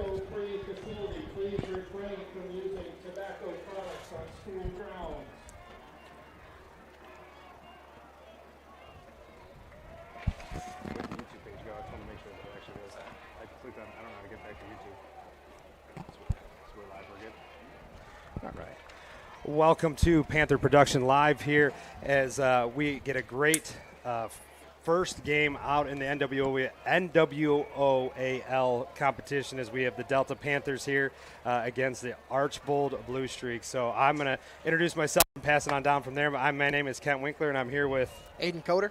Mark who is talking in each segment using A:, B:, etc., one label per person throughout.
A: tobacco-free facility. Please refrain from using tobacco products on school grounds.
B: Where'd the YouTube page go? I just want to make sure that it actually was. I clicked on. I don't know how to get back to YouTube. So we're live. We're good. All right. Welcome to Panther Production Live here as we get a great first game out in the NWOAL competition as we have the Delta Panthers here against the Archbold Blue Streak. So I'm going to introduce myself and pass it on down from there. My name is Kent Winkler, and I'm here with
C: Aiden Coder.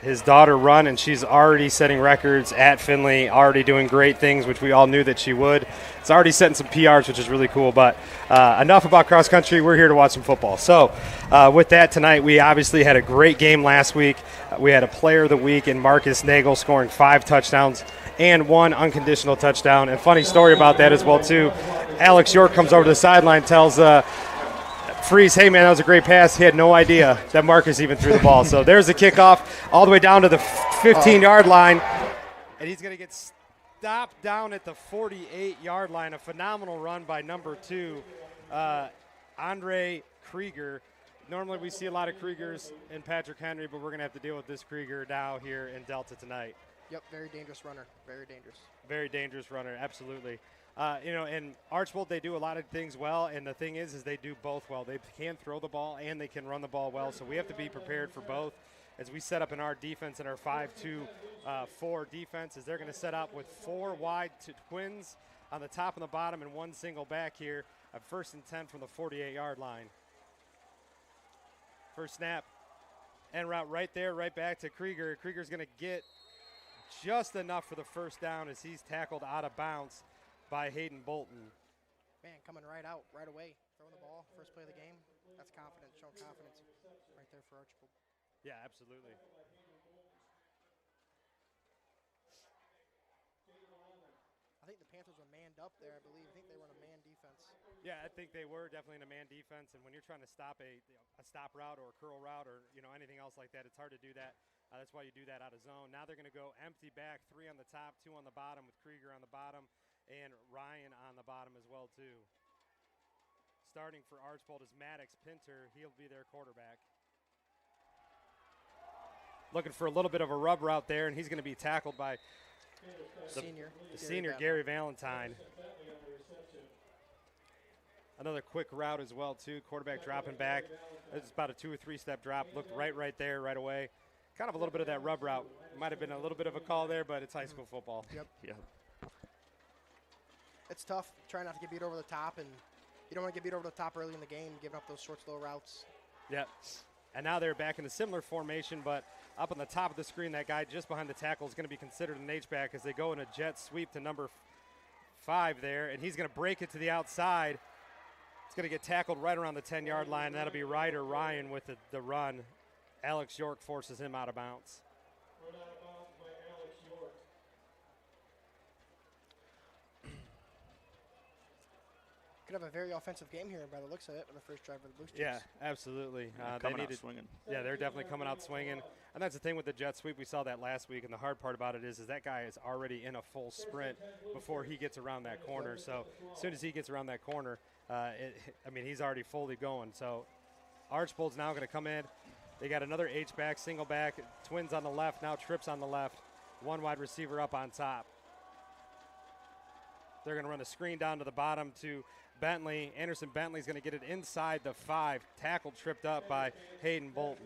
B: his daughter Run, and she's already setting records at Findlay, already doing great things, which we all knew that she would. It's already setting some PRs, which is really cool. But enough about cross country. We're here to watch some football. So with that, tonight we obviously had a great game last week. We had a player of the week in Marcus Nagel scoring 5 touchdowns and 1 unconditional touchdown. And funny story about that as well, too. Alex York comes over to the sideline, tells Freeze, hey, man, that was a great pass. He had no idea that Marcus even threw the ball. So there's the kickoff all the way down to the 15-yard line. And he's going to get stopped down at the 48-yard line. A phenomenal run by number 2, Andre Krieger. Normally we see a lot of Kriegers in Patrick Henry, but we're going to have to deal with this Krieger now here in Delta tonight.
C: Yep, very dangerous runner. Very dangerous.
B: Very dangerous runner, absolutely. In Archbold, they do a lot of things well, and the thing is they do both well. They can throw the ball and they can run the ball well, so we have to be prepared for both. As we set up in our defense, in our 5-2-4 defense, is they're going to set up with 4 wide twins on the top and the bottom and 1 single back here at 1st and 10 from the 48-yard line. First snap, and route right there, right back to Krieger. Krieger's going to get just enough for the first down as he's tackled out of bounds by Hayden Bolton.
C: Man, coming right out, right away, throwing the ball, first play of the game. That's confidence, showing confidence right there for Archbold.
B: Yeah, absolutely.
C: I think the Panthers were manned up there, I believe. I think they were in a man defense.
B: Yeah, I think they were definitely in a man defense, and when you're trying to stop a stop route or a curl route or anything else like that, it's hard to do that. That's why you do that out of zone. Now they're going to go empty back, 3 on the top, 2 on the bottom, with Krieger on the bottom and Ryan on the bottom as well too. Starting for Archbold is Maddox Pinter. He'll be their quarterback. Looking for a little bit of a rub route there, and he's going to be tackled by the senior Gary Valentine. Another quick route as well too. Quarterback dropping back. It's about a 2 or 3 step drop. Looked right there, right away. Kind of a little bit of that rub route. Might have been a little bit of a call there, but it's high school football.
C: Yep.
B: Yep.
C: It's tough. Try not to get beat over the top, and you don't want to get beat over the top early in the game, giving up those short, slow routes.
B: Yep. And now they're back in a similar formation, but up on the top of the screen, that guy just behind the tackle is going to be considered an H-back as they go in a jet sweep to number 5 there, and he's going to break it to the outside. It's going to get tackled right around the 10-yard line, and that'll be Ryder Ryan with the run. Alex York forces him out of bounds.
C: Could have a very offensive game here by the looks of it with the first drive of the Blue Streaks.
B: Yeah, absolutely.
D: Coming out swinging.
B: Yeah, they're definitely coming out swinging. And that's the thing with the jet sweep. We saw that last week, and the hard part about it is that guy is already in a full sprint before he gets around that corner. So as soon as he gets around that corner, he's already fully going. So Archbold's now going to come in. They got another H-back, single back, twins on the left, now trips on the left, 1 wide receiver up on top. They're going to run a screen down to the bottom to Bentley. Anderson Bentley's going to get it inside the 5, tackled, tripped up by Hayden Bolton.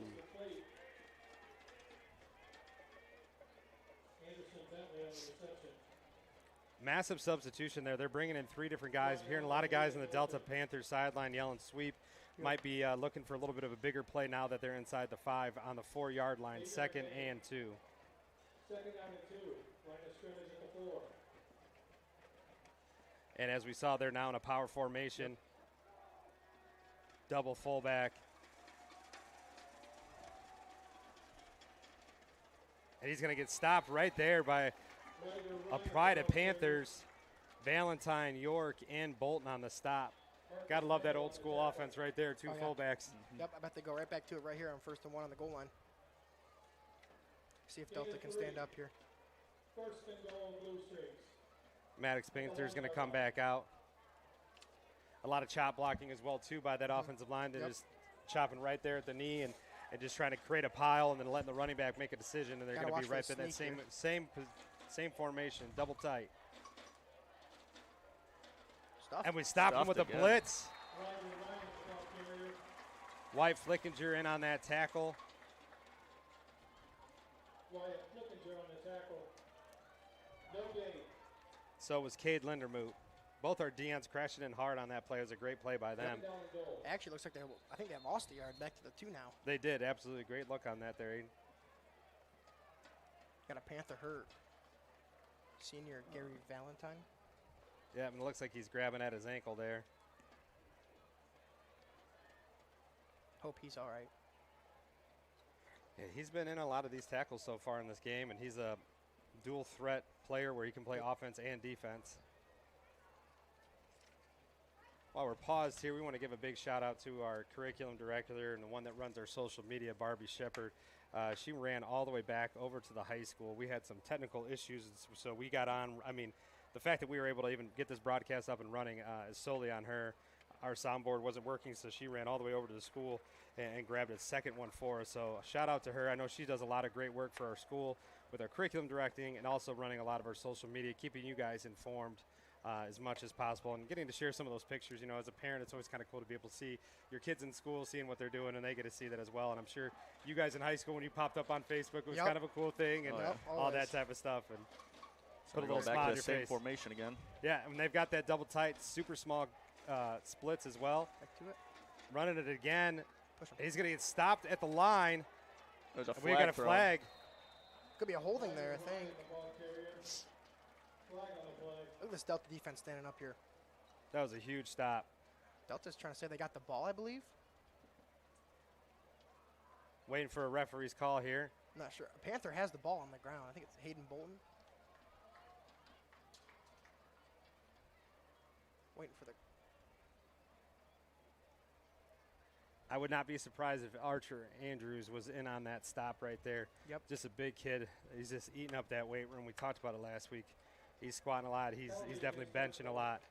B: Massive substitution there. They're bringing in 3 different guys. We're hearing a lot of guys in the Delta Panthers sideline yelling sweep. Might be looking for a little bit of a bigger play now that they're inside the 5 on the 4-yard line, 2nd and 2.
A: 2nd down and 2, line of scrimmage at the 4.
B: And as we saw, they're now in a power formation. Double fullback. And he's going to get stopped right there by a pride of Panthers, Valentine, York, and Bolton on the stop. Got to love that old school offense right there, 2 fullbacks.
C: Yep, I bet they go right back to it right here on 1st and 1 on the goal line. See if Delta can stand up here.
A: First and goal, Blue Streaks.
B: Maddox Panthers going to come back out. A lot of chop blocking as well, too, by that offensive line. They're just chopping right there at the knee and just trying to create a pile and then letting the running back make a decision, and they're going to be right there. That same formation, double tight. And we stopped him with a blitz. Wyatt Flickinger in on that tackle.
A: Wyatt Flickinger on the tackle. No gain.
B: So was Cade Lindermoot. Both our Deons crashing in hard on that play. It was a great play by them.
C: Actually, looks like I think they have lost a yard back to the 2 now.
B: They did. Absolutely great look on that there, Aiden.
C: Got a Panther hurt. Senior Gary Valentine.
B: Yeah, and it looks like he's grabbing at his ankle there.
C: Hope he's all right.
B: Yeah, he's been in a lot of these tackles so far in this game, and he's a dual threat player where he can play offense and defense. While we're paused here, we want to give a big shout out to our curriculum director and the one that runs our social media, Barbie Shepard. She ran all the way back over to the high school. We had some technical issues, so we got on. I mean, the fact that we were able to even get this broadcast up and running is solely on her. Our soundboard wasn't working, so she ran all the way over to the school and grabbed a second one for us. So shout out to her. I know she does a lot of great work for our school with our curriculum directing and also running a lot of our social media, keeping you guys informed as much as possible and getting to share some of those pictures. You know, as a parent, it's always kind of cool to be able to see your kids in school, seeing what they're doing, and they get to see that as well. And I'm sure you guys in high school, when you popped up on Facebook, it was kind of a cool thing and all that type of stuff. And put a little smile on your face.
D: Same formation again.
B: Yeah, and they've got that double tight, super small splits as well.
C: Back to it.
B: Running it again. He's going to get stopped at the line.
D: There's a flag.
B: We got a flag.
C: Could be a holding there, I think.
A: Flag on the play.
C: Look at this Delta defense standing up here.
B: That was a huge stop.
C: Delta's trying to say they got the ball, I believe.
B: Waiting for a referee's call here.
C: I'm not sure. Panther has the ball on the ground. I think it's Hayden Bolton. Waiting for the...
B: I would not be surprised if Archer Andrews was in on that stop right there.
C: Yep.
B: Just a big kid. He's just eating up that weight room. We talked about it last week. He's squatting a lot. He's definitely benching a lot.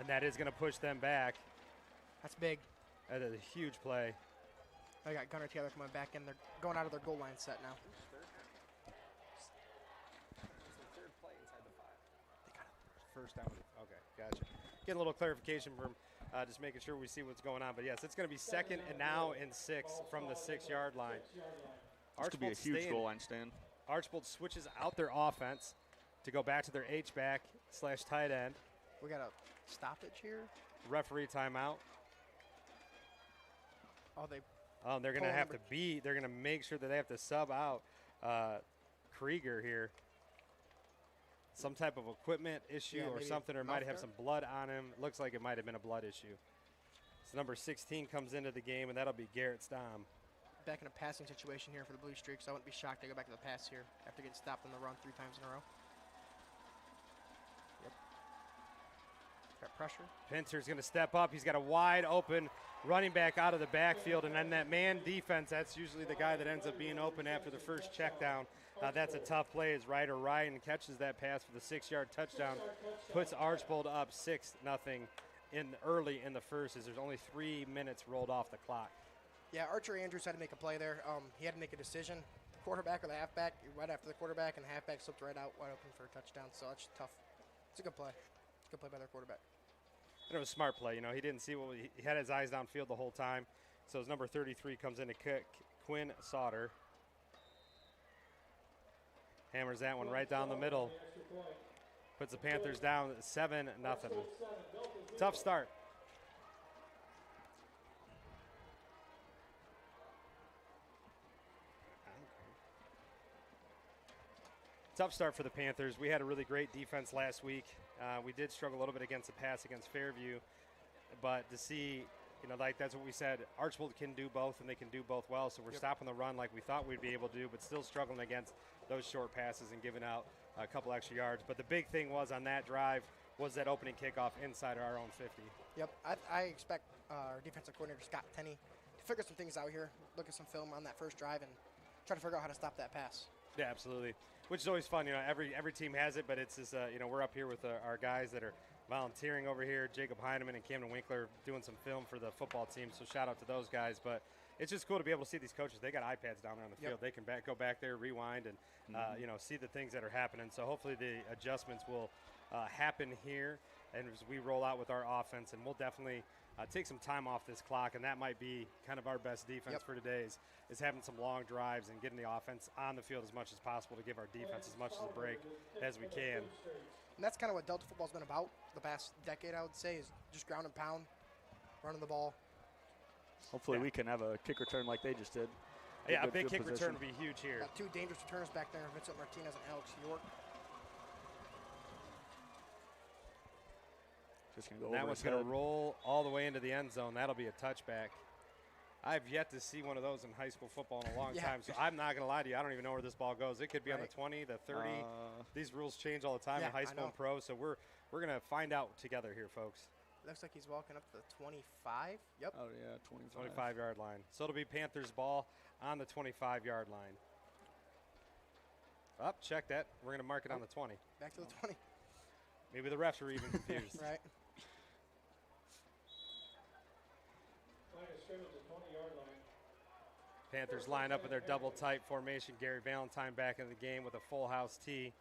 B: And that is going to push them back.
C: That's big.
B: That is a huge play.
C: I got Gunnar Taylor coming back in. They're going out of their goal line set now.
B: First down. Okay, gotcha. Get a little clarification from just making sure we see what's going on. But, yes, it's going to be 2nd and now and 6 from the 6-yard line.
D: This could be a huge goal line stand.
B: Archbold switches out their offense to go back to their H-back / tight end.
C: We got a stoppage here.
B: Referee timeout.
C: They're
B: going to have to they're going to make sure that they have to sub out Krieger here. Some type of equipment issue or something, or might have some blood on him. Looks like it might have been a blood issue. So number 16 comes into the game, and that'll be Garrett Stom.
C: Back in a passing situation here for the Blue Streaks. I wouldn't be shocked to go back to the pass here after getting stopped on the run 3 times in a row. Yep. Got pressure.
B: Pinter's going to step up. He's got a wide open running back out of the backfield, and then that man defense, that's usually the guy that ends up being open after the first check down. That's a tough play as Ryder Ryan catches that pass for the 6-yard touchdown, puts Archbold up 6-0 early in the first as there's only 3 minutes rolled off the clock.
C: Yeah, Archer Andrews had to make a play there. He had to make a decision. The quarterback or the halfback, right after the quarterback, and the halfback slipped right out wide open for a touchdown. So that's tough. It's a good play. It's a good play by their quarterback.
B: And it was a smart play. You know, he didn't see he had his eyes downfield the whole time. So his number 33 comes in to kick, Quinn Sauter. Hammers that one right down the middle. Puts the Panthers down 7-0. Tough start. Tough start for the Panthers. We had a really great defense last week. We did struggle a little bit against the pass against Fairview. But to see, like that's what we said, Archbold can do both, and they can do both well. So we're stopping the run like we thought we'd be able to do, but still struggling against those short passes and giving out a couple extra yards. But the big thing was on that drive was that opening kickoff inside our own 50.
C: Yep, I expect our defensive coordinator, Scott Tenney, to figure some things out here, look at some film on that first drive, and try to figure out how to stop that pass.
B: Yeah, absolutely. Which is always fun. You know, every team has it, but it's just you know, we're up here with our guys that are volunteering over here. Jacob Heineman and Camden Winkler doing some film for the football team. So shout out to those guys. But it's just cool to be able to see these coaches. They got iPads down there on the field. They can go back there, rewind, and you know, see the things that are happening. So hopefully the adjustments will happen here, and as we roll out with our offense, and we'll definitely take some time off this clock, and that might be kind of our best defense for today is having some long drives and getting the offense on the field as much as possible to give our defense as much as a break as we can.
C: And that's kind of what Delta football's been about the past decade, I would say, is just ground and pound, running the ball.
D: Hopefully we can have a kick return like they just did.
B: Yeah, a big kick return would be huge here.
C: Got two dangerous returners back there, Vincent Martinez and Alex York.
D: Just gonna go
B: And that
D: over
B: one's
D: his
B: going to
D: head.
B: roll all the way into the end zone. That'll be a touchback. I've yet to see one of those in high school football in a long time, so I'm not going to lie to you. I don't even know where this ball goes. It could be on the 20, the 30. These rules change all the time in high school and pro, so we're going to find out together here, folks.
C: Looks like he's walking up to the 25. Yep.
D: Oh, yeah, 25.
B: 25-yard line. So it'll be Panthers ball on the 25-yard line. Up, check that. We're going to mark it on the 20.
C: Back to the 20.
B: Maybe the refs are even confused.
C: Right.
A: Line of scrimmage is 20-yard line.
B: Panthers line up in their double tight formation. Gary Valentine back in the game with a full house tee.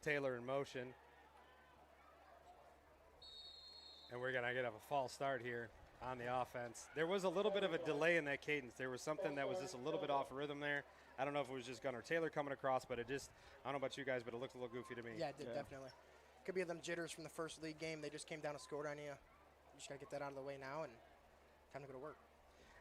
B: Taylor in motion. And we're going to get a false start here on the offense. There was a little bit of a delay in that cadence. There was something that was just a little bit off rhythm there. I don't know if it was just Gunnar Taylor coming across, but it just, I don't know about you guys, but it looked a little goofy to me.
C: Yeah, it did, definitely. Could be them jitters from the first league game. They just came down and scored on you. You just got to get that out of the way now and time to go to work.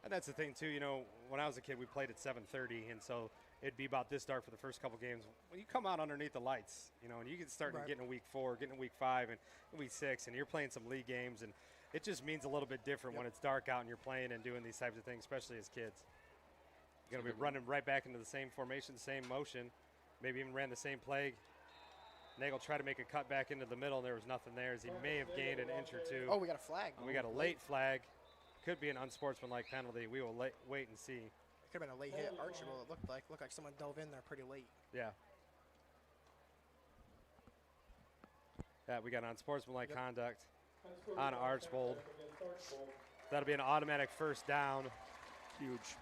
B: And that's the thing, too. You know, when I was a kid, we played at 7:30, and so it'd be about this dark for the first couple games. When you come out underneath the lights, you know, and you get starting to get in week 4, getting in week 5, and week 6, and you're playing some league games, and it just means a little bit different when it's dark out and you're playing and doing these types of things, especially as kids. You're going to be running right back into the same formation, same motion, maybe even ran the same play. Nagel tried to make a cut back into the middle, and there was nothing there, as he may have gained an inch or two.
C: Oh, we got a flag.
B: And we got a late flag. Could be an unsportsmanlike penalty. We will wait and see.
C: It could have been a late hit. Archbold, it looked like. Looked like someone dove in there pretty late.
B: Yeah. Yeah, we got unsportsmanlike conduct on Archbold. That'll be an automatic first down.
D: Huge.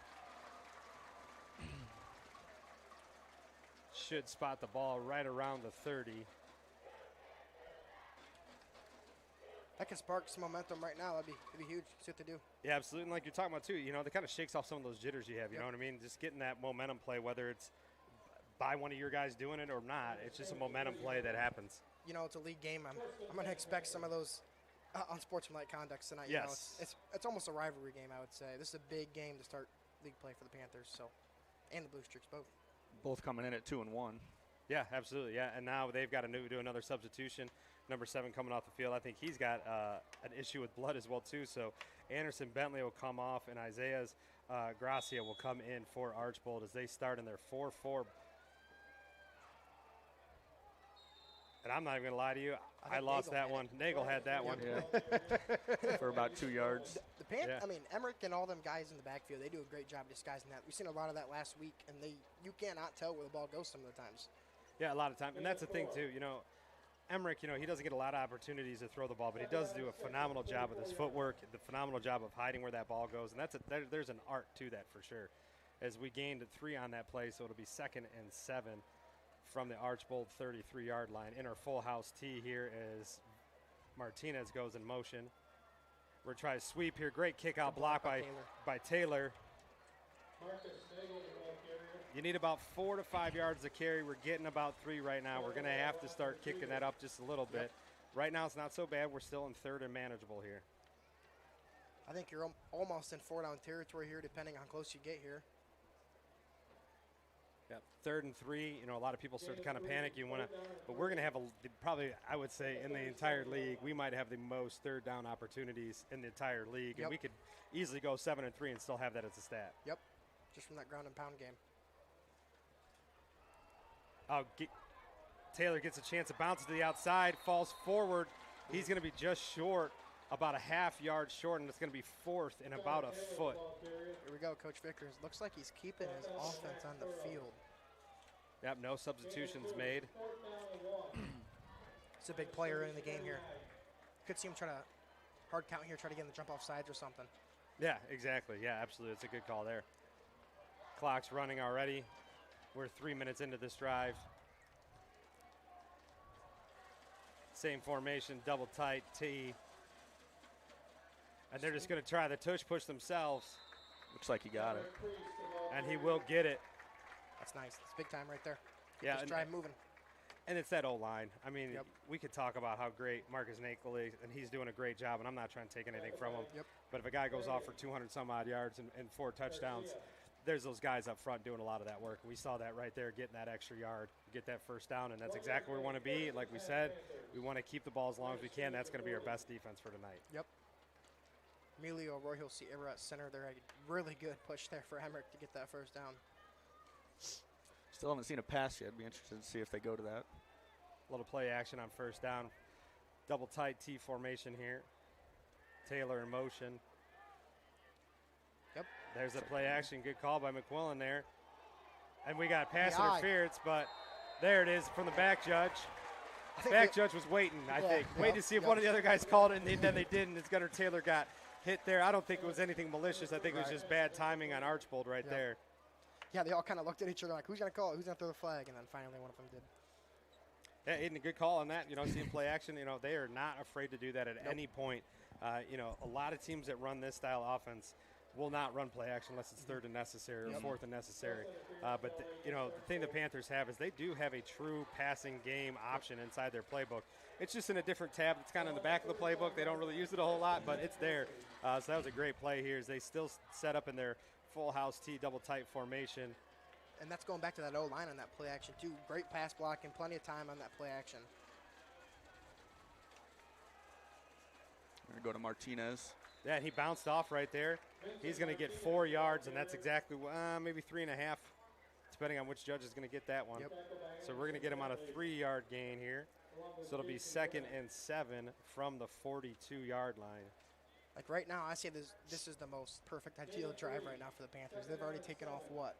B: Should spot the ball right around the 30.
C: That can spark some momentum right now. That'd be huge. See what they do.
B: Yeah, absolutely. And like you're talking about, too, you know, that kind of shakes off some of those jitters you have. You know what I mean? Just getting that momentum play, whether it's by one of your guys doing it or not, it's just a momentum play that happens.
C: You know, it's a league game. I'm going to expect some of those unsportsmanlike conducts tonight.
B: Yes.
C: You know, it's almost a rivalry game, I would say. This is a big game to start league play for the Panthers, and the Blue Streaks both.
D: Both coming in at 2-1.
B: Yeah, absolutely. Yeah, and now they've got to do another substitution. Number 7 coming off the field. I think he's got an issue with blood as well, too. So Anderson Bentley will come off, and Isaiah's Gracia will come in for Archbold as they start in their 4-4. And I'm not even going to lie to you. I lost that one. Nagel had that one.
D: Yeah. For about 2 yards.
C: I mean, Emmerich and all them guys in the backfield, they do a great job disguising that. We've seen a lot of that last week, and you cannot tell where the ball goes some of the times.
B: Yeah, a lot of times. And that's the thing, too. You know, Emmerich, you know, he doesn't get a lot of opportunities to throw the ball, but he does do a phenomenal job with his footwork, the phenomenal job of hiding where that ball goes. And there's an art to that for sure. As we gained 3 on that play, so it'll be 2nd and 7 from the Archbold 33-yard line. In our full house tee here as Martinez goes in motion. We're trying to sweep here. Great kick out block by Taylor. You need about 4 to 5 yards to carry. We're getting about 3 right now. We're going to have to start kicking that up just a little bit. Right now it's not so bad. We're still in 3rd and manageable here.
C: I think you're almost in 4-down territory here, depending on how close you get here.
B: Yeah, 3rd and 3. You know, a lot of people start to kind of panic. But we're going to have probably, I would say, in the entire league, we might have the most 3rd down opportunities in the entire league, and we could easily go 7 and 3 and still have that as a stat.
C: Yep, just from that ground and pound game.
B: Taylor gets a chance to bounce to the outside, falls forward. He's going to be just short about a half yard short, and it's going to be 4th and about a foot.
C: Here we go, Coach Vickers. Looks like he's keeping his offense on the field.
B: Yep, no substitutions made.
C: It's a big player in the game here. Could see him try to hard count here, try to get in the jump off sides or something.
B: Yeah, exactly. Yeah, absolutely. It's a good call there. Clock's running already. We're 3 minutes into this drive. Same formation, double tight T. And they're just going to try the tush push themselves.
D: Looks like he got it.
B: And he will get it.
C: That's nice. It's big time right there.
B: Yeah,
C: Just drive moving.
B: And it's that O-line. I mean,
C: Yep.
B: we could talk about how great Marcus Nakel is, and he's doing a great job, and I'm not trying to take anything from him.
C: Yep.
B: But if a guy goes off for 200-some-odd yards and 4 touchdowns, there's those guys up front doing a lot of that work. We saw that right there, getting that extra yard, get that first down, and that's exactly where we want to be. Like we said, we want to keep the ball as long as we can. That's going to be our best defense for tonight.
C: Yep. Emilio Royal Sierra at center there. A really good push there for Emmerich to get that first down.
D: Still haven't seen a pass yet. Be interested to see if they go to that.
B: A little play action on first down. Double tight T formation here. Taylor in motion.
C: Yep.
B: There's the play action. Good call by McQuillan there. And we got pass
C: The eye.
B: interference, but there it is from the back judge. Back judge was waiting, I think. Waiting to see if one of the other guys called it, and then they didn't. As Gunnar Taylor got hit there. I don't think it was anything malicious. I think it was just bad timing on Archbold right there.
C: Yeah, they all kind of looked at each other like, who's going to call it? Who's going to throw the flag? And then finally one of them did.
B: Yeah, Aiden, a good call on that. Seeing play action, they are not afraid to do that at any point. A lot of teams that run this style of offense will not run play action unless it's 3rd and necessary or 4th and necessary. But the thing the Panthers have is they do have a true passing game option inside their playbook. It's just in a different tab. It's kind of in the back of the playbook. They don't really use it a whole lot, but it's there. So that was a great play here as they still set up in their full house T double tight formation.
C: And that's going back to that O-line on that play action, too. Great pass block and plenty of time on that play action.
D: We're going to go to Martinez.
B: Yeah, he bounced off right there. He's going to get 4 yards, and that's exactly maybe 3.5, depending on which judge is going to get that one.
C: Yep.
B: So we're going to get him on a 3-yard gain here. So it'll be 2nd and 7 from the 42-yard line.
C: Like right now, I say this is the most perfect ideal drive right now for the Panthers. They've already taken off, what,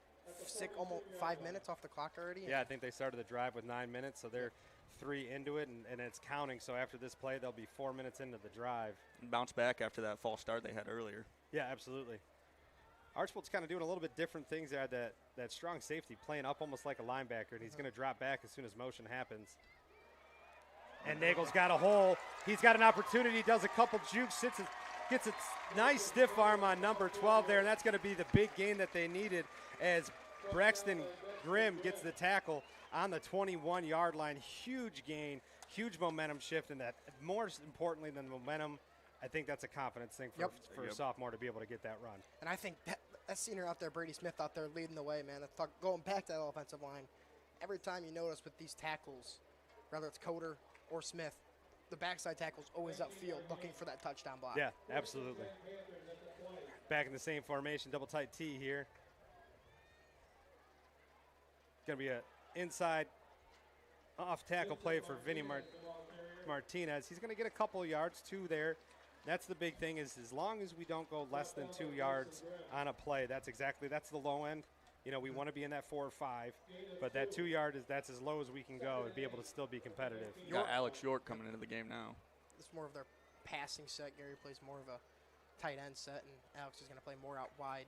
C: almost 5 minutes off the clock already?
B: Yeah, I think they started the drive with 9 minutes, so they're 3 into it, and it's counting. So after this play, they'll be 4 minutes into the drive.
D: And bounce back after that false start they had earlier.
B: Yeah, absolutely. Archbold's kind of doing a little bit different things there. That strong safety playing up almost like a linebacker, and he's going to drop back as soon as motion happens. And Nagel's got a hole. He's got an opportunity, does a couple jukes, gets a nice stiff arm on number 12 there, and that's going to be the big gain that they needed as Braxton Grimm gets the tackle on the 21-yard line. Huge gain, huge momentum shift, and that more importantly than momentum, I think that's a confidence thing for a sophomore to be able to get that run.
C: And I think that senior out there, Brady Smith out there leading the way, man. Going back to that offensive line, every time you notice with these tackles, whether it's Coder or Smith, the backside tackle's always upfield looking for that touchdown block.
B: Yeah, absolutely. Back in the same formation, double tight T here. Going to be an inside off tackle play for Vinny Martinez. He's going to get a couple yards, 2 there. That's the big thing is as long as we don't go less than 2 yards on a play, that's the low end. We want to be in that 4 or 5, but that 2 yard that's as low as we can go and be able to still be competitive.
D: You got Alex York coming into the game now.
C: It's more of their passing set. Gary plays more of a tight end set, and Alex is going to play more out wide.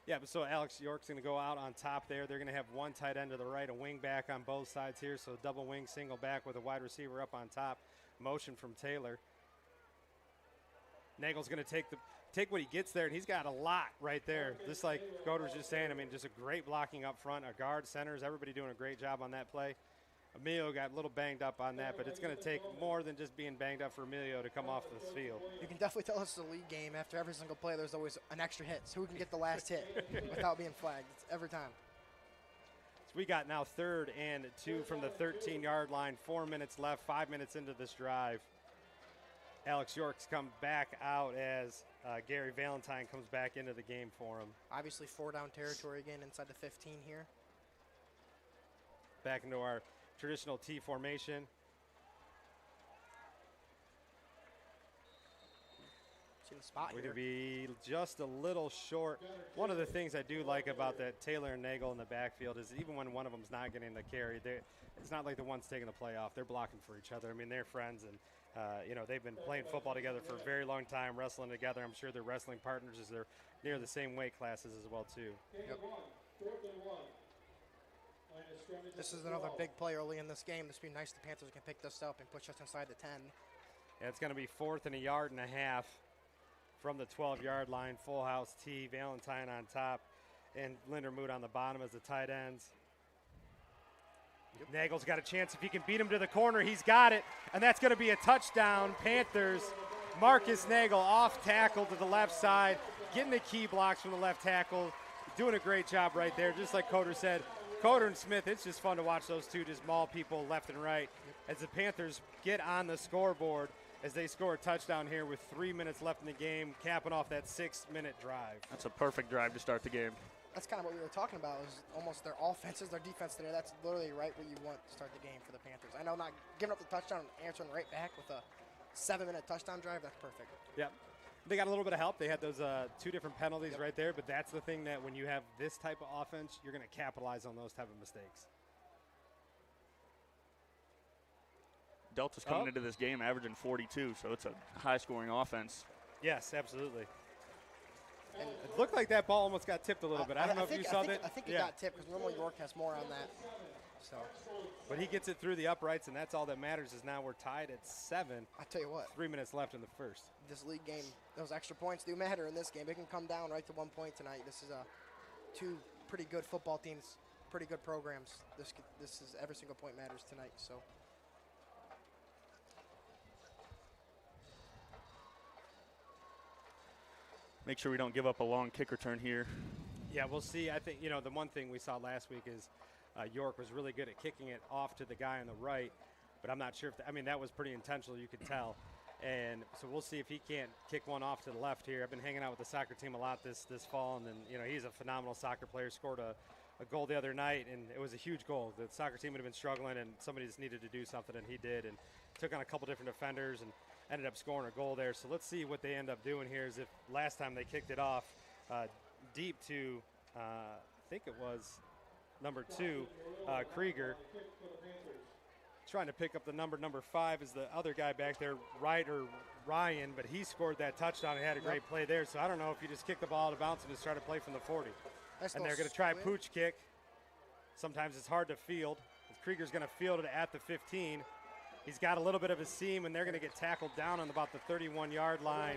B: Yeah, but so Alex York's going to go out on top there. They're going to have one tight end to the right, a wing back on both sides here, so double wing, single back with a wide receiver up on top. Motion from Taylor. Nagel's going to take what he gets there, and he's got a lot right there. Just like Goder was just saying, just a great blocking up front, a guard, centers, everybody doing a great job on that play. Emilio got a little banged up on that, but it's going to take more than just being banged up for Emilio to come off this field.
C: You can definitely tell it's a league game. After every single play, there's always an extra hit. So who can get the last hit without being flagged? It's every time.
B: So we got now 3rd and 2 from the 13-yard line, 4 minutes left, 5 minutes into this drive. Alex York's come back out as Gary Valentine comes back into the game for him.
C: Obviously 4-down territory again inside the 15 here.
B: Back into our traditional T formation.
C: in the spot
B: We're
C: here.
B: going to be just a little short. One of the things I do like about that Taylor and Nagel in the backfield is even when one of them's not getting the carry, it's not like the one's taking the play off. They're blocking for each other. I mean, they're friends, and they've been playing football together for a very long time, wrestling together. I'm sure they're wrestling partners as they're near the same weight classes as well, too.
C: Yep. This is another big play early in this game. This would be nice if the Panthers can pick this up and push us inside the 10.
B: Yeah, it's going to be 4th and a yard and a half from the 12-yard line. Full house T, Valentine on top, and Lindermoot on the bottom as the tight ends. Nagel's got a chance. If he can beat him to the corner, he's got it. And that's going to be a touchdown, Panthers. Marcus Nagel off tackle to the left side, getting the key blocks from the left tackle, doing a great job right there. Just like Coder said, Coder and Smith, it's just fun to watch those two just maul people left and right as the Panthers get on the scoreboard as they score a touchdown here with 3 minutes left in the game, capping off that 6-minute drive.
D: That's a perfect drive to start the game.
C: That's kind of what we were talking about, is almost their offenses, their defense today. That's literally right where you want to start the game for the Panthers. I know not giving up the touchdown and answering right back with a 7-minute touchdown drive, that's perfect.
B: Yep. They got a little bit of help. They had those 2 different penalties right there, but that's the thing that when you have this type of offense, you're going to capitalize on those type of mistakes.
D: Delta's coming into this game averaging 42, so it's a high-scoring offense.
B: Yes, absolutely. And it looked like that ball almost got tipped a little bit. I don't know if you saw that.
C: I think it got tipped because normally York has more on that. So,
B: but he gets it through the uprights, and that's all that matters. Is now we're tied at 7.
C: I tell you what,
B: 3 minutes left in the first.
C: This league game, those extra points do matter in this game. It can come down right to 1 point tonight. This is 2 pretty good football teams, pretty good programs. This is every single point matters tonight. So.
D: Make sure we don't give up a long kick return here.
B: Yeah, we'll see. I think, the one thing we saw last week is York was really good at kicking it off to the guy on the right, but I'm not sure if that was pretty intentional, you could tell. And so we'll see if he can't kick one off to the left here. I've been hanging out with the soccer team a lot this fall, and then, he's a phenomenal soccer player, scored a goal the other night, and it was a huge goal. The soccer team had been struggling, and somebody just needed to do something, and he did, and took on a couple different defenders and ended up scoring a goal there. So let's see what they end up doing here. Is if last time they kicked it off deep to, I think it was number 2, Krieger. Trying to pick up the number 5 is the other guy back there, Ryan, but he scored that touchdown and had a great play there. So I don't know if you just kick the ball out of bounds and just try to play from the 40. And they're going to try a pooch kick. Sometimes it's hard to field. Krieger's going to field it at the 15. He's got a little bit of a seam, and they're going to get tackled down on about the 31-yard line.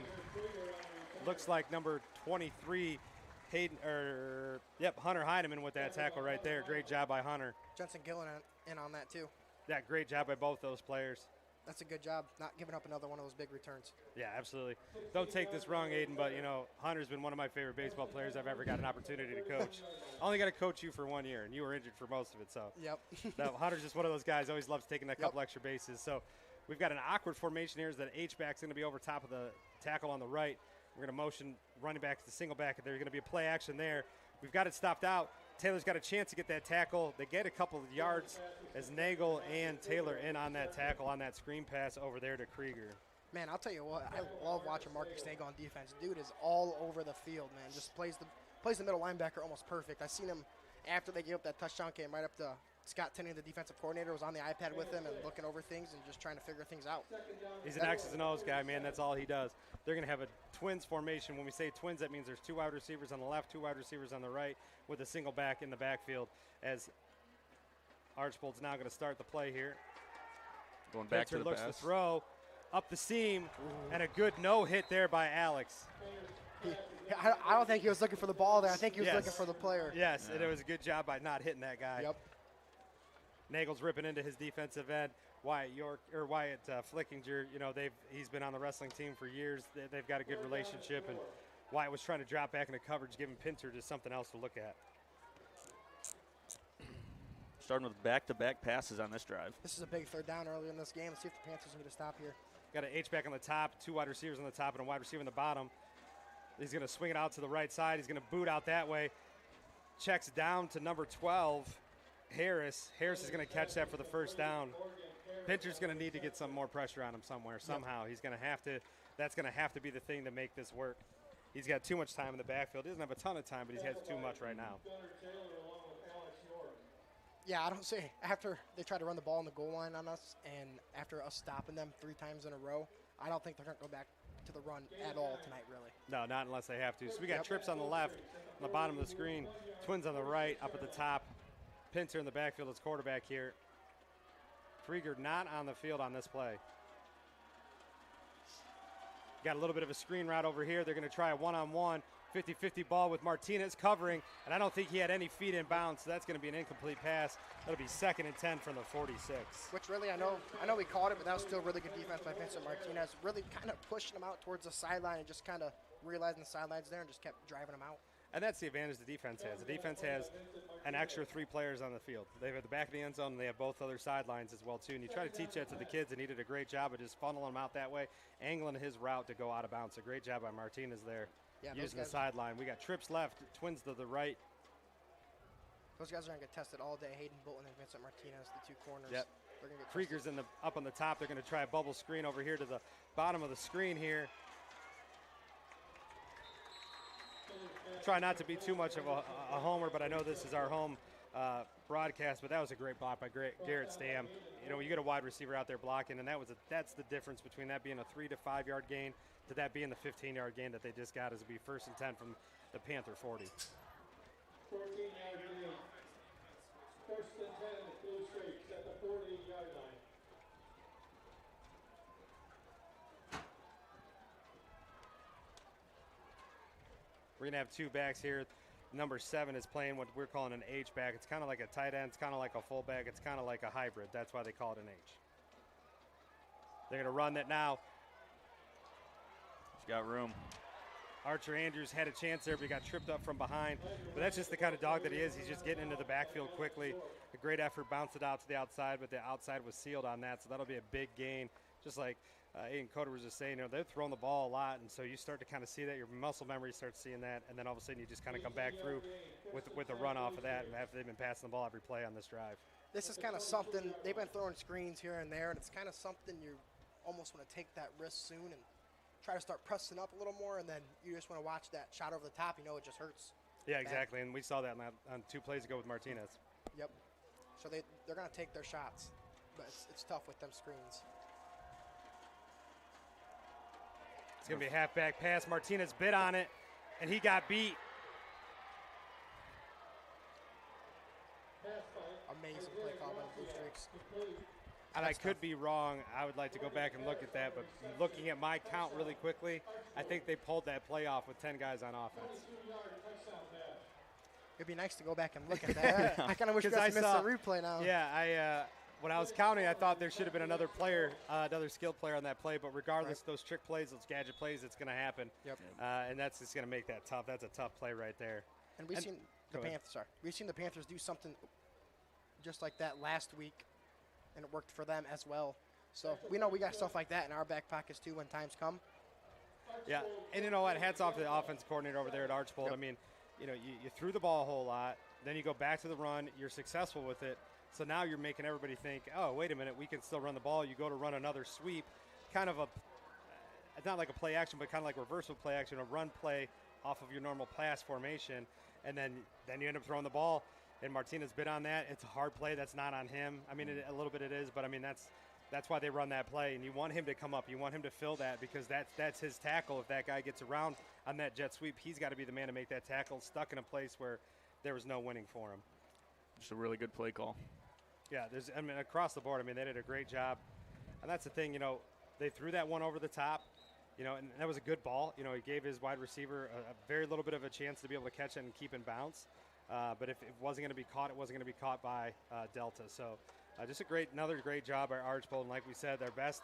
B: Looks like number 23, Hunter Heineman with that tackle right there. Great job by Hunter.
C: Jensen Gillen in on that too.
B: Yeah, great job by both those players.
C: That's a good job, not giving up another one of those big returns.
B: Yeah, absolutely. Don't take this wrong, Aiden, but, Hunter's been one of my favorite baseball players I've ever got an opportunity to coach. I only got to coach you for 1 year, and you were injured for most of it. So
C: Yep.
B: No, Hunter's just one of those guys, always loves taking that couple extra bases. So we've got an awkward formation here. Is that H-back's going to be over top of the tackle on the right. We're going to motion running back to the single back. There's going to be a play action there. We've got it stopped out. Taylor's got a chance to get that tackle. They get a couple of yards as Nagel and Taylor in on that tackle on that screen pass over there to Krieger.
C: Man, I'll tell you what, I love watching Marcus Nagel on defense. Dude is all over the field, man. Just plays the middle linebacker almost perfect. I seen him after they gave up that touchdown, came right up to Scott Tenney, the defensive coordinator, was on the iPad with him and looking over things and just trying to figure things out.
B: He's an X's and O's guy, man. That's all he does. They're going to have a twins formation. When we say twins, that means there's 2 wide receivers on the left, 2 wide receivers on the right, with a single back in the backfield as Archbold's now going to start the play here.
D: Going back to the
B: looks
D: pass.
B: to throw up the seam, and a good no-hit there by Alex.
C: I don't think he was looking for the ball there. I think he was looking for the player.
B: Yes, and it was a good job by not hitting that guy.
C: Yep.
B: Nagel's ripping into his defensive end. Wyatt Flickinger, he's been on the wrestling team for years. They've got a good relationship, and Wyatt was trying to drop back into coverage, giving Pinter just something else to look at.
D: Starting with back-to-back passes on this drive.
C: This is a big 3rd down early in this game. Let's see if the Panthers can get a stop here.
B: Got an H-back on the top, 2 wide receivers on the top, and a wide receiver on the bottom. He's going to swing it out to the right side. He's going to boot out that way. Checks down to number 12, Harris. Harris is going to catch that for the first down. Pinter's going to need to get some more pressure on him somewhere, somehow. He's going to have to. That's going to have to be the thing to make this work. He's got too much time in the backfield. He doesn't have a ton of time, but he has too much right now.
C: Yeah, I don't say after they try to run the ball on the goal line on us, and after us stopping them 3 times in a row, I don't think they're going to go back to the run at all tonight, really.
B: No, not unless they have to. So we got trips on the left, on the bottom of the screen, Twins on the right, up at the top. Pinter in the backfield as quarterback here. Krieger not on the field on this play. Got a little bit of a screen route over here. They're going to try a one-on-one, 50-50 ball with Martinez covering, and I don't think he had any feet in bounds, so that's going to be an incomplete pass. That'll be 2nd and 10 from the 46.
C: Which really, I know we caught it, but that was still really good defense by Vincent Martinez. Really kind of pushing him out towards the sideline and just kind of realizing the sideline's there and just kept driving him out.
B: And that's the advantage the defense has. The defense has an extra 3 players on the field. They have the back of the end zone, and they have both other sidelines as well, too. And you try to teach that to the kids, and he did a great job of just funneling them out that way, angling his route to go out of bounds. A great job by Martinez there, using the sideline. We got trips left, Twins to the right.
C: Those guys are going to get tested all day. Hayden Bolton and Vincent Martinez, the 2 corners.
B: Yep.
C: They're going to get
B: Krieger's up on the top. They're going to try a bubble screen over here to the bottom of the screen here. Try not to be too much of a homer, but I know this is our home broadcast, but that was a great block by Garrett Stam. You know, you get a wide receiver out there blocking, and that's the difference between that being a 3 to 5 yard gain to that being the 15-yard gain that they just got, is to be 1st and 10 from the Panther 40.
A: 14-yard gain. 1st and 10, Blue Streaks at the 40-yard line.
B: We're going to have 2 backs here. Number 7 is playing what we're calling an H back. It's kind of like a tight end. It's kind of like a fullback. It's kind of like a hybrid. That's why they call it an H. They're going to run that now.
D: He's got room.
B: Archer Andrews had a chance there, but he got tripped up from behind. But that's just the kind of dog that he is. He's just getting into the backfield quickly. A great effort, bounced it out to the outside, but the outside was sealed on that, so that'll be a big gain. Just like Aiden Coder was just saying, they're throwing the ball a lot, and so you start to kind of see that. Your muscle memory starts seeing that, and then all of a sudden you just kind of come back through with a run off of that after they've been passing the ball every play on this drive.
C: This is kind of something, they've been throwing screens here and there, and it's kind of something you almost want to take that risk soon and try to start pressing up a little more, and then you just want to watch that shot over the top. It just hurts.
B: Yeah, exactly, and we saw that on 2 plays ago with Martinez.
C: Yep. So they're going to take their shots, but it's tough with them screens.
B: It's going to be a halfback pass. Martinez bit on it, and he got beat.
C: Amazing play call by the Blue Streaks.
B: And I could be wrong. I would like to go back and look at that, but looking at my count really quickly, I think they pulled that play off with 10 guys on offense.
C: It'd be nice to go back and look at that. I kind of wish you guys missed the replay now.
B: Yeah, when I was counting, I thought there should have been another player, another skilled player on that play. But regardless, those trick plays, those gadget plays, it's going to happen.
C: Yep.
B: And that's just going to make that tough. That's a tough play right there.
C: And we've seen the Panthers do something just like that last week, and it worked for them as well. So we know we got stuff like that in our back pockets too when times come.
B: Yeah, and you know what? Hats off to the offense coordinator over there at Archbold. Yep. I mean, you threw the ball a whole lot, then you go back to the run, you're successful with it. So now you're making everybody think, oh, wait a minute, we can still run the ball. You go to run another sweep, kind of it's not like a play action, but kind of like reversal play action, a run play off of your normal pass formation, and then you end up throwing the ball, and Martinez bit on that. It's a hard play. That's not on him. I mean, a little bit it is, but, I mean, that's why they run that play, and you want him to come up. You want him to fill that because that's his tackle. If that guy gets around on that jet sweep, he's got to be the man to make that tackle, stuck in a place where there was no winning for him.
D: Just a really good play call.
B: Yeah, across the board, they did a great job. And that's the thing, they threw that one over the top, and that was a good ball. He gave his wide receiver a very little bit of a chance to be able to catch it and keep in bounds. But if it wasn't going to be caught, it wasn't going to be caught by Delta. So just another great job by Archbold. And like we said, their best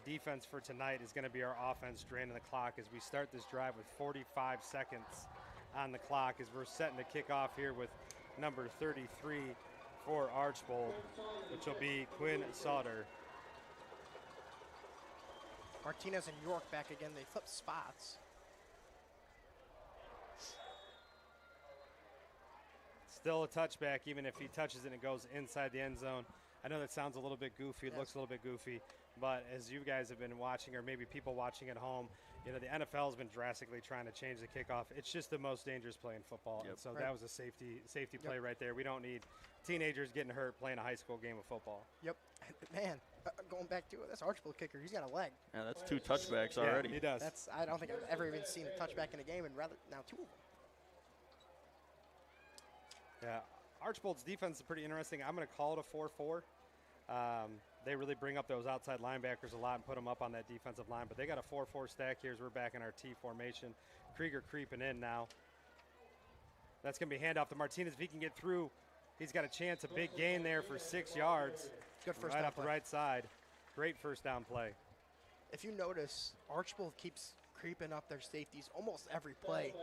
B: defense for tonight is going to be our offense draining the clock as we start this drive with 45 seconds on the clock as we're setting to kick off here with number 33 for Archbold, which will be Quinn Sauter.
C: Martinez and York back again. They flip spots.
B: Still a touchback, even if he touches it and it goes inside the end zone. I know that sounds a little bit goofy. It looks a little bit goofy. But as you guys have been watching, or maybe people watching at home, you know, the NFL has been drastically trying to change the kickoff. It's just the most dangerous play in football.
D: Yep.
B: And so that was a safety play right there. We don't need teenagers getting hurt playing a high school game of football.
C: Yep. Man, going back to it, that's Archbold kicker. He's got a leg.
D: Yeah, that's 2 touchbacks already.
B: Yeah, he does.
C: I don't think I've ever even seen a touchback in a game, and rather now 2 of them.
B: Yeah, Archbold's defense is pretty interesting. I'm going to call it a 4-4. They really bring up those outside linebackers a lot and put them up on that defensive line. But they got a 4-4 stack here as we're back in our T formation. Krieger creeping in now. That's going to be handoff to Martinez. If he can get through, he's got a chance, a big gain there for 6 yards.
C: Good first
B: right
C: down
B: off the
C: play.
B: right side. Great first down play.
C: If you notice, Archbold keeps creeping up their safeties almost every play.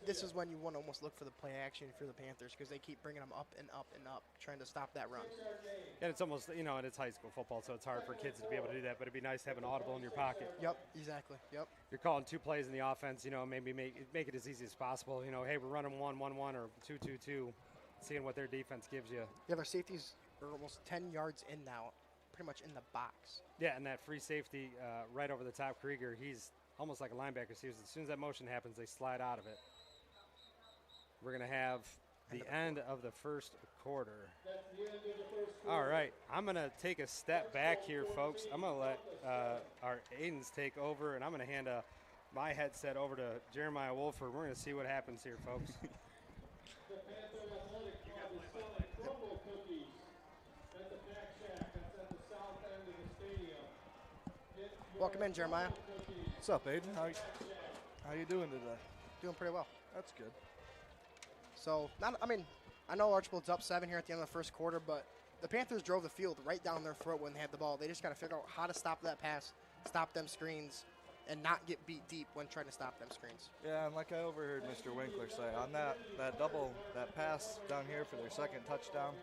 C: This is when you want to almost look for the play action for the Panthers because they keep bringing them up and up and up, trying to stop that run.
B: And it's almost, you know, and it's high school football, so it's hard for kids to be able to do that, but it'd be nice to have an audible in your pocket.
C: Yep, exactly. Yep.
B: You're calling 2 plays in the offense, you know, maybe make it as easy as possible. You know, hey, we're running 1-1-1 or 2-2-2, seeing what their defense gives you.
C: Yeah, their safeties are almost 10 yards in now, pretty much in the box.
B: Yeah, and that free safety right over the top, Krieger, he's almost like a linebacker. See, as soon as that motion happens, they slide out of it. We're going to have the end of the first quarter. All right, I'm going to take a step back here, folks. I'm going to let our Aidens take over, and I'm going to hand my headset over to Jeremiah Wolford. We're going to see what happens here, folks.
A: The Panther Athletic Club is selling crumble cookies at the Pack Shack. That's at the south end of the stadium. Get your
C: Welcome in, Jeremiah.
A: cookies.
E: What's up, Aiden? How you doing today?
C: Doing pretty well.
E: That's good.
C: So, I know Archbold's up 7 here at the end of the first quarter, but the Panthers drove the field right down their throat when they had the ball. They just got to figure out how to stop that pass, stop them screens, and not get beat deep when trying to stop them screens.
E: Yeah, and like I overheard Mr. Winkler say, on that pass down here for their second touchdown,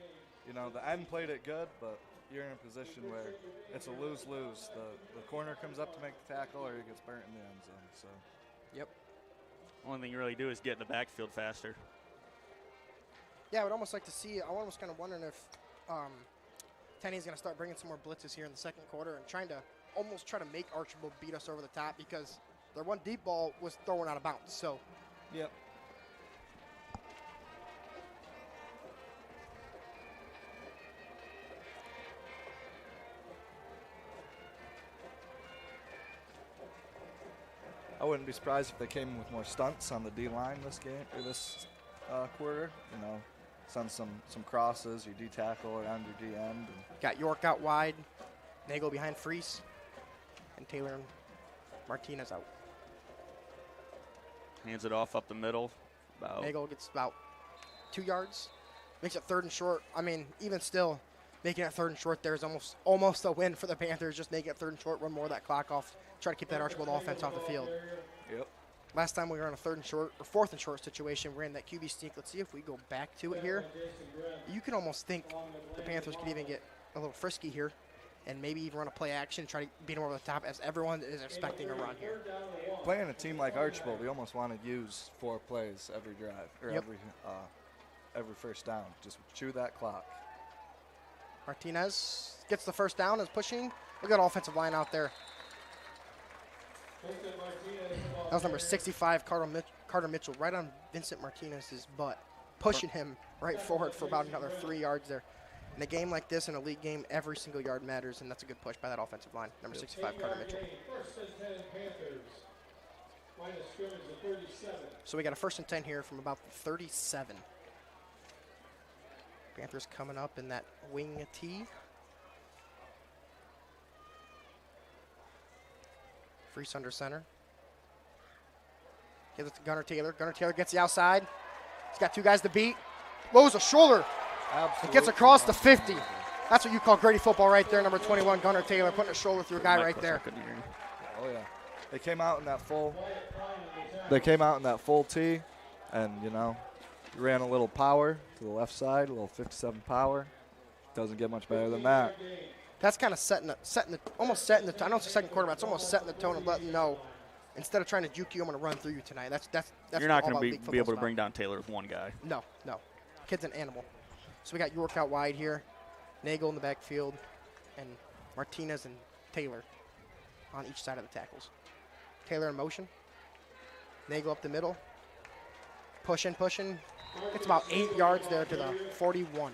E: you know, the end played it good, but you're in a position where it's a lose-lose. The corner comes up to make the tackle or he gets burnt in the end zone. So.
C: Yep.
D: Only thing you really do is get in the backfield faster.
C: Yeah, I would almost like to see. I was kind of wondering if Tenney's going to start bringing some more blitzes here in the second quarter and try to make Archbold beat us over the top because their one deep ball was thrown out of bounds. So.
E: Yep. I wouldn't be surprised if they came in with more stunts on the D-line this game or this quarter. You know, send some crosses, your D tackle around your D end.
C: Got York out wide, Nagel behind Freese, and Taylor and Martinez out.
D: Hands it off up the middle.
C: Nagel gets about 2 yards, makes it 3rd and short. I mean, even still, making it 3rd and short there is almost a win for the Panthers. Just make it 3rd and short, run more of that clock off, try to keep that Archbold offense off the field.
E: Yep.
C: Last time we were on a 3rd and short or 4th and short situation, we ran that QB sneak. Let's see if we go back to it here. You can almost think the Panthers could even get a little frisky here and maybe even run a play action, try to beat them over the top as everyone is expecting a run here.
E: Playing a team like Archbold, we almost want to use 4 plays every drive or every first down. Just chew that clock.
C: Martinez gets the first down, is pushing. We got offensive line out there. That was number 65, Carter Mitchell, right on Vincent Martinez's butt, pushing him right forward for about another 3 yards there. In a game like this, in a league game, every single yard matters, and that's a good push by that offensive line. Number 65, Carter Mitchell.
A: First and 10 Panthers. Line of scrimmage at 37.
C: So we got a 1st and 10 here from about 37. Panthers coming up in that wing tee. Freese under center. Gives it to Gunnar Taylor. Gunnar Taylor gets the outside. He's got 2 guys to beat. Lows a shoulder.
E: Absolutely.
C: It gets across the 50. That's what you call gritty football right there. Number 21, Gunnar Taylor, putting a shoulder through a guy right there.
E: Oh yeah, they came out in that full. They came out in that full tee, and you know, ran a little power to the left side, a little 57 power. Doesn't get much better than that.
C: That's kind of almost setting the. I know it's the second quarter, but it's almost setting the tone and letting them know. Instead of trying to juke you, I'm going to run through you tonight. That's
D: You're not going to
C: be
D: be able to bring down Taylor with one guy.
C: No. Kid's an animal. So we got York out wide here. Nagel in the backfield, and Martinez and Taylor on each side of the tackles. Taylor in motion. Nagel up the middle. Pushing. It's about 8 yards there to the 41.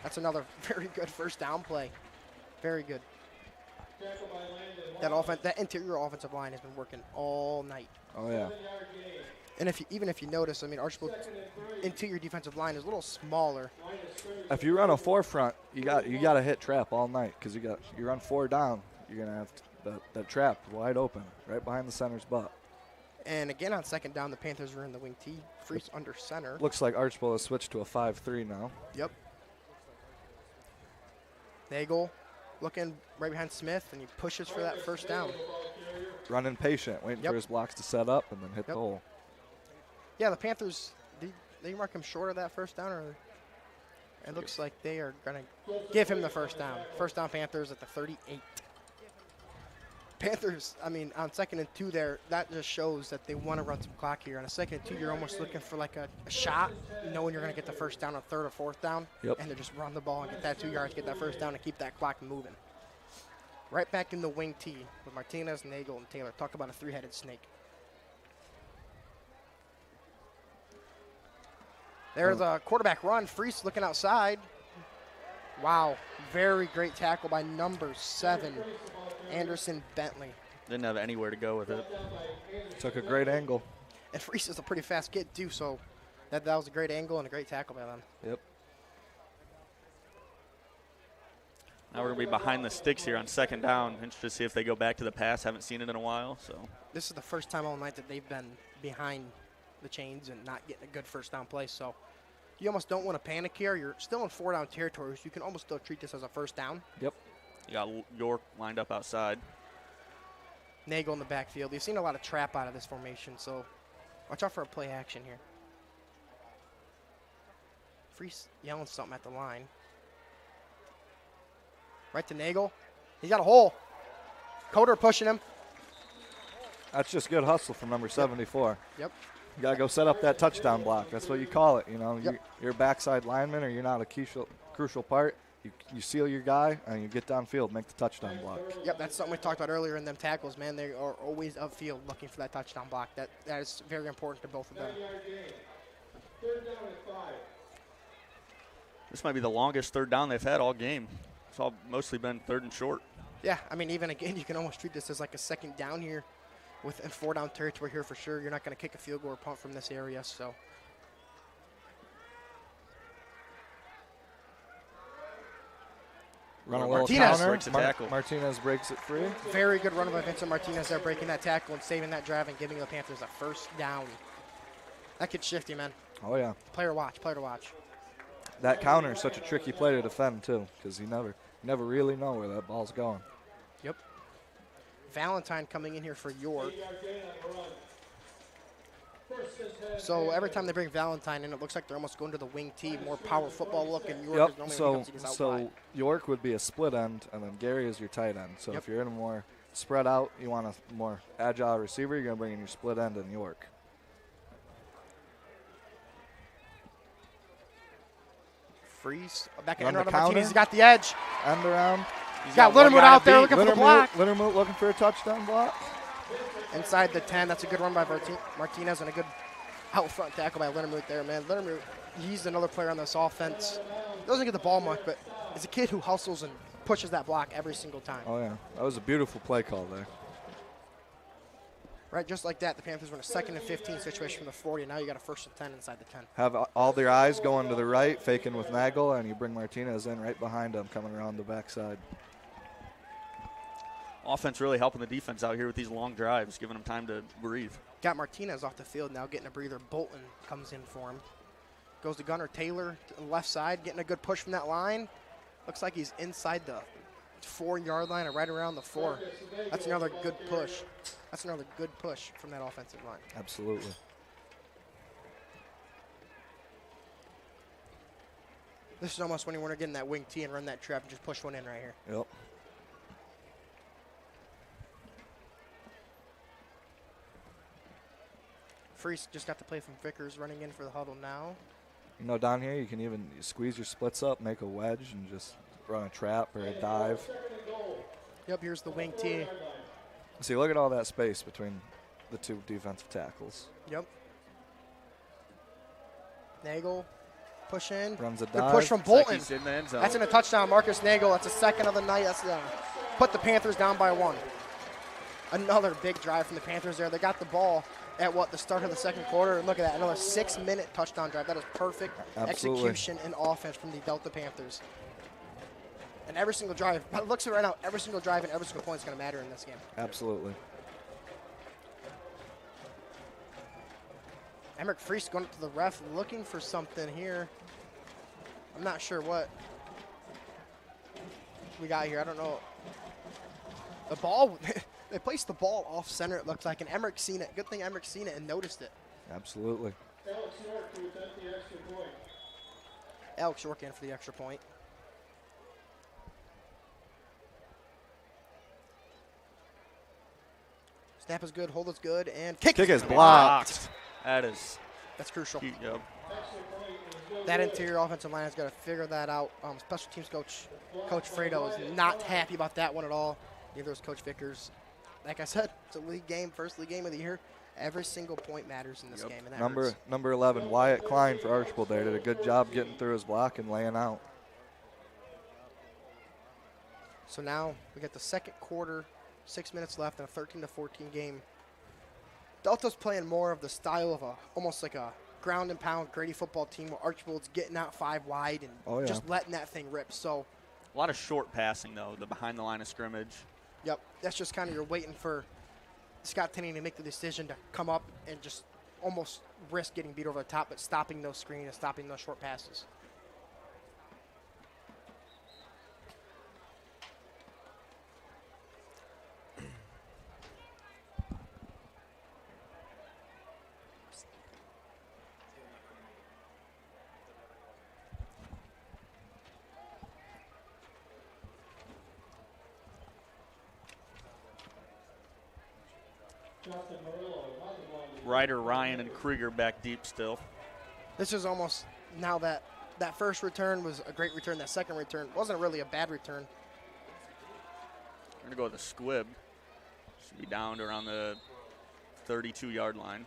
C: That's another very good first down play. Very good. That interior offensive line has been working all night.
E: Oh, yeah.
C: And even if you notice, I mean, Archbold's interior defensive line is a little smaller.
E: If you run a 4-front, you got to hit trap all night because you run 4 down, you're gonna have that trap wide open right behind the center's butt.
C: And again on second down, the Panthers are in the wing T. Freeze under center.
E: Looks like Archbold has switched to a 5-3 now.
C: Yep. Nagel looking right behind Smith, and he pushes for that first down.
E: Running patient, waiting for his blocks to set up and then hit the hole.
C: Yeah, the Panthers, they mark him short of that first down, or it looks like they are going to give him the first down. First down Panthers at the 38. Panthers, I mean, on 2nd and 2 there, that just shows that they want to run some clock here. On a 2nd and 2, you're almost looking for like a shot, knowing you're going to get the first down on 3rd or 4th down, and to just run the ball and get that 2 yards, get that first down, and keep that clock moving. Right back in the wing T with Martinez, Nagel, and Taylor. Talk about a 3-headed snake. There's a quarterback run. Freese looking outside. Wow, very great tackle by number 7, Anderson Bentley.
D: Didn't have anywhere to go with it.
E: Took a great angle.
C: And Freese is a pretty fast kid too, so that was a great angle and a great tackle by them.
E: Yep.
D: Now we're going to be behind the sticks here on 2nd down. Interested to see if they go back to the pass. Haven't seen it in a while. So
C: this is the first time all night that they've been behind the chains and not getting a good first down play. So you almost don't want to panic here. You're still in 4-down territory, so you can almost still treat this as a first down.
E: Yep.
D: you got York lined up outside.
C: Nagel in the backfield. You've seen a lot of trap out of this formation, so watch out for a play action here. Freese yelling something at the line. Right to Nagel. He's got a hole. Coder pushing him.
E: That's just good hustle from number 74.
C: Yep.
E: You got to go set up that touchdown block. That's what you call it. You know, you're a backside lineman or you're not a crucial part. You seal your guy and you get downfield, make the touchdown block.
C: Yep, that's something we talked about earlier in them tackles, man. They are always upfield looking for that touchdown block. That is very important to both of them.
D: This might be the longest 3rd down they've had all game. It's all mostly been 3rd and short.
C: Yeah, I mean, even again, you can almost treat this as like a 2nd down here within 4-down territory here for sure. You're not going to kick a field goal or punt from this area, so.
E: Run a little
C: Martinez
E: counter.
D: breaks a tackle.
E: Martinez breaks it free.
C: Very good run by Vincent Martinez there, breaking that tackle and saving that drive and giving the Panthers a first down. That kid's shifty, man.
E: Oh, yeah.
C: Player to watch.
E: That counter is such a tricky play to defend, too, because you never really know where that ball's going.
C: Yep. Valentine coming in here for York. So every time they bring Valentine in, it looks like they're almost going to the wing T, more power football look, and York is normally when he comes out wide.
E: York would be a split end, and then Gary is your tight end. So if you're in a more spread out, you want a more agile receiver, you're going to bring in your split end in York.
C: Freeze. Back in
E: Run the
C: Martinez.
E: counter.
C: He's got the edge.
E: End around.
C: He's got Littermoot out there looking for the block.
E: Littermoot looking for a touchdown block.
C: Inside the 10. That's a good run by Martinez and a good out front tackle by Littermoot there, man. Littermoot, he's another player on this offense. Doesn't get the ball much, but is a kid who hustles and pushes that block every single time.
E: Oh, yeah. That was a beautiful play call there.
C: Right, just like that, the Panthers were in a 2nd and 15 situation from the 40, and now you got a 1st and 10 inside the 10.
E: Have all their eyes going to the right, faking with Nagel, and you bring Martinez in right behind him, coming around the backside.
D: Offense really helping the defense out here with these long drives, giving them time to breathe.
C: Got Martinez off the field now, getting a breather. Bolton comes in for him. Goes to Gunnar Taylor to the left side, getting a good push from that line. Looks like he's inside the 4-yard line or right around the 4. That's another good push. That's another good push from that offensive line.
E: Absolutely.
C: This is almost when you want to get in that wing T and run that trap and just push one in right here.
E: Yep.
C: Freese just got the play from Vickers running in for the huddle now.
E: You know, down here you can even squeeze your splits up, make a wedge, and just run a trap or a dive.
C: Yep, here's the wing tee.
E: See, look at all that space between the two defensive tackles.
C: Yep. Nagel, push in.
E: Runs a
C: Good
E: dive.
C: push from
D: It's like
C: Bolton.
D: he's in the end zone.
C: That's in a touchdown. Marcus Nagel, that's the second of the night. That's put the Panthers down by 1. Another big drive from the Panthers there. They got the ball at the start of the second quarter. Look at that, another 6-minute touchdown drive. That is perfect
E: Absolutely.
C: execution and offense from the Delta Panthers. And every single drive, by the looks of it right now, every single drive and every single point is going to matter in this game.
E: Absolutely.
C: Emmerich Freese going up to the ref looking for something here. I'm not sure what we got here. I don't know. The ball, they placed the ball off center, it looks like, and Emmerich seen it. Good thing Emmerich seen it and noticed it.
E: Absolutely.
A: Alex York to attempt the extra point.
C: Alex York in for the extra point. Snap is good, hold is good, and kick
E: Kick is
C: good.
E: blocked.
D: That is
C: That's crucial.
D: cute. Yep.
C: That interior offensive line has got to figure that out. Special teams coach Fredo is not happy about that one at all. Neither is Coach Vickers. Like I said, it's a league game, first league game of the year. Every single point matters in this game. And that hurts.
E: Number 11, Wyatt Klein for Archbold there. Did a good job getting through his block and laying out.
C: So now we got the second quarter, 6 minutes left in a 13-14 game. Delta's playing more of the style of almost like a ground and pound Grady football team where Archbold's getting out 5 wide and just letting that thing rip. So
D: A lot of short passing, though, the behind the line of scrimmage.
C: Yep, that's just kind of you're waiting for Scott Tenney to make the decision to come up and just almost risk getting beat over the top, but stopping those screens and stopping those short passes.
D: Ryder, Ryan, and Krieger back deep still.
C: This is almost now that first return was a great return. That second return wasn't really a bad return.
D: We're going to go with a squib. Should be down to around the 32-yard line.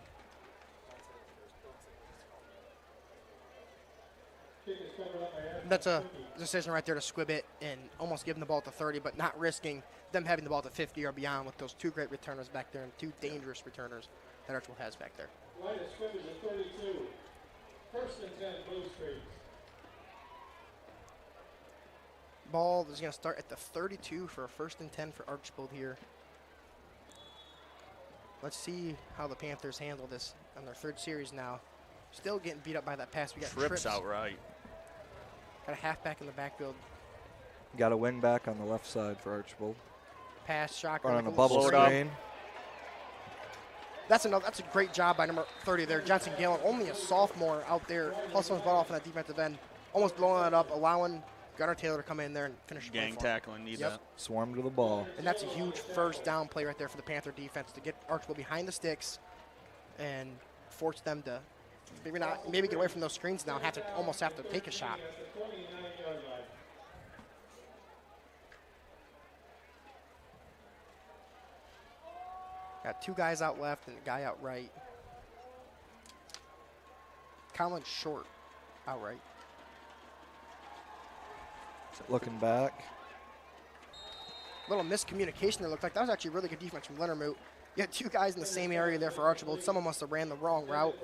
C: That's a decision right there to squib it and almost give them the ball at the 30, but not risking them having the ball at the 50 or beyond with those two great returners back there and two dangerous returners that Archbold has back there.
A: Line of scrimmage is 32. First and 10, Blue Streets.
C: Ball is going to start at the 32 for a first and 10 for Archbold here. Let's see how the Panthers handle this on their third series now. Still getting beat up by that pass. We got
D: Trips outright.
C: Got a halfback in the backfield.
E: Got a wing back on the left side for Archbold.
C: Pass, shotgun.
E: On a
C: like
E: bubble
C: little
E: screen.
C: That's a great job by number 30 there. Johnson Galen, only a sophomore out there, hustling his butt off on that defensive end, almost blowing it up, allowing Gunnar Taylor to come in there and finish the play
D: Gang
C: for him.
D: tackling, need that.
E: Swarm to the ball.
C: And that's a huge first down play right there for the Panther defense to get Archbold behind the sticks and force them to maybe get away from those screens now and almost have to take a shot. Got two guys out left and a guy out right. Colin Short out right.
E: Looking back.
C: Little miscommunication there looked like. That was actually really good defense from Leonard. You had two guys in the same area there for Archbold. Someone must have ran the wrong route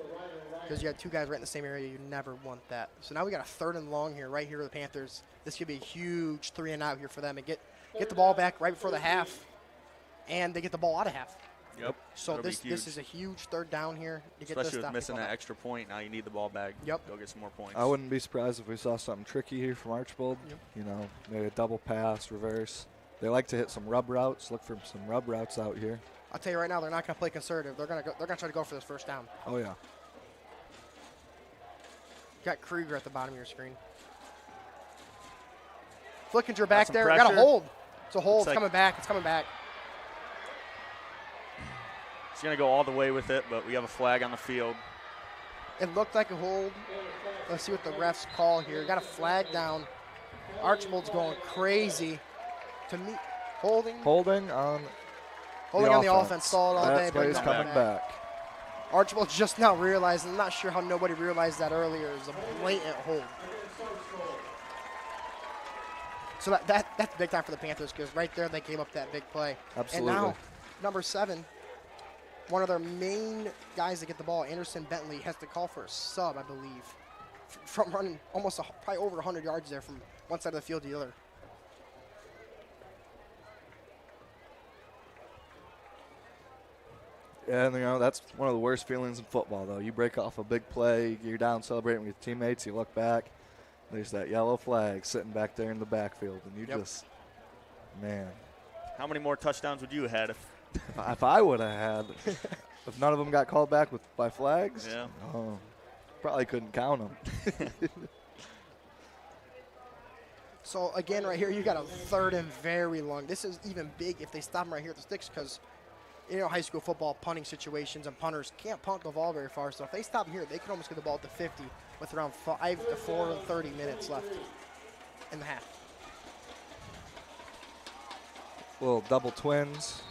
C: because you had two guys right in the same area. You never want that. So now we got a third and long here, right here with the Panthers. This could be a huge 3 and out here for them and get the ball back right before the half, and they get the ball out of half.
D: Yep.
C: So this is a huge third down here to get
D: Especially
C: this
D: with missing that extra point. Now you need the ball back.
C: Yep.
D: Go get some more points.
E: I wouldn't be surprised if we saw something tricky here from Archbold.
C: Yep.
E: You know, maybe a double pass, reverse. They like to hit some rub routes. Look for some rub routes out here.
C: I'll tell you right now, they're not going to play conservative. They're going to try to go for this first down.
E: Oh, yeah.
C: Got Krieger at the bottom of your screen. Flickinger back there.
D: pressure.
C: Got a hold. It's a hold.
D: Looks
C: It's coming back. It's coming back.
D: He's going to go all the way with it, but we have a flag on the field.
C: It looked like a hold. Let's see what the refs call here. Got a flag down. Archbold's going crazy to meet holding
E: Holding on
C: the offense. Stalled all day.
E: That play's
C: but
E: coming back.
C: Archbold just now realized, I'm not sure how nobody realized that earlier, is a blatant hold. So that's big time for the Panthers because right there they gave up that big play.
E: Absolutely.
C: And now, number 7, one of their main guys to get the ball, Anderson Bentley, has to call for a sub, I believe, from running almost probably over 100 yards there from one side of the field to the other.
E: Yeah, and that's one of the worst feelings in football, though. You break off a big play, you're down celebrating with your teammates, you look back, there's that yellow flag sitting back there in the backfield, and you just, man.
D: How many more touchdowns would you have had
E: If I would have had, if none of them got called back by flags, probably couldn't count them.
C: So, again, right here, you got a 3rd and very long. This is even big if they stop him right here at the sticks because, high school football punting situations and punters can't punt the ball very far. So if they stop here, they could almost get the ball to 50 with around 5 to 30 minutes left in the half.
E: Little double twins.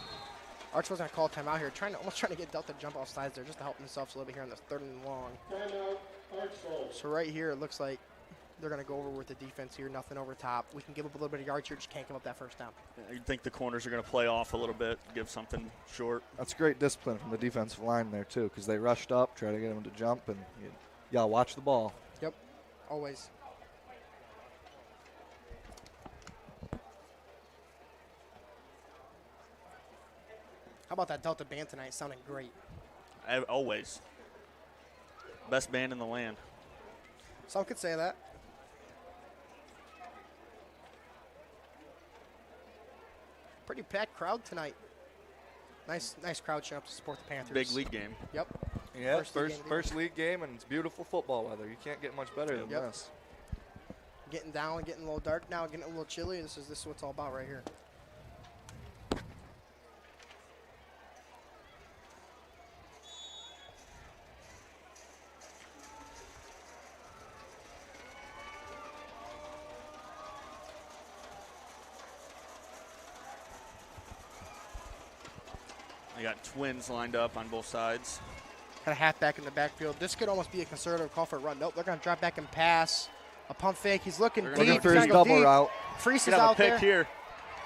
C: Archbold's going to call timeout here, almost trying to get Delta to jump off sides there just to help themselves a little bit here on this 3rd and long. So right here, it looks like they're going to go over with the defense here, nothing over top. We can give up a little bit of yards here, just can't give up that first down.
D: You'd think the corners are going to play off a little bit, give something short.
E: That's great discipline from the defensive line there, too, because they rushed up, try to get him to jump, and you got to watch the ball.
C: Yep, always. How about that Delta band tonight? Sounding great.
D: Always. Best band in the land.
C: Some could say that. Pretty packed crowd tonight. Nice crowd showing up to support the Panthers.
D: Big league game.
C: Yep.
E: Yeah, first league game, and it's beautiful football weather. You can't get much better than this.
C: Getting down, getting a little dark now, getting a little chilly. This is what it's all about right here.
D: They got twins lined up on both sides.
C: Got a halfback in the backfield. This could almost be a conservative call for a run. Nope, they're going to drop back and pass. A pump fake. He's looking deep.
E: Looking for his double route.
C: Freese is out there.
D: Here.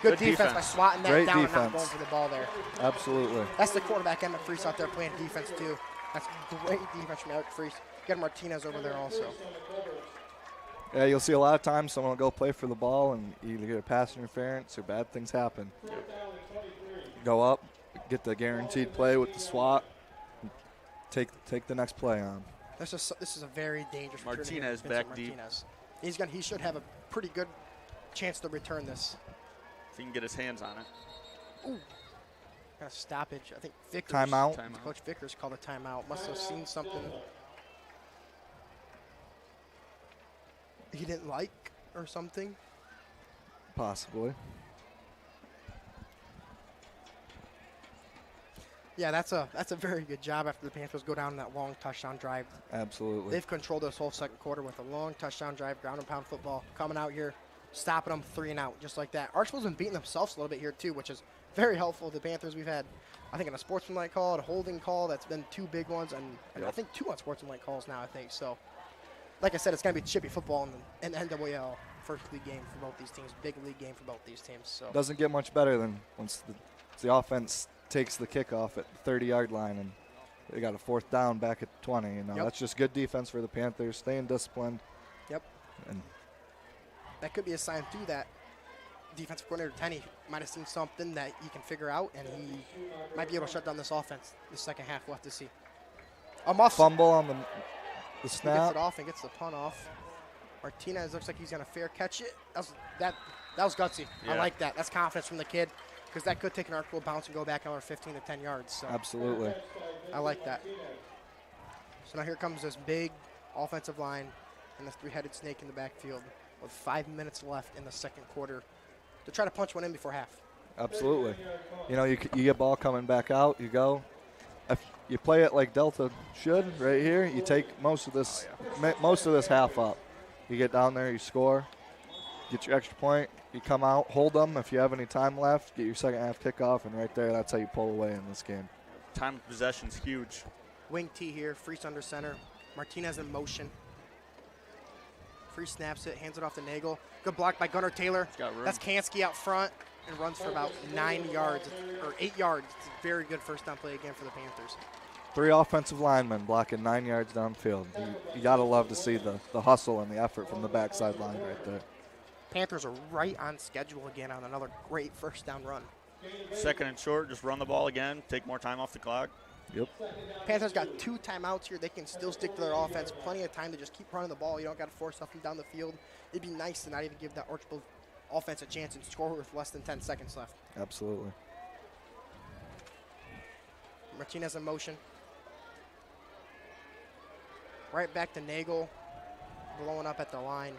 C: Good defense by swatting that
E: Great
C: down
E: defense.
C: and not going for the ball there.
E: Absolutely.
C: That's the quarterback, Emmett Freese, out there playing defense too. That's great defense from Eric Freese. Got Martinez over there also.
E: Yeah, you'll see a lot of times someone will go play for the ball and either get a pass interference or bad things happen. Go up, get the guaranteed play with the swat, take the next play on.
C: This is a very dangerous return here.
D: Martinez back deep.
C: He should have a pretty good chance to return this.
D: If he can get his hands on it.
C: Ooh. Got a stoppage. I think Vickers.
E: Timeout.
C: Coach Vickers called a timeout. Must have seen something he didn't like or something.
E: Possibly.
C: Yeah, that's a very good job after the Panthers go down that long touchdown drive.
E: Absolutely.
C: They've controlled this whole second quarter with a long touchdown drive, ground and pound football, coming out here, stopping them 3 and out, just like that. Archbold's been beating themselves a little bit here too, which is very helpful to the Panthers. We've had, I think, a sportsmanlike call, a holding call. That's been 2 big ones, and I think 2 unsportsmanlike calls now, I think. So, like I said, it's going to be chippy football in the NWL first league game for both these teams, big league game for both these teams. So
E: doesn't get much better than once the offense takes the kickoff at the 30-yard line and they got a 4th down back at 20. That's just good defense for the Panthers, staying disciplined.
C: Yep.
E: And
C: that could be a sign through that defensive coordinator Tenney might have seen something that he can figure out, and he might be able to shut down this offense the second half. We'll have to see. A
E: fumble on the
C: He
E: snap.
C: gets it off and gets the punt off. Martinez looks like he's going to fair catch it. That was gutsy.
D: Yeah.
C: I like that. That's confidence from the kid, because that could take an Archbold bounce and go back another 15 to 10 yards. So
E: Absolutely.
C: I like that. So now here comes this big offensive line and this 3-headed snake in the backfield with 5 minutes left in the second quarter to try to punch one in before half.
E: Absolutely. You get ball coming back out, you go. If you play it like Delta should right here, you take most of this half up. You get down there, you score. get your extra point, you come out, hold them. If you have any time left, get your second half kickoff, and right there, that's how you pull away in this game.
D: Time of possession's huge.
C: Wing T here, Freese under center. Martinez in motion. Freese snaps it, hands it off to Nagel. Good block by Gunnar Taylor.
D: Got room.
C: That's Kansky out front and runs for about 9 yards, or 8 yards. It's a very good first down play again for the Panthers.
E: 3 offensive linemen blocking 9 yards downfield. You got to love to see the hustle and the effort from the backside line right there.
C: Panthers are right on schedule again on another great first down run.
D: Second and short, just run the ball again, take more time off the clock.
E: Yep.
C: Panthers got 2 timeouts here. They can still stick to their offense. Plenty of time to just keep running the ball. You don't got to force something down the field. It'd be nice to not even give that Archbold offense a chance and score with less than 10 seconds left.
E: Absolutely.
C: Martinez in motion. Right back to Nagel, blowing up at the line.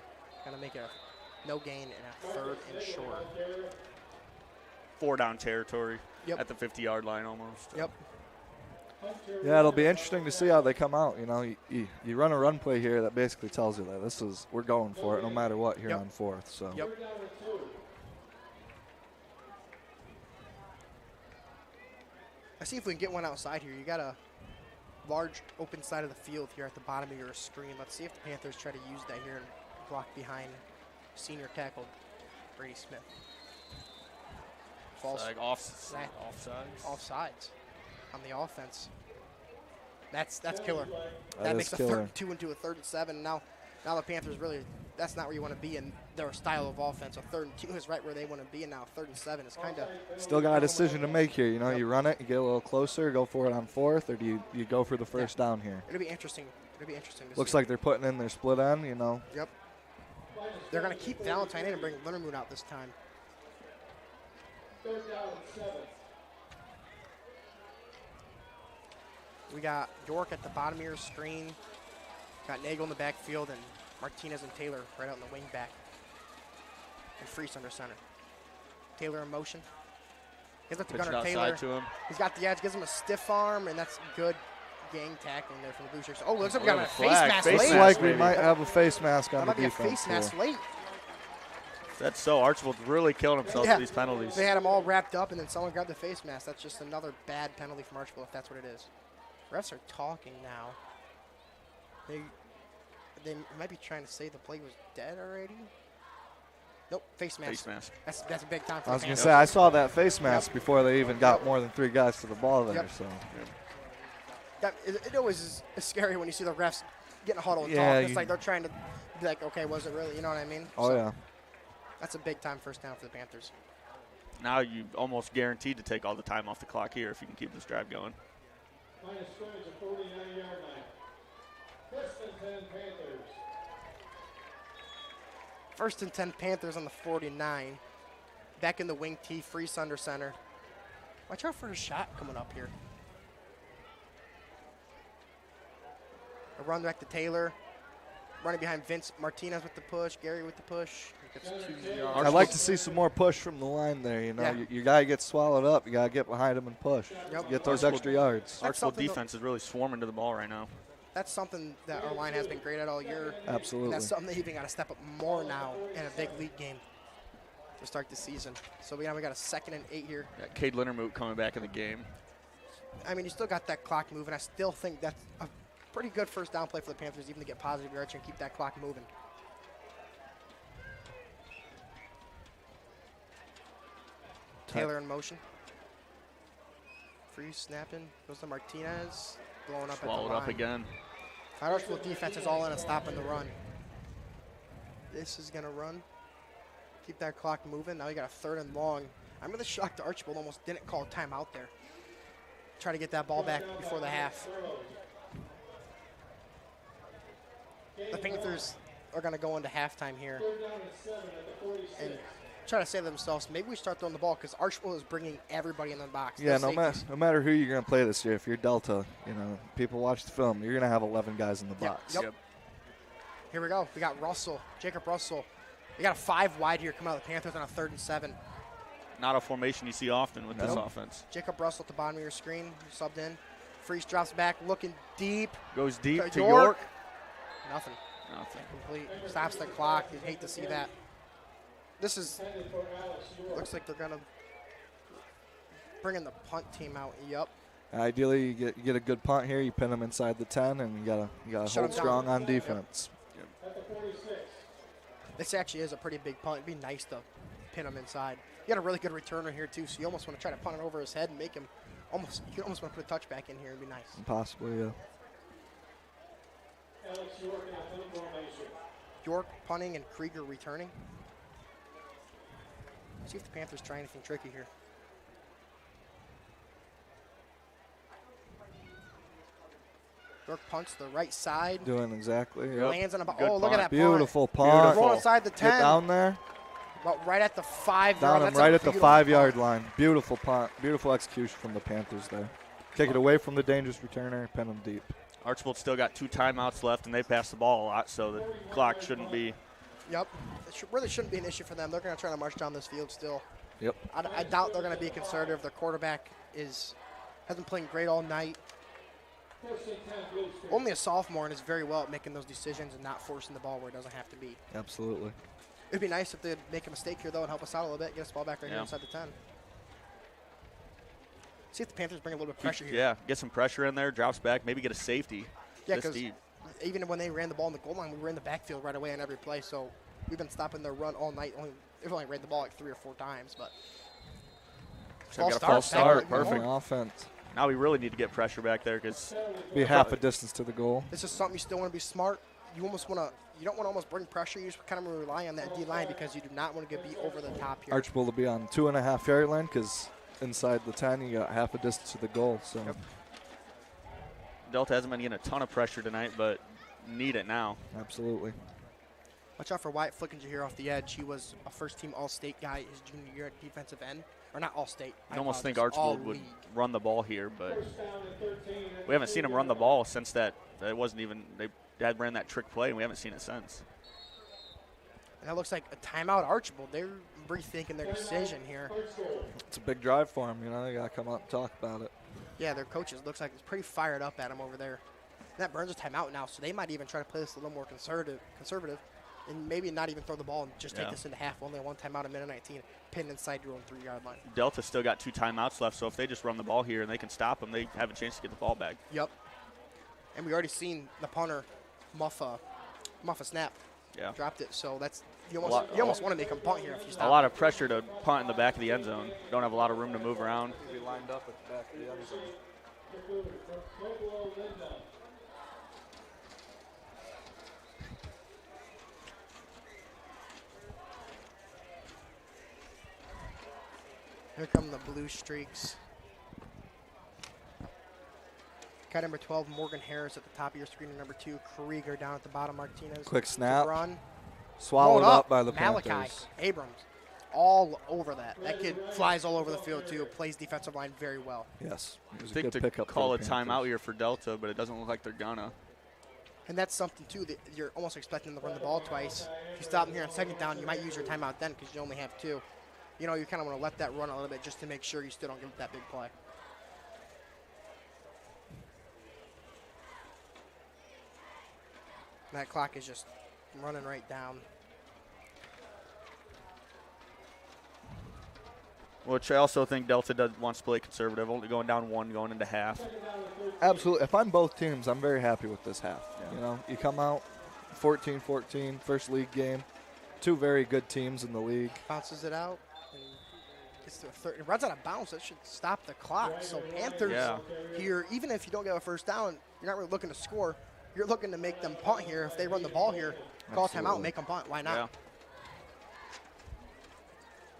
C: Going to make a no gain and a 3rd and short.
D: 4 down territory.
C: Yep.
D: At the 50-yard line almost.
C: Yep.
E: Yeah, it'll be interesting to see how they come out. You know, you run a run play here that basically tells you that we're going for it no matter what here on 4th. So.
C: Yep. Let's see if we can get one outside here. You got a large open side of the field here at the bottom of your screen. Let's see if the Panthers try to use that here and block behind senior tackle Brady Smith. False.
D: Like offsides.
C: Offsides on the offense. That's killer.
E: That
C: makes a
E: killer.
C: 3rd and 2 into a 3rd and 7. Now the Panthers really, that's not where you want to be in their style of offense. A 3rd and 2 is right where they want to be, and now 3rd and 7 is kind of.
E: Still got a decision to make here. You know, you run it, you get a little closer, go for it on 4th, or do you go for the first down here?
C: It'll be interesting. To
E: Looks
C: see.
E: like they're putting in their split end, you know.
C: Yep. They're going to keep Valentine in and bring Lindermoon out this time.
A: 3rd down and 7.
C: We got York at the bottom of your screen. Got Nagel in the backfield and Martinez and Taylor right out in the wing back. And Freese under center. Taylor in motion. Gives it to
D: Pitch it
C: Gunnar
D: outside
C: Taylor.
D: to him.
C: He's got the edge, gives him a stiff arm, and that's good gang tackling there from the Blue Shirts. Oh, looks like we got a face
D: flag.
C: mask
D: Face
C: late.
E: Looks like we might have a face mask on
C: That
E: the
C: might be a
E: defense.
C: face mask
E: here.
C: late.
D: That's so. Archbold's really killing himself
C: Yeah.
D: with these penalties.
C: They had them all wrapped up, and then someone grabbed the face mask. That's just another bad penalty from Archbold, if that's what it is. Refs are talking now. They might be trying to say the play was dead already. Nope, face mask.
D: Face mask.
C: That's a big time for
E: I was
C: the
E: going to
C: Panthers.
E: say, I saw that face mask before they even got more than 3 guys to the ball there.
C: Yep.
E: So
C: It always is scary when you see the refs getting a huddle and
E: Yeah,
C: talk. It's
E: you-
C: like they're trying to be like, okay, was it really? You know what I mean?
E: Oh,
C: So
E: yeah.
C: That's a big time first down for the Panthers.
D: Now you almost guaranteed to take all the time off the clock here if you can keep this drive going.
A: Line of scrimmage at 49-yard line. 1st and 10 Panthers.
C: 1st and 10 Panthers on the 49. Back in the wing T, Freese under center. Watch out for a shot coming up here. A run back to Taylor. Running behind Vince Martinez with the push. Gary with the push. He gets 2 yards.
E: I'd like to see some more push from the line there. You know,
C: Yeah.
E: your guy gets swallowed up. You got to get behind him and push.
C: Yep.
E: Get those extra yards.
C: That's
D: Archbold
C: something
D: defense is really swarming to the ball right now.
C: That's something that our line has been great at all year.
E: Absolutely.
C: And that's something they even got to step up more now in a big league game to start the season. So we got a 2nd and 8 here.
D: Got Cade Lindermoot coming back in the game.
C: I mean, you still got that clock moving. I still think that's a pretty good first down play for the Panthers, even to get positive yards and keep that clock moving. Taylor in motion. Free snapping. Goes to Martinez. Blowing up
D: Swallowed
C: at the line.
D: up again.
C: Archbold defense is all in and stopping the run. This is going to run. Keep that clock moving. Now you got a 3rd and long. I'm really shocked the Archbold almost didn't call a timeout there. Try to get that ball back before the half. The Panthers are going to go into halftime here
A: 3rd down and 7 at the 46.
C: and try to say to themselves, maybe we start throwing the ball because Archbold is bringing everybody in the box.
E: Yeah,
C: No safeties.
E: no matter who you're going to play this year, if you're Delta, you know, people watch the film, you're going to have 11 guys in the box.
C: Yep. Here we go. We got Russell, Jacob Russell. We got a 5 wide here coming out of the Panthers on a 3rd and 7.
D: Not a formation you see often with this
C: Nope.
D: offense.
C: Jacob Russell at the bottom of your screen, subbed in. Freese drops back, looking deep.
D: Goes deep to
C: York.
D: York.
C: Nothing.
D: Nothing.
C: Complete. Stops the clock. You'd hate to see that. This is, looks like they're going to bring in the punt team out. Yep.
E: Ideally, you get a good punt here. You pin them inside the 10, and you gotta
C: Shut 'em
E: hold strong
C: down.
E: on defense.
C: This actually is a pretty big punt. It'd be nice to pin him inside. You got a really good returner here, too, so you almost want to try to punt it over his head and make him almost, you almost want to put a touchback in here. It'd be nice.
E: Possibly, yeah.
C: York punting and Krieger returning. See if the Panthers try anything tricky here. York punts the right side.
E: Doing exactly. Yep.
C: Lands on a
D: Good
C: oh, look at that
E: Beautiful
C: punt.
E: punt.
C: Roll inside the 10.
E: Get down there.
C: But right at the 5
E: Down
C: yard.
E: him
C: That's
E: right
C: a
E: at the
C: beautiful
E: 5-yard
C: punt.
E: line. Beautiful punt. Beautiful execution from the Panthers there. Take it away from the dangerous returner. Pin him deep.
D: Archbold still got 2 timeouts left, and they pass the ball a lot, so the clock shouldn't be.
C: Yep. It really shouldn't be an issue for them. They're going to try to march down this field still.
E: Yep.
C: I doubt they're going to be conservative. Their quarterback hasn't played great all night. Only a sophomore and is very well at making those decisions and not forcing the ball where it doesn't have to be.
E: Absolutely.
C: It'd be nice if they'd make a mistake here, though, and help us out a little bit. Get us the ball back right here
D: Yeah.
C: inside the 10. See if the Panthers bring a little bit of pressure here.
D: Yeah, get some pressure in there, drops back, maybe get a safety.
C: Yeah,
D: This
C: because
D: deep.
C: even when they ran the ball in the goal line, we were in the backfield right away on every play. So we've been stopping their run all night. They've only ran the ball like 3 or 4 times, but
D: So got a false start. Perfect.
E: On offense.
D: Now we really need to get pressure back there because
E: Be half a distance to the goal.
C: this is something you still want to be smart. You don't want to almost bring pressure. You just kind of rely on that D line because you do not want to get beat over the top here.
E: Archbold will be on 2.5-yard line because inside the 10 you got half a distance to the goal. So
D: Delta hasn't been getting a ton of pressure tonight, but need it now.
E: absolutely.
C: Watch out for Wyatt Flickinger here off the edge. He was a first-team All-State guy his junior year at defensive end. Or not All-State.
D: I almost think
C: apologize,
D: Archbold would
C: All-League.
D: run the ball here, but we haven't seen him run the ball since that. It wasn't even they had ran that trick play, and we haven't seen it since.
C: And that looks like a timeout Archbold. They're rethinking their decision here.
E: It's a big drive for them. You know, they got to come out and talk about it.
C: Yeah, their coaches looks like it's pretty fired up at him over there. And that Burns a timeout now, so they might even try to play this a little more conservative, and maybe not even throw the ball and just take this into half. Only one timeout, a minute 19, pinned inside your own 3-yard line.
D: Delta's still got 2 timeouts left, so if they just run the ball here and they can stop them, they have a chance to get the ball back.
C: Yep. And we already seen the punter muff a snap.
D: Yeah.
C: Dropped it, so that's you almost want to make him punt here if you stop.
D: A lot of pressure to punt in the back of the end zone. Don't have a lot of room to move around.
E: Be lined up at the back of the end zone.
C: Here come the blue streaks. Got number 12, Morgan Harris at the top of your screen, and number 2, Krieger down at the bottom, Martinez.
E: Quick
C: To
E: snap.
C: run.
E: Swallowed
C: Hold
E: up by the
C: Malachi
E: Panthers.
C: Abrams. All over that. That kid flies all over the field, too. Plays defensive line very well.
E: Yes. It was
D: I think
E: a good
D: to
E: pickup for
D: call
E: the
D: a timeout
E: Panthers.
D: here for Delta, but it doesn't look like they're gonna.
C: And that's something, too, that you're almost expecting them to run the ball twice. If you stop them here on second down, you might use your timeout then because you only have 2. You know, you kind of want to let that run a little bit just to make sure you still don't give up that big play. That clock is just running right down.
D: Which I also think Delta wants to play conservative, only going down 1 going into half.
E: Absolutely. If I'm both teams, I'm very happy with this half. Yeah. You know, you come out 14-14, first league game. 2 very good teams in the league.
C: Bounces it out. And gets to a third. It runs out of bounds. That should stop the clock. So Panthers here, even if you don't get a first down, you're not really looking to score. You're looking to make them punt here. If they run the ball here, call
E: Absolutely.
C: timeout, make them punt. Why not?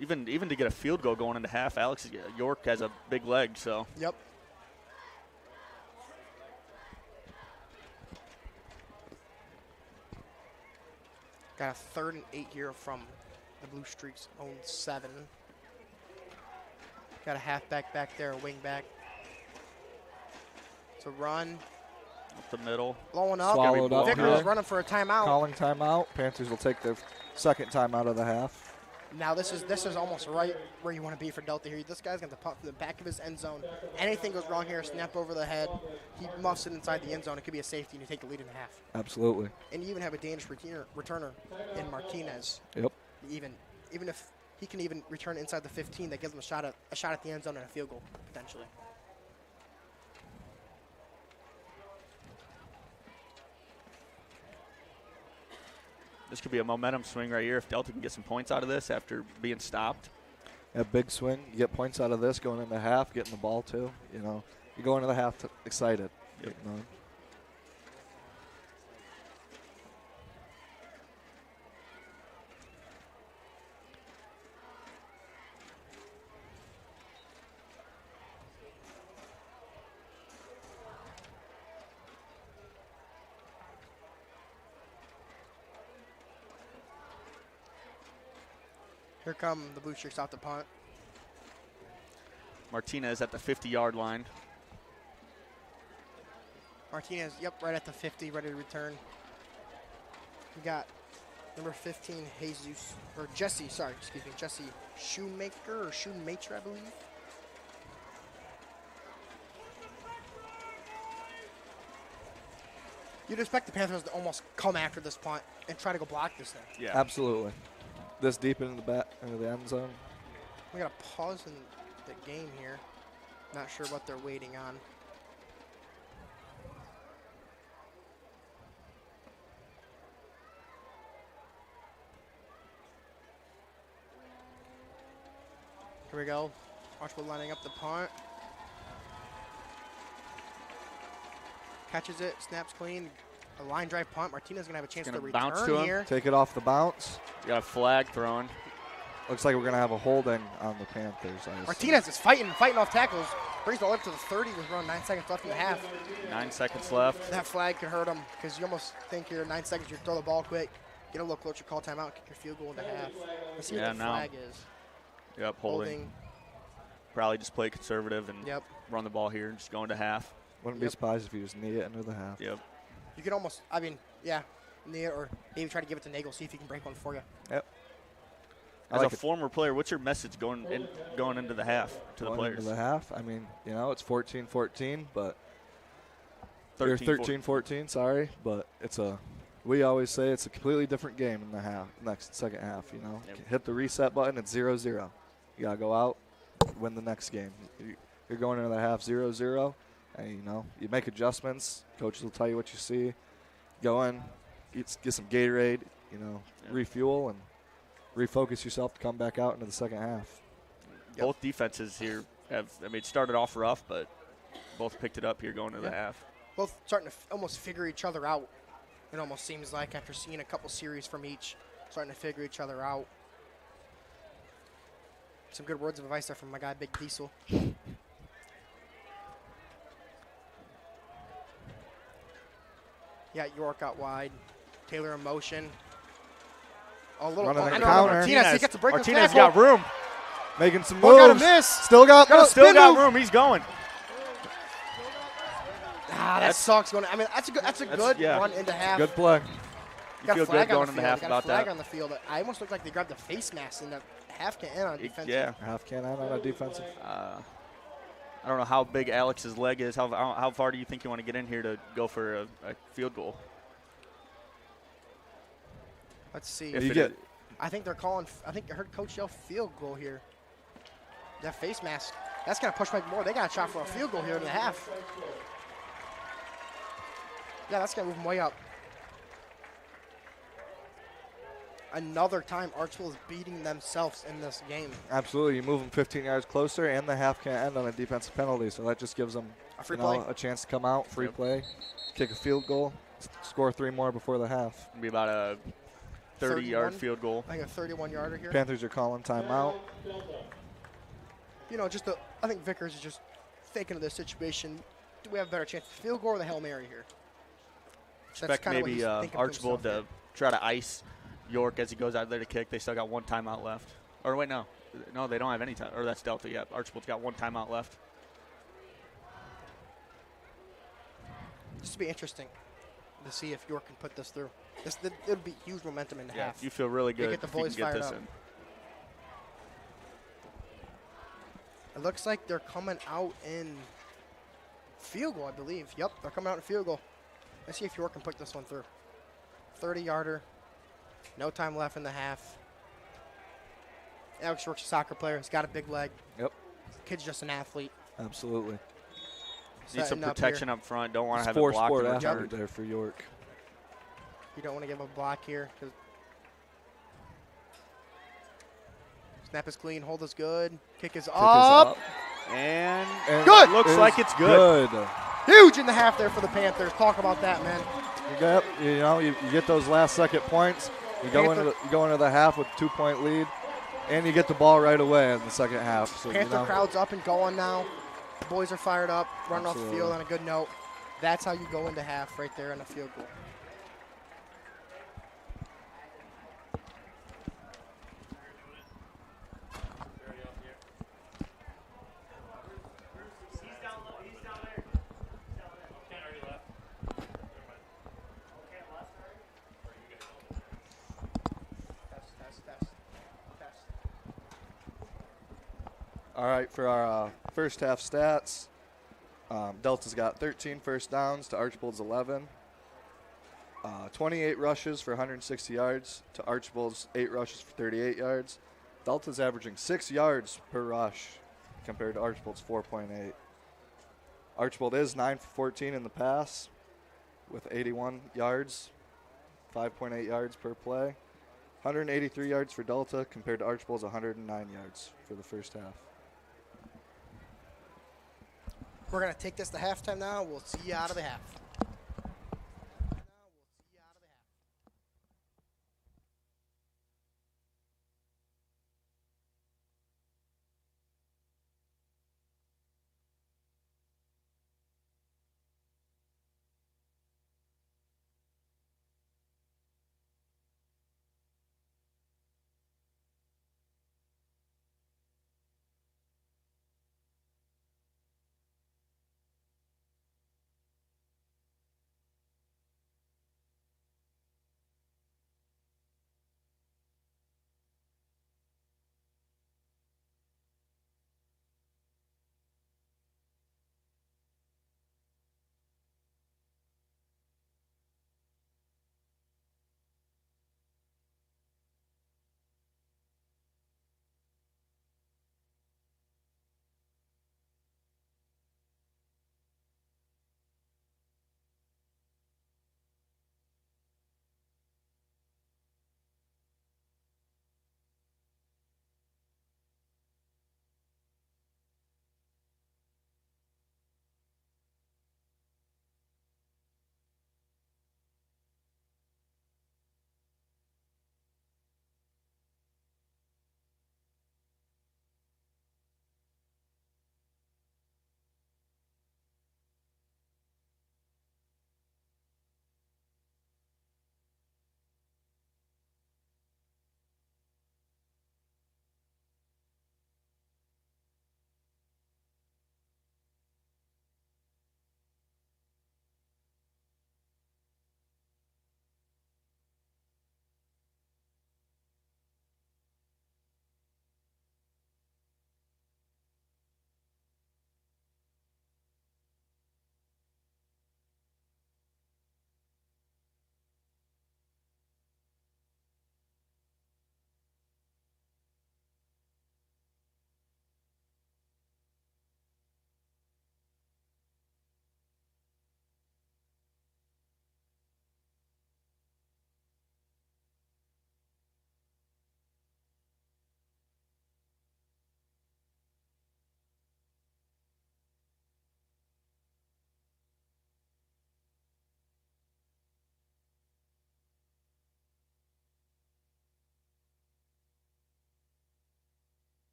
D: Yeah. Even to get a field goal going into half, York has a big leg, so.
C: Yep. Got a 3rd and 8 here from the Blue Streaks, own 7. Got a halfback back there, a wing back. It's a run.
D: Up the middle.
C: Blowing up.
E: Swallowed up
C: Vickers
E: here.
C: running for a timeout.
E: Calling timeout. Panthers will take their second timeout of the half.
C: Now this is almost right where you want to be for Delta here. This guy's going to punt from the back of his end zone. Anything goes wrong here, snap over the head. He muffs it inside the end zone. It could be a safety, and you take the lead in the half.
E: Absolutely.
C: And you even have a dangerous returner in Martinez.
E: Yep.
C: Even even if he can even return inside the 15, that gives him a shot at the end zone and a field goal potentially.
D: This could be a momentum swing right here if Delta can get some points out of this after being stopped.
E: A big swing. You get points out of this going into half, getting the ball too. You know, you go into the half excited.
D: Yep.
E: You know.
C: Here come the Blue Streaks out to punt.
D: Martinez at the 50-yard line.
C: Martinez, yep, right at the 50, ready to return. We got number 15, Jesse Shoemaker or Shoemaker, I believe. You'd expect the Panthers to almost come after this punt and try to go block this thing.
D: Yeah.
E: Absolutely. This deep into the end zone.
C: We got to pause in the game here. Not sure what they're waiting on. Here we go. Archbold lining up the punt. Catches it, snaps clean. A line drive punt. Martinez going to have a chance to
D: bounce to
C: return
D: him.
C: here.
E: Take it off the bounce.
D: You got a flag thrown.
E: Looks like we're going to have a holding on the Panthers.
C: Martinez is fighting off tackles. Brings the ball up to the 30 with around 9 seconds left in the half.
D: 9 seconds left.
C: That flag could hurt him because you almost think you're 9 seconds, you throw the ball quick, get a little closer, call timeout, kick your field goal into half. Let's see what the flag is.
D: Yep, holding. Probably just play conservative and run the ball here and just go into half.
E: Wouldn't be surprised if you just knee it into the half.
D: Yep.
C: You could almost, knee it or maybe try to give it to Nagel, see if he can break one for you.
E: Yep.
D: As a former player, what's your message going into the half to the players?
E: Into the half, I mean, you know, it's 14-14, but
D: 13-14,
E: sorry, but we always say it's a completely different game in the second half, you know.
D: Yep.
E: Hit the reset button, it's 0-0. You got to go out, win the next game. You're going into the half 0-0, and, you know, you make adjustments. Coaches will tell you what you see. Go in, get some Gatorade, you know, refuel, and refocus yourself to come back out into the second half.
D: Both defenses here started off rough, but both picked it up here going into the half.
C: Both starting to almost figure each other out. It almost seems like after seeing a couple series from each, starting to figure each other out. Some good words of advice there from my guy, Big Diesel. Yeah, York out wide. Taylor in motion. A little
E: Running the
C: counter.
E: counter.
C: He gets a break.
D: Martinez got room.
E: Making some
C: Oh, got a
E: moves.
C: miss.
E: Still got
D: room. He's going.
C: That sucks. That's a good run into half.
E: Good play.
D: You feel good going into half about that.
C: Got a flag on the field. I almost looked like they grabbed the face mask and the half can end on defensive.
D: Yeah.
E: Half can end on a defensive.
D: I don't know how big Alex's leg is. How far do you think you want to get in here to go for a field goal?
C: Let's see. I think they're calling. I think I heard Coach yell field goal here. That face mask. That's going to push back more. They got a shot for a field goal here in the half. Yeah, that's going to move them way up. Another time, Archbold is beating themselves in this game.
E: Absolutely. You move them 15 yards closer, and the half can't end on a defensive penalty, so that just gives them a chance to come out, free play, kick a field goal, score 3 more before the half.
D: It'll be about a 30-yard field goal.
C: I think a 31-yarder here.
E: Panthers are calling timeout.
C: You know, I think Vickers is just thinking of this situation. Do we have a better chance of field goal or the Hail Mary here?
D: Expect maybe Archbold to try to ice York as he goes out there to kick. They still got 1 timeout left. Or wait, no, they don't have any time. Or that's Delta. Yeah, Archbold's got 1 timeout left.
C: This will be interesting to see if York can put this through. It'll be huge momentum in the half.
D: You feel really good
C: get the
D: if you
C: boys
D: can get
C: fired
D: this
C: up.
D: in.
C: It looks like they're coming out in field goal, I believe. Yep, they're coming out in field goal. Let's see if York can put this one through. 30-yarder. No time left in the half. Alex York's a soccer player. He's got a big leg.
E: Yep.
C: Kid's just an athlete.
E: Absolutely.
D: Need some protection up front. Don't want to have it
E: Four
D: blocked
E: sport
D: in
E: athlete
D: return.
E: there for York.
C: You don't want to give him a block here. Snap is clean. Hold is good. Kick is up.
D: And
C: good.
D: Looks like it's good.
C: Huge in the half there for the Panthers. Talk about that, man.
E: You get those last second points. You go into the half with a 2-point lead, and you get the ball right away in the second half. So,
C: Panther crowd's up and going now. The boys are fired up, running
E: Absolutely.
C: off the field on a good note. That's how you go into half right there in a field goal.
E: All right, for our first half stats, Delta's got 13 first downs to Archbold's 11. 28 rushes for 160 yards to Archbold's 8 rushes for 38 yards. Delta's averaging 6 yards per rush compared to Archbold's 4.8. Archbold is 9 for 14 in the pass with 81 yards, 5.8 yards per play. 183 yards for Delta compared to Archbold's 109 yards for the first half.
C: We're going to take this to halftime now. We'll see you out of the half.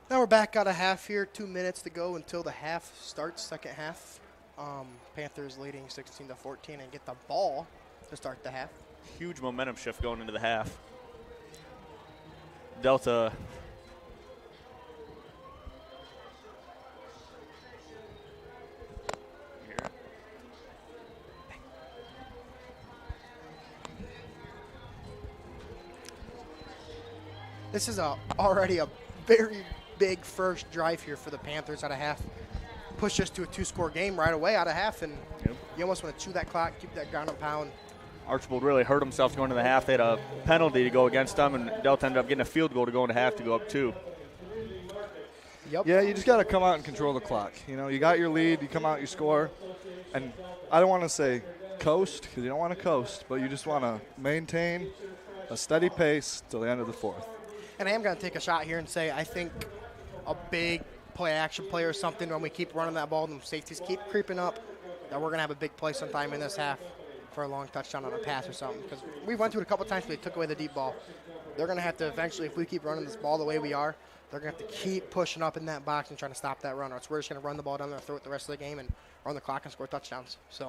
C: Now we're back out of half here. 2 minutes to go until the half starts, second half. Panthers leading 16-14 and get the ball to start the half.
D: Huge momentum shift going into the half. Delta here.
C: This is already a very big first drive here for the Panthers out of half. Push us to a 2-score game right away out of half, and you almost want to chew that clock, keep that ground and pound.
D: Archbold really hurt himself going to the half. They had a penalty to go against them, and Delta ended up getting a field goal to go into half to go up 2.
C: Yep.
E: Yeah, you just got to come out and control the clock. You know, you got your lead, you come out, you score. And I don't want to say coast, because you don't want to coast, but you just want to maintain a steady pace till the end of the fourth.
C: And I am going to take a shot here and say I think a big play-action play or something when we keep running that ball and the safeties keep creeping up, that we're going to have a big play sometime in this half for a long touchdown on a pass or something. Because we went to it a couple times, but they took away the deep ball. They're going to have to eventually, if we keep running this ball the way we are, they're going to have to keep pushing up in that box and trying to stop that run. Or else we're just going to run the ball down there, throw it the rest of the game, and run the clock and score touchdowns. So,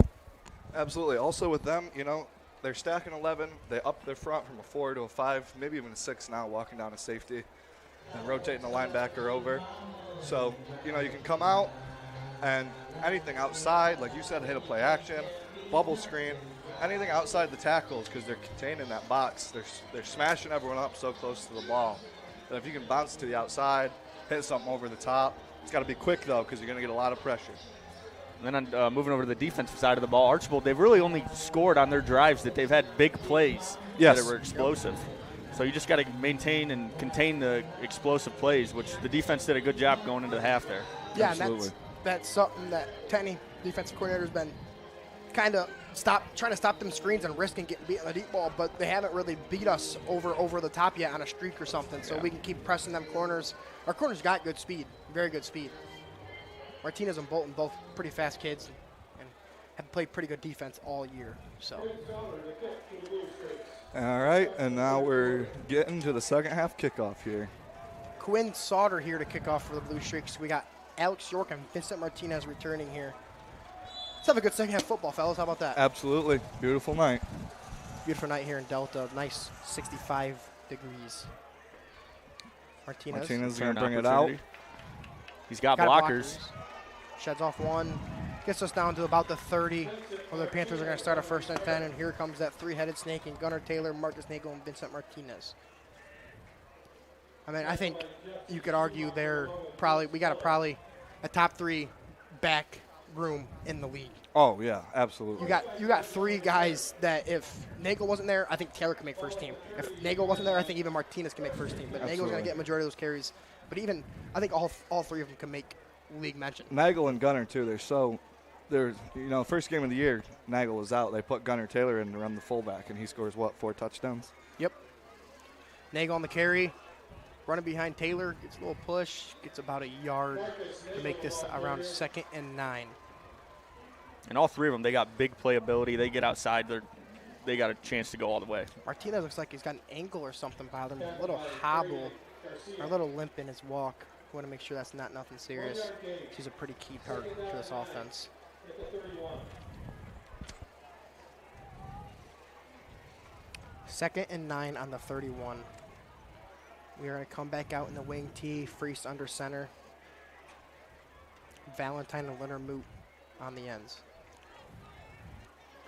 E: Absolutely. Also with them, you know, they're stacking 11. They up their front from a 4 to a 5, maybe even a 6 now, walking down to safety and rotating the linebacker over. So, you know, you can come out and anything outside, like you said, hit a play action, bubble screen, anything outside the tackles because they're contained in that box. They're smashing everyone up so close to the ball that if you can bounce to the outside, hit something over the top, it's got to be quick, though, because you're going to get a lot of pressure.
D: And then moving over to the defensive side of the ball, Archbold, they've really only scored on their drives that they've had big plays that were explosive. So you just got to maintain and contain the explosive plays, which the defense did a good job going into the half there.
C: yeah,
E: Absolutely.
C: and that's something that Tenney, defensive coordinator, has been kind of trying to stop them screens and risking getting beat on the deep ball, but they haven't really beat us over the top yet on a streak or something, so we can keep pressing them corners. Our corners got good speed, very good speed. Martinez and Bolton, both pretty fast kids, and have played pretty good defense all year. So,
E: All right, and now we're getting to the second half kickoff here.
C: Quinn Sauter here to kick off for the Blue Streaks. We got Alex York and Vincent Martinez returning here. Let's have a good second half football, fellas. How about that?
E: Absolutely. Beautiful night.
C: Beautiful night here in Delta. Nice 65 degrees. Martinez
E: Martinez is going to bring it
D: Opportunity.
E: out.
D: He's got
C: Got
D: blockers.
C: sheds off one. Gets us down to about the 30, where the Panthers are going to start a 1st and 10, and here comes that three-headed snake in Gunnar Taylor, Marcus Nagel, and Vincent Martinez. I mean, I think you could argue we got a top 3 back room in the league.
E: Oh, yeah, absolutely.
C: You got 3 guys that if Nagel wasn't there, I think Taylor could make first team. If Nagel wasn't there, I think even Martinez can make first team. But Nagel's going to get majority of those carries. But even I think all 3 of them can make league mention.
E: Nagel and Gunnar, too, first game of the year, Nagel was out. They put Gunnar Taylor in to run the fullback, and he scores, 4 touchdowns?
C: Yep. Nagel on the carry, running behind Taylor, gets a little push, gets about a yard to make this around 2nd and 9.
D: And all 3 of them, they got big playability. They get outside. They got a chance to go all the way.
C: Martinez looks like he's got an ankle or something bothering him. A little hobble, or a little limp in his walk. We want to make sure that's not nothing serious. He's a pretty key part to this offense. Second and 9 on the 31. We are going to come back out in the wing tee. Freese under center. Valentine and Leonard Moot on the ends.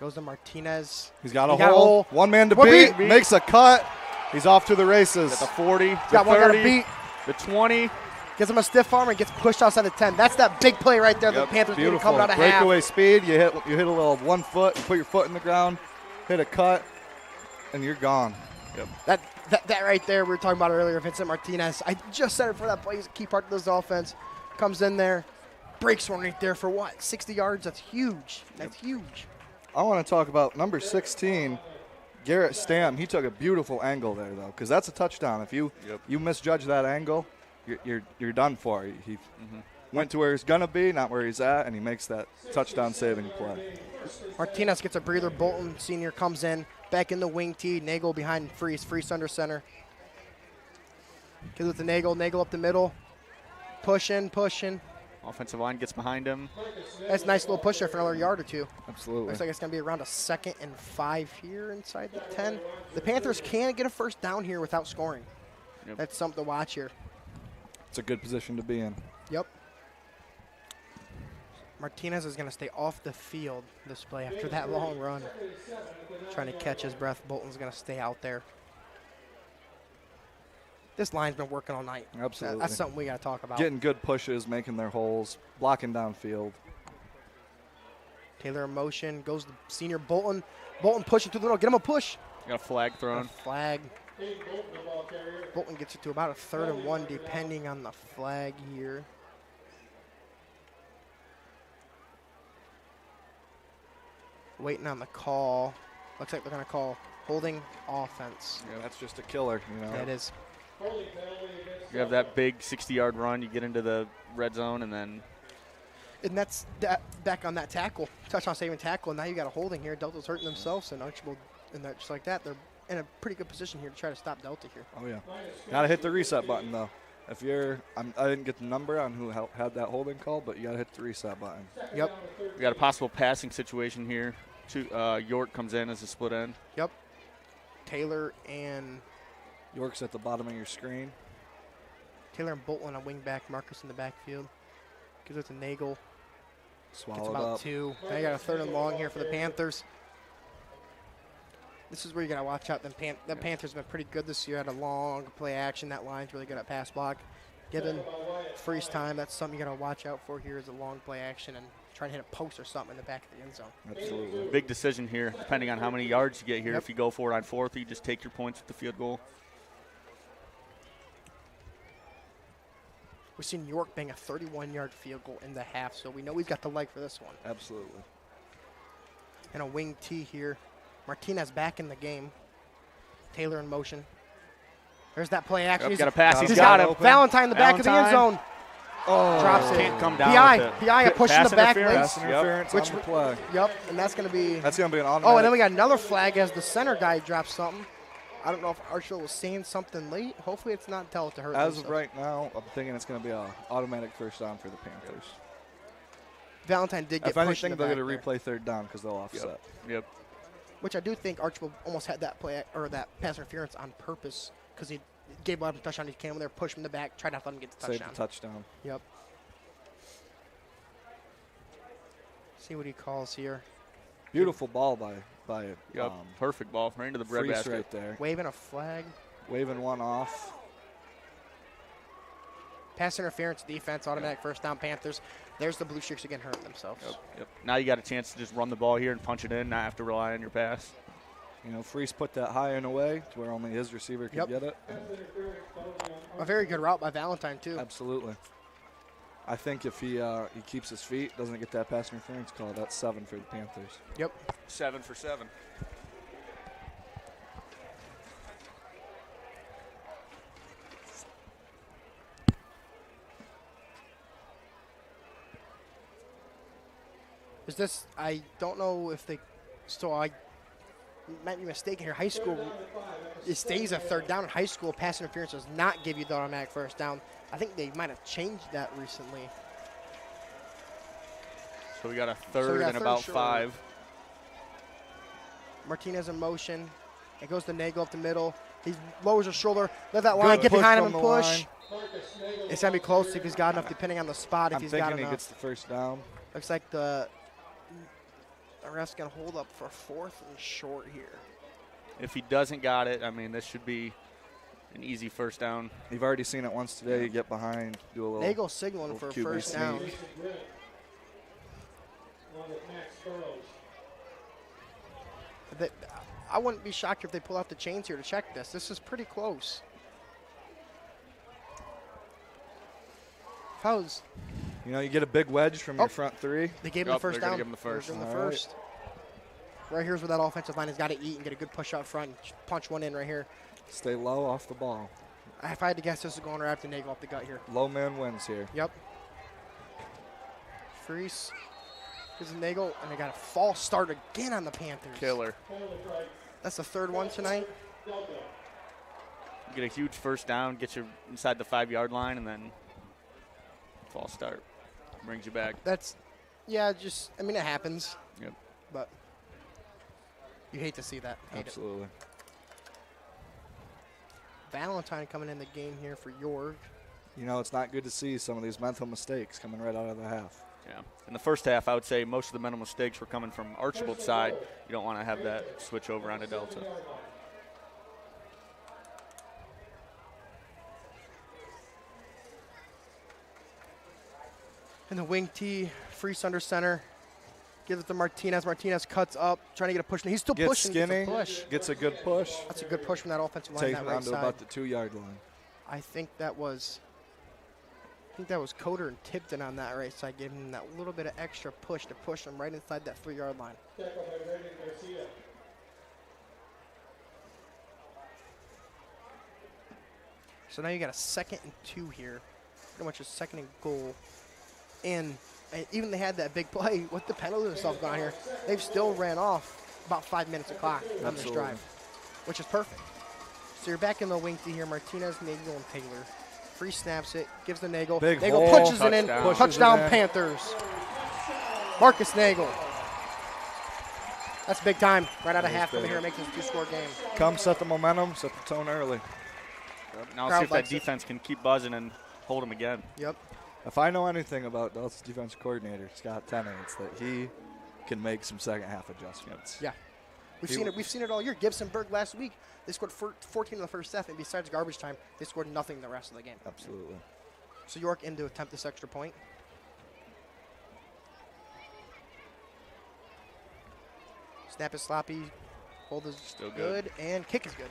C: Goes to Martinez.
E: He's got a hole. One man to beat. Makes a cut. He's off to the races.
D: At the 40, the
C: Got
D: 30,
C: one got to beat.
D: the 20.
C: Gives him a stiff arm and gets pushed outside the 10. That's that big play right there. The Panthers need to come out of half.
E: Breakaway speed. You hit a little 1 foot. You put your foot in the ground. Hit a cut, and you're gone.
C: Yep. That right there we were talking about earlier, Vincent Martinez. I just said it for that play. He's a key part of this offense. Comes in there, breaks one right there for what? 60 yards? That's huge. That's huge.
E: I want to talk about number 16, Garrett Stam. He took a beautiful angle there, though, because that's a touchdown. If you misjudge that angle, you're done for. He went to where he's going to be, not where he's at, and he makes that touchdown-saving play.
C: Martinez gets a breather. Bolton, senior, comes in. Back in the wing tee. Nagel behind Freese. Freese under center. Gives it to Nagel. Nagel up the middle. Pushing.
D: Offensive line gets behind him.
C: That's a nice little push there for another yard or two.
E: Absolutely.
C: Looks like it's going to be around a 2nd and 5 here inside the 10. The Panthers can get a first down here without scoring.
D: Yep.
C: That's something to watch here.
E: It's a good position to be in.
C: Yep. Martinez is going to stay off the field this play after that long run. Trying to catch his breath. Bolton's going to stay out there. This line's been working all night.
E: Absolutely.
C: That's something we got to talk about.
E: Getting good pushes, making their holes, blocking downfield.
C: Taylor in motion. Goes to senior Bolton. Bolton pushing through the middle. Get him a push.
D: Got a flag thrown.
C: A flag. Bolton gets it to about a 3rd and 1 depending on the flag here. Waiting on the call. Looks like they're going to call holding offense.
E: Yeah, that's just a killer, you know.
C: That is.
D: You have that big 60-yard run. You get into the red zone, and then
C: And that's back on that tackle. Touchdown saving tackle. And now you got a holding here. Delta's hurting themselves, and Archbold, and just like that, they're in a pretty good position here to try to stop Delta here.
E: Oh, yeah. Got to hit the reset button, though. If you're I didn't get the number on who had that holding call, but you got to hit the reset button.
C: Yep.
D: we got a possible passing situation here. York comes in as a split end.
C: Yep. Taylor and
E: York's at the bottom of your screen.
C: Taylor and Bolton on wing back. Marcus in the backfield. Gives it to Nagel. Gets
E: Swallowed
C: about
E: up.
C: 2. Now you got a 3rd and long here for the Panthers. This is where you got to watch out. The Panthers have been pretty good this year at a long play action. That line's really good at pass block. Given freeze time, that's something you got to watch out for here is a long play action and try to hit a post or something in the back of the end zone.
E: Absolutely.
D: Big decision here, depending on how many yards you get here.
C: Yep.
D: If you go for it on 4th, you just take your points with the field goal.
C: We've seen York bang a 31-yard field goal in the half, so we know we've got the leg for this one.
E: Absolutely.
C: And a wing T here. Martinez back in the game. Taylor in motion. There's that play action.
D: Got a pass.
C: He's
D: He's got
C: got
D: him.
C: Valentine in the back of the end zone.
E: Oh,
C: Drops it.
D: Can't come down
C: PI,
D: with it.
C: PI, a push in
D: Pass
C: the back
D: interference.
C: late.
E: Pass interference
C: Which
E: on the play.
C: Yep, and that's going to be.
E: That's going to be an automatic.
C: Oh, and then we got another flag as the center guy drops something. I don't know if Archbold was saying something late. Hopefully it's not tell it to hurt.
E: As of right now, I'm thinking it's going to be an automatic first down for the Panthers.
C: Valentine did get
E: If
C: pushed in
E: anything,
C: the
E: they're
C: back
E: going to
C: there,
E: replay third down because they'll offset.
D: Yep.
C: which I do think Archbold almost had that play or that pass interference on purpose because he gave up a touchdown. He came in there, pushed him in the back, tried not to let him get the
E: Save
C: touchdown.
E: the touchdown.
C: Yep. See what he calls here.
E: Beautiful ball by
D: Perfect ball right into the bread
E: Freese
D: basket.
E: right there.
C: Waving a flag.
E: Waving one off.
C: Pass interference, defense, automatic first down, Panthers. There's the Blue Streaks again hurting themselves.
D: Yep. Now you got a chance to just run the ball here and punch it in, not have to rely on your pass.
E: You know, Freese put that high and away to where only his receiver could get it.
C: A very good route by Valentine, too.
E: Absolutely. I think if he keeps his feet, doesn't get that pass interference call, that's 7 for the Panthers.
C: Yep.
D: 7 for 7.
C: Is this, I don't know if they, so I might be mistaken here. High school, it stays a third down. In high school, pass interference does not give you the automatic first down. I think they might have changed that recently.
D: So we got a third and about
C: short.
D: 5.
C: Martinez in motion. It goes to Nagel up the middle. He lowers his shoulder. Let that line, get
E: push
C: behind him
E: from
C: and
E: the
C: push.
E: line.
C: It's going to be close if he's got enough, depending on the spot, if
E: I'm
C: he's got
E: thinking he
C: enough.
E: gets the first down.
C: Looks like the ref's going to hold up for 4th and short here.
D: If he doesn't got it, I mean, this should be an easy first down.
E: You've already seen it once today. You get behind, do a little.
C: Nagel signaling for a
E: QB
C: first down.
E: sneak.
C: I wouldn't be shocked if they pull out the chains here to check this. This is pretty close. Fouls.
E: You know, you get a big wedge from your front three.
C: They gave him the first
D: they're gonna
C: down.
D: give him the first.
C: They're giving him
E: All
C: the
E: right.
C: first. Right here's where that offensive line has got to eat and get a good push out front and punch one in right here.
E: Stay low off the ball.
C: If I had to guess, this is going right after Nagel off the gut here.
E: Low man wins here.
C: Yep. Freese. Gives a Nagel, and they got a false start again on the Panthers.
D: Killer.
C: That's the third one tonight.
D: You get a huge first down, get you inside the 5-yard line, and then False start. Brings you back.
C: That's, yeah, just, I mean, it happens.
D: Yep.
C: But you hate to see that. Hate
E: Absolutely.
C: it. Valentine coming in the game here for York.
E: You know, it's not good to see some of these mental mistakes coming right out of the half.
D: Yeah. In the first half, I would say most of the mental mistakes were coming from Archbold's side. You don't want to have that switch over onto Delta.
C: And the wing tee, Freese under center. Gives it to Martinez. Martinez cuts up, trying to get a push. He's still
E: Gets
C: pushing.
E: skinny,
C: Gets a push.
E: gets a good push.
C: That's a good push from that offensive line.
E: Takes
C: That
E: him
C: right
E: down to
C: side.
E: about the 2-yard line.
C: I think that was Coder and Tipton on that right side, giving him that little bit of extra push to push him right inside that 3-yard line. So now you got a 2nd and 2 here, pretty much a 2nd and goal. And even they had that big play with the penalty themselves going on here. They've still ran off about 5 minutes of clock on this drive, which is perfect. So you're back in the wing tee here. Martinez, Nagel, and Taylor. Free snaps it, gives the Nagel.
E: Big
C: Nagel
E: hole.
C: punches it in.
D: Touchdown.
C: Touchdown
E: Pushes it in.
C: Panthers. Marcus Nagel. That's big time. Right out of half over
E: big.
C: here, making this 2-score game.
E: Come set the momentum, set the tone early.
D: Now
C: Crowd
D: let's see if that
C: likes it.
D: defense can keep buzzing and hold them again.
C: Yep.
E: If I know anything about Delta's defensive coordinator, Scott Tenney, it's that he can make some second half adjustments.
C: Yeah. We've seen it all year. Gibsonburg last week, they scored 14 in the first half, and besides garbage time, they scored nothing the rest of the game.
E: Absolutely.
C: So York in to attempt this extra point. Snap is sloppy. Hold is
D: Still
C: good.
D: good.
C: And kick is good.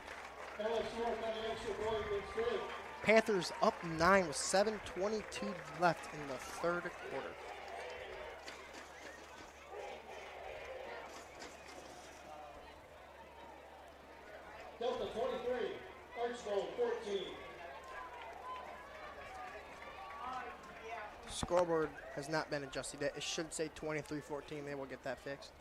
A: Alex York on the extra point, it's good.
C: Panthers up 9 with 7:22 left in the third quarter.
A: Delta 23, Archbold 14.
C: Scoreboard has not been adjusted yet. It should say 23-14. They will get that fixed.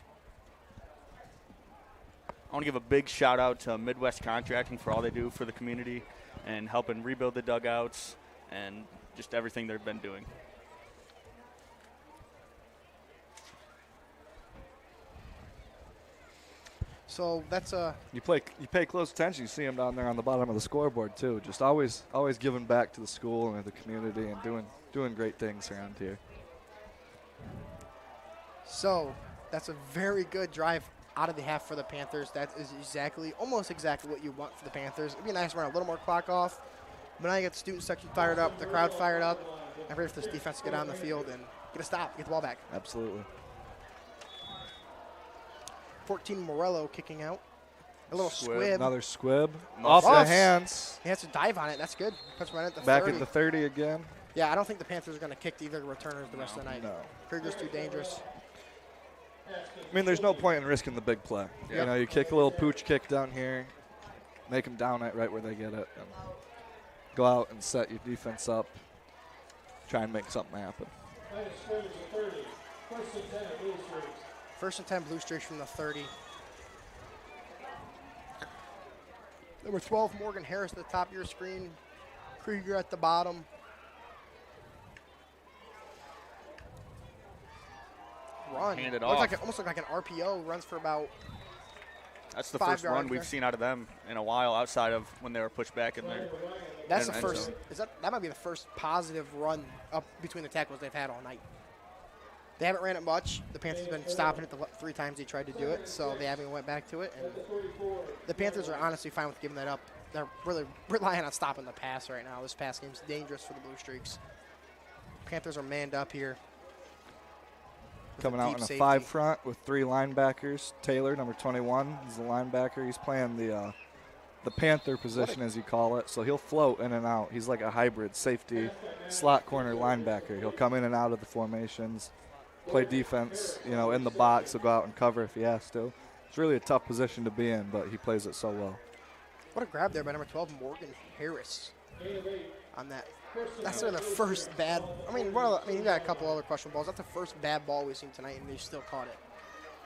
D: I want to give a big shout out to Midwest Contracting for all they do for the community and helping rebuild the dugouts and just everything they've been doing.
C: So that's a
E: You pay close attention. You see him down there on the bottom of the scoreboard too. Just always giving back to the school and the community and doing great things around here.
C: that's a very good drive out of the half for the Panthers. That is almost exactly what you want for the Panthers. It'd be nice to run a little more clock off, but now you get the student section fired up, the crowd fired up. I'm ready for this defense to get on the field and get a stop, get the ball back.
E: Absolutely.
C: 14 Morello kicking out. A little squib.
E: Another squib. Off the hands.
C: He has to dive on it. That's good. Puts right at the
E: Back
C: 30.
E: at the 30 again.
C: Yeah, I don't think the Panthers are going to kick to either returners the rest of the night.
E: No.
C: Krieger's too dangerous.
E: I mean, there's no point in risking the big play.
C: Yep.
E: You know, you kick a little pooch kick down here, make them down it right where they get it, and go out and set your defense up, try and make something happen.
A: Line of scrimmage at 30. First and 10 at Blue Streaks.
C: First and 10 Blue Streaks from the 30. Number 12, Morgan Harris at the top of your screen. Krieger at the bottom. Run.
D: Hand it
C: Looks
D: off.
C: like almost look like an RPO. Runs for about
D: That's the
C: 5
D: first
C: yards
D: run we've
C: there.
D: seen out of them in a while outside of when they were pushed back in there.
C: That's the
D: And
C: first.
D: zone.
C: That might be the first positive run up between the tackles they've had all night. They haven't ran it much. The Panthers have been stopping it the 3 times they tried to do it, so they haven't went back to it. And the Panthers are honestly fine with giving that up. They're really relying on stopping the pass right now. This pass game's dangerous for the Blue Streaks. Panthers are manned up here. with
E: Coming out
C: deep
E: in a
C: safety.
E: 5 front with 3 linebackers. Taylor, number 21, is the linebacker. He's playing the Panther position, as you call it. So he'll float in and out. He's like a hybrid safety, slot corner linebacker. He'll come in and out of the formations, play defense, in the box. He'll go out and cover if he has to. It's really a tough position to be in, but he plays it so well.
C: What a grab there by number 12, Morgan Harris, on that. That's sort of the first bad. You got a couple other questionable balls. That's the first bad ball we've seen tonight, and they still caught it.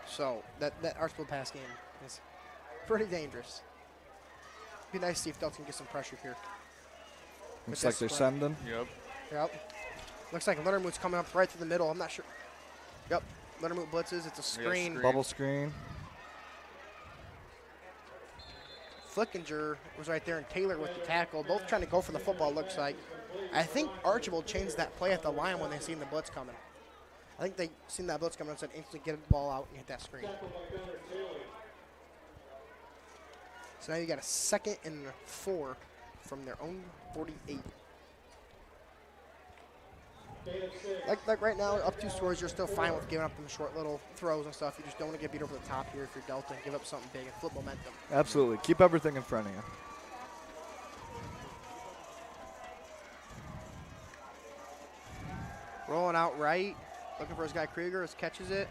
C: So that Archbold pass game is pretty dangerous. Be nice to see if Delta can get some pressure here.
E: Looks
C: With
E: like they're
C: this
E: sending.
D: Yep.
C: Yep. Looks like Lindermoot's coming up right through the middle. I'm not sure. Yep, Lindermoot blitzes. It's a screen.
D: screen.
E: Bubble screen.
C: Flickinger was right there, and Taylor with the tackle. Both trying to go for the football, looks like. I think Archbold changed that play at the line when they seen the blitz coming. I think they seen that blitz coming and said instantly get the ball out and hit that screen. So now you got a 2nd and 4 from their own 48. Like right now, up 2 scores, you're still fine with giving up them short little throws and stuff. You just don't want to get beat over the top here if you're Delta and give up something big and flip momentum.
E: Absolutely. Keep everything in front of you.
C: Rolling out right, looking for his guy Krieger, catches it.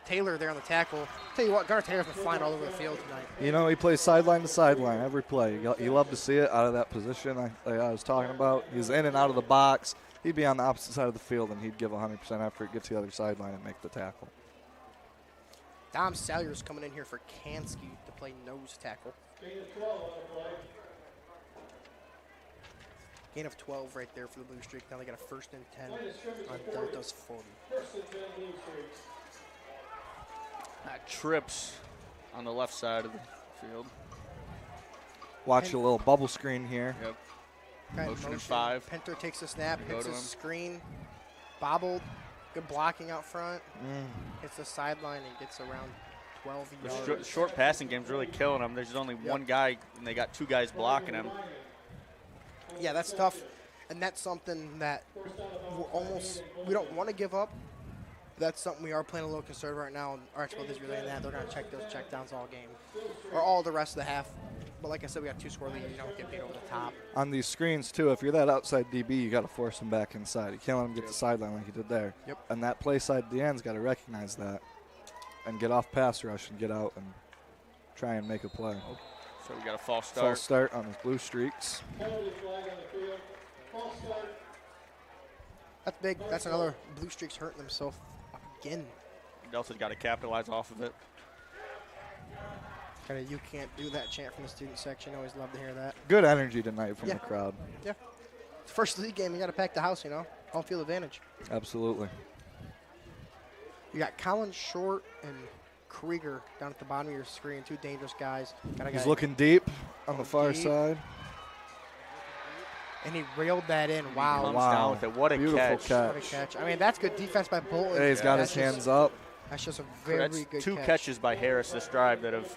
C: Taylor there on the tackle. Tell you what, Gunnar Taylor's been flying all over the field tonight.
E: You know, he plays sideline to sideline every play. You love to see it out of that position like I was talking about. He's in and out of the box. He'd be on the opposite side of the field, and he'd give 100% effort, get to the other sideline, and make the tackle.
C: Dom Salyer's coming in here for Kansky to play nose tackle. Gain of 12 right there for the Blue Streak. Now they got a 1st and 10 on Delta's 40.
D: Trips on the left side of the field.
E: Watch a little bubble screen here.
D: Yep.
C: Guy in
D: Motion in 5.
C: Pinter takes the snap,
D: Go
C: hits
D: to
C: his
D: him.
C: screen, bobbled, good blocking out front, hits the sideline and gets around 12 yards.
D: The short passing game's really killing them. There's only one guy, and they got 2 guys blocking him.
C: Yeah, that's tough, and that's something that we don't want to give up. That's something we are playing a little conservative right now, and Archbold is really in that. They're going to check those checkdowns all game, or all the rest of the half. But like I said, we got 2-score lead. You don't get beat over the top.
E: On these screens, too, if you're that outside DB, you got to force him back inside. You can't let him get the sideline like you did there.
C: Yep.
E: And that play side DN's got to recognize that and get off pass rush and get out and try and make a play.
D: So we got a false start.
E: False start on his Blue Streaks.
C: That's big. That's another Blue Streaks hurting themselves again.
D: Delta's got to capitalize off of it.
C: Kind of, you can't do that chant from the student section. Always love to hear that.
E: Good energy tonight from
C: Yeah.
E: the crowd.
C: Yeah. First league game, you got to pack the house, you know. Home field advantage.
E: Absolutely.
C: You got Collins Short and Krieger down at the bottom of your screen. 2 dangerous guys. Got a
E: He's
C: guy,
E: looking deep on the far
C: deep.
E: side.
C: and he railed that in. Wow.
D: Comes
E: Wow.
D: down with it. What a
E: Beautiful
D: catch.
C: What a catch. I mean, that's good defense by Bolton.
E: Hey, he's got his
C: That's just-
E: hands up.
C: That's just a
D: So
C: very
D: that's
C: good
D: 2
C: catch.
D: catches by Harris this drive that have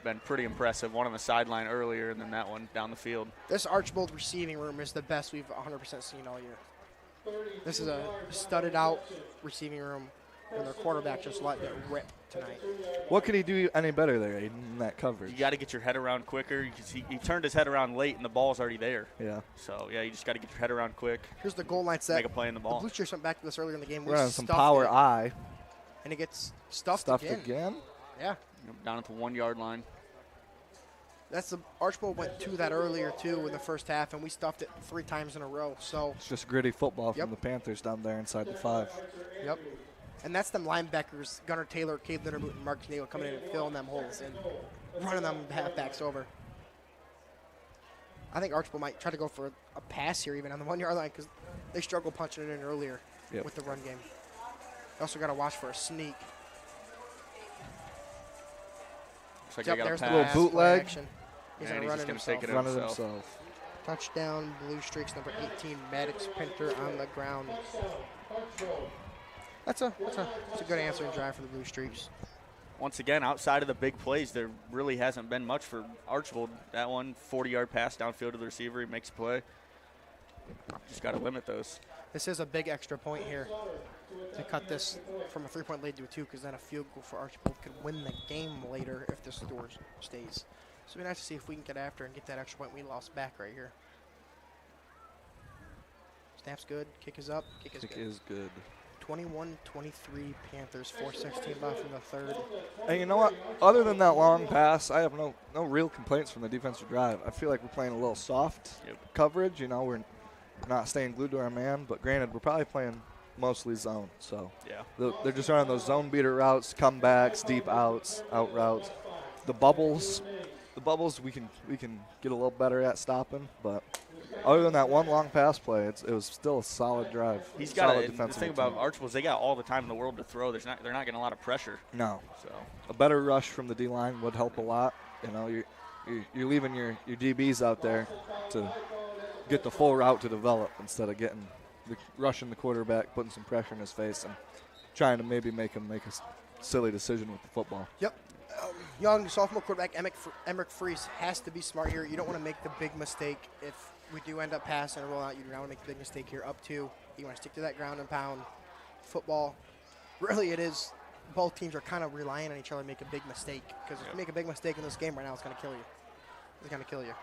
D: been pretty impressive. One on the sideline earlier, and then that one down the field.
C: This Archbold receiving room is the best we've 100% seen all year. This is a studded out receiving room, and their quarterback just letting it rip tonight.
E: What could he do any better there, Aiden, in that coverage?
D: You got to get your head around quicker. Because he turned his head around late, and the ball's already there.
E: Yeah.
D: So, yeah, you just got to get your head around quick.
C: Here's the goal line set.
D: Make a play in the ball.
C: The Blue Streaks went back to this earlier in the game.
E: We're
C: We
E: on some
C: stuffed
E: power
C: it,
E: eye.
C: and it gets stuffed
E: Stuffed again.
C: Yeah.
D: Down at the 1 yard line.
C: That's the Archbold went to that earlier too in the first half, and we stuffed it 3 times in a row. So,
E: It's just gritty football
C: Yep.
E: from the Panthers down there inside the 5.
C: yep. And that's them linebackers, Gunnar Taylor, Cade Lindermoot, and Marcus Nagel coming in and filling them holes and running them halfbacks over. I think Archbold might try to go for a pass here even on the 1 yard line because they struggled punching it in earlier
E: Yep.
C: with the run game. They also got to watch for a sneak.
D: Looks like
C: Yep,
D: they got
C: there's
D: a
C: the
D: pass.
C: pass,
E: bootleg.
C: play action. He's
D: And
C: going to
D: he's
C: run
D: just
C: it
D: gonna take
C: himself.
D: it
E: Run it
D: himself.
E: himself.
C: Touchdown, Blue Streaks, number 18, Maddox Pinter on the ground. That's a good answering drive for the Blue Streaks.
D: Once again, outside of the big plays, there really hasn't been much for Archbold. That one, 40-yard pass downfield to the receiver. He makes a play. Just got to limit those.
C: This is a big extra point here to cut this from a 3-point lead to a 2, because then a field goal for Archbold could win the game later if the score stays. So it'd be nice to see if we can get after and get that extra point we lost back right here. Snap's good. Kick is up. Kick is
E: Kick
C: good.
E: is good.
C: 21-23 Panthers. 4:16 left in the third.
E: Hey, you know what? Other than that long pass, I have no real complaints from the defensive drive. I feel like we're playing a little soft coverage. You know, we're not staying glued to our man. But granted, we're probably playing mostly zone. So
D: Yeah.
E: they're just running those zone beater routes, comebacks, deep outs, out routes. The bubbles, we can get a little better at stopping. But other than that one long pass play, it was still a solid drive.
D: He's got
E: solid
D: the thing about Archbold is they got all the time in the world to throw. They're not getting a lot of pressure.
E: No.
D: So
E: a better rush from the D-line would help a lot. You know, you're leaving your DBs out there to get the full route to develop instead of rushing the quarterback, putting some pressure in his face, and trying to maybe make him make a silly decision with the football.
C: Yep. Young sophomore quarterback Emmerich Fries has to be smart here. You don't want to make the big mistake. If we do end up passing or roll out, you do not want to make the big mistake here up 2. You want to stick to that ground and pound football. Really, it is. Both teams are kind of relying on each other to make a big mistake, because if you make a big mistake in this game right now, it's going to kill you. It's going to kill you.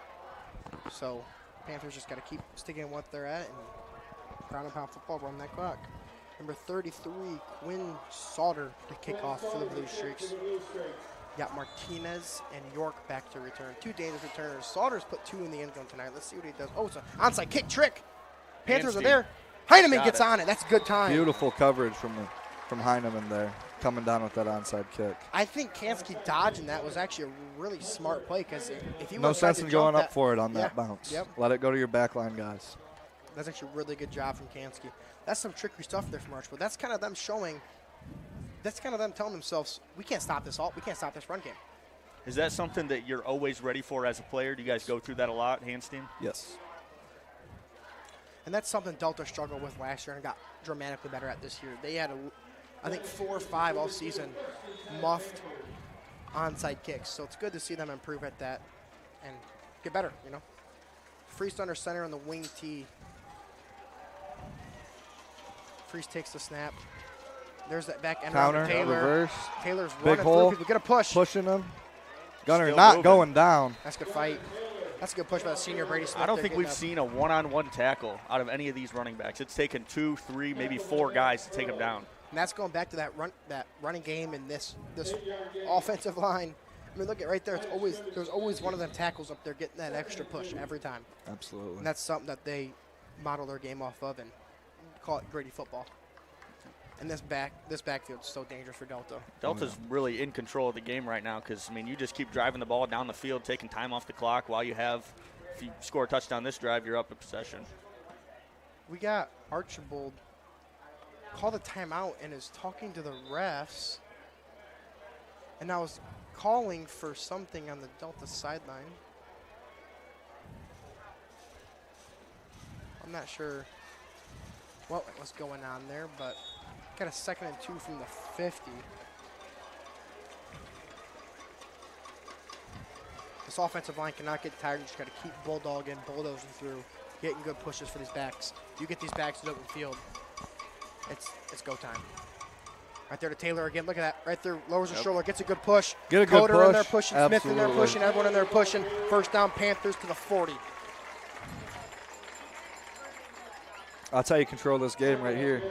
C: So Panthers just got to keep sticking with what they're at and ground and pound football, run that clock. Number 33, Quinn Sauter to kick off for the Blue Streaks. Got Martinez and York back to return. 2 dangerous returners. Sauter's put 2 in the end zone tonight. Let's see what he does. Oh, it's an onside kick trick. Panthers are there. Heineman gets on it. That's a good time.
E: Beautiful coverage from Heineman there, coming down with that onside kick.
C: I think Kansky dodging that was actually a really smart play, because if you
E: no sense in going up for it on that bounce.
C: Yep.
E: Let it go to your backline guys.
C: That's actually a really good job from Kansky. That's some trickery stuff there from Archbold. That's kind of them showing. That's kind of them telling themselves, we can't stop this we can't stop this run game.
D: is that something that you're always ready for as a player? Do you guys go through that a lot, Hanstein?
E: Yes.
C: And that's something Delta struggled with last year and got dramatically better at this year. They had, I think, 4 or 5 all season muffed onside kicks. So it's good to see them improve at that and get better, you know. Freeze under center on the wing tee. Freeze takes the snap. There's that back end
E: counter,
C: around Taylor.
E: reverse.
C: Taylor's
E: big
C: running
E: hole,
C: through people. Get a push.
E: Pushing him. Gunner
D: Still
E: not
D: moving.
E: going down.
C: That's a good fight. That's a good push by the senior Brady Smith.
D: I don't
C: there
D: think
C: getting
D: we've
C: up.
D: seen a one-on-one tackle out of any of these running backs. It's taken 2, 3, maybe 4 guys to take them down.
C: And that's going back to that running game and this offensive line. I mean, look at right there. There's always one of them tackles up there getting that extra push every time.
E: Absolutely.
C: And that's something that they model their game off of and call it gritty football. And this backfield is so dangerous for Delta.
D: Delta's really in control of the game right now because, I mean, you just keep driving the ball down the field, taking time off the clock while you have, if you score a touchdown this drive, you're up in possession.
C: We got Archbold call the timeout and is talking to the refs. And I was calling for something on the Delta sideline. I'm not sure what was going on there, but got a 2nd and 2 from the 50. This offensive line cannot get tired. You just got to keep bulldozing through, getting good pushes for these backs. You get these backs to the open field, it's go time. Right there to Taylor again. Look at that. Right there, lowers the shoulder, gets a good push.
E: Get a good
C: Coder
E: push.
C: in there pushing,
E: Absolutely.
C: Smith in there pushing, everyone in there pushing. First down, Panthers to the 40.
E: That's how you control this game right here.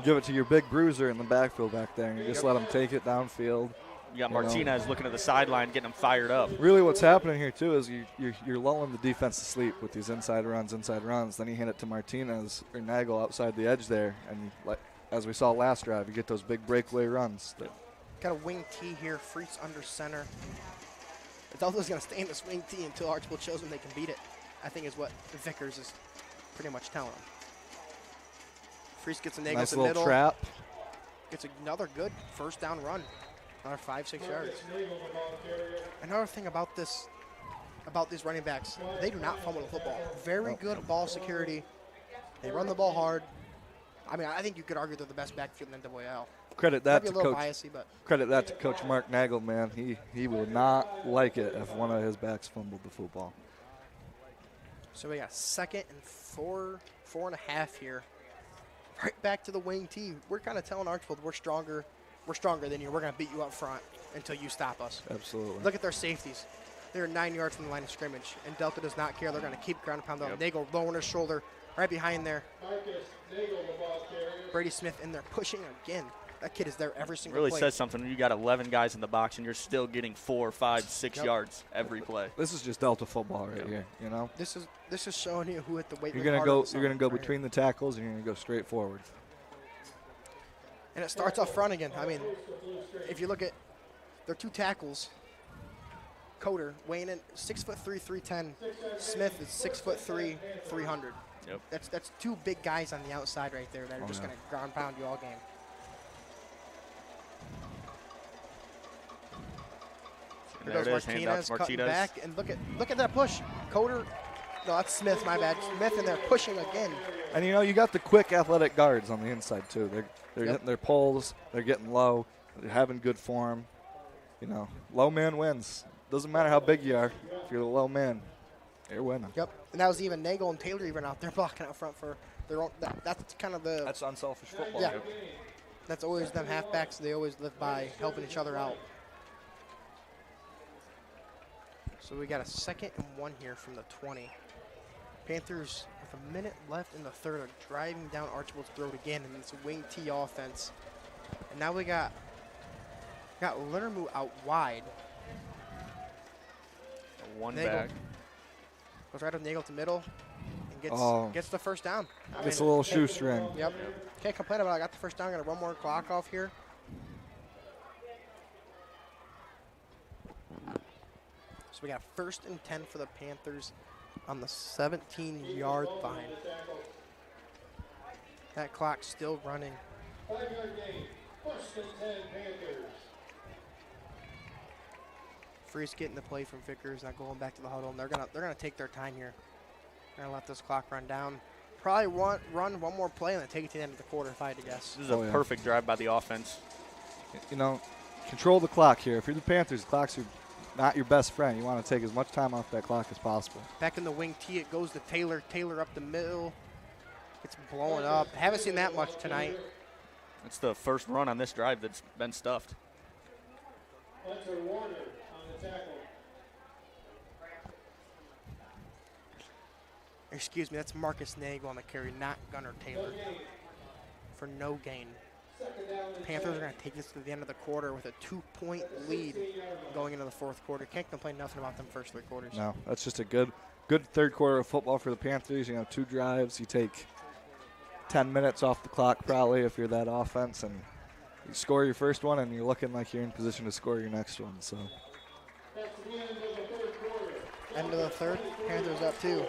E: Give it to your big bruiser in the backfield back there, and you just let him take it downfield.
D: You got Martinez looking at the sideline, getting him fired up.
E: Really what's happening here, too, is you're lulling the defense to sleep with these inside runs. Then you hand it to Martinez or Nagel outside the edge there, and as we saw last drive, you get those big breakaway runs.
C: Got a wing tee here, Freaks under center. Delta's going to stay in this wing tee until Archbold shows them they can beat it, I think is what Vickers is pretty much telling them. Freaks gets a Nagel
E: Nice
C: to the
E: little
C: middle.
E: trap.
C: Gets another good first down run. Another 5-6 yards. Another thing about these running backs, they do not fumble the football. Very good ball security. They run the ball hard. I mean, I think you could argue they're the best backfield in the NWL.
E: Credit that
C: Maybe
E: to
C: a little
E: Coach.
C: biasy, but
E: Credit that to Coach Mark Nagel, man. He would not like it if one of his backs fumbled the football.
C: so we got 2nd and 4.5 here. Right back to the wing tee. We're kind of telling Archbold we're stronger than you. We're going to beat you up front until you stop us.
E: Absolutely.
C: Look at their safeties. They're 9 yards from the line of scrimmage, and Delta does not care. They're going to keep ground and pound them. Nagel lowering his shoulder right behind there. Brady Smith in there pushing again. That kid is there every single
D: Really
C: play.
D: says something when you got 11 guys in the box and you're still getting 4, 5, 6 yards every play.
E: This is just Delta football right here, you know?
C: This is showing you who hit the weight.
E: You're gonna go between the tackles and you're gonna go straight forward.
C: And it starts up front again. I mean, if you look at their 2 tackles, Coder, weighing in 6'3", 310. Smith is 6'3", 300.
D: Yep.
C: That's two big guys on the outside right there that are just going to ground pound you all game.
D: And
C: Here
D: there
C: goes
D: it is, handout
C: Martinez
D: to
C: cutting
D: Martinez.
C: back, and look at that push. Coder, no, that's Smith. My bad. Smith in there pushing again.
E: And you got the quick athletic guards on the inside too. They're hitting their poles. They're getting low. They're having good form. Low man wins. Doesn't matter how big you are. If you're the low man, you're winning.
C: Yep. And that was even Nagel and Taylor even out there blocking out front for their own. That's kind of the.
E: That's unselfish football.
C: Yeah. That's always them halfbacks. They always live by helping each other out. So we got a 2nd and 1 here from the 20. Panthers, with a minute left in the third, are driving down Archbold's throat again in this wing T offense. And now we got Lernermu out wide.
D: One
C: Nagel
D: back.
C: goes right up Nagel to middle and gets the first down.
E: Gets a little shoestring.
C: Yep. Can't complain about it. I got the first down. Got to run more clock off here. So we got 1st and 10 for the Panthers on the 17-yard line. That clock's still running.
A: 5-yard gain. 1st and 10 Panthers.
C: Freeze getting the play from Vickers, not going back to the huddle, and they're gonna take their time here. They're gonna let this clock run down. Probably run one more play and then take it to the end of the quarter, if I had to guess.
D: This is a perfect drive by the offense.
E: Control the clock here. If you're the Panthers, the clock's not your best friend. You want to take as much time off that clock as possible.
C: Back in the wing T, it goes to Taylor. Taylor up the middle. It's blowing up. Haven't seen that much tonight.
D: It's the first run on this drive that's been stuffed.
A: Hunter Warner on the tackle.
C: Excuse me, that's Marcus Nagel on the carry, not Gunnar Taylor. For no gain. Panthers are going to take this to the end of the quarter with a 2-point lead going into the 4th quarter. Can't complain nothing about them first 3 quarters.
E: No, that's just a good third quarter of football for the Panthers. 2 drives. You take 10 minutes off the clock probably if you're that offense, and you score your first one, and you're looking like you're in position to score your next one. So.
C: End of the third, Panthers up 2.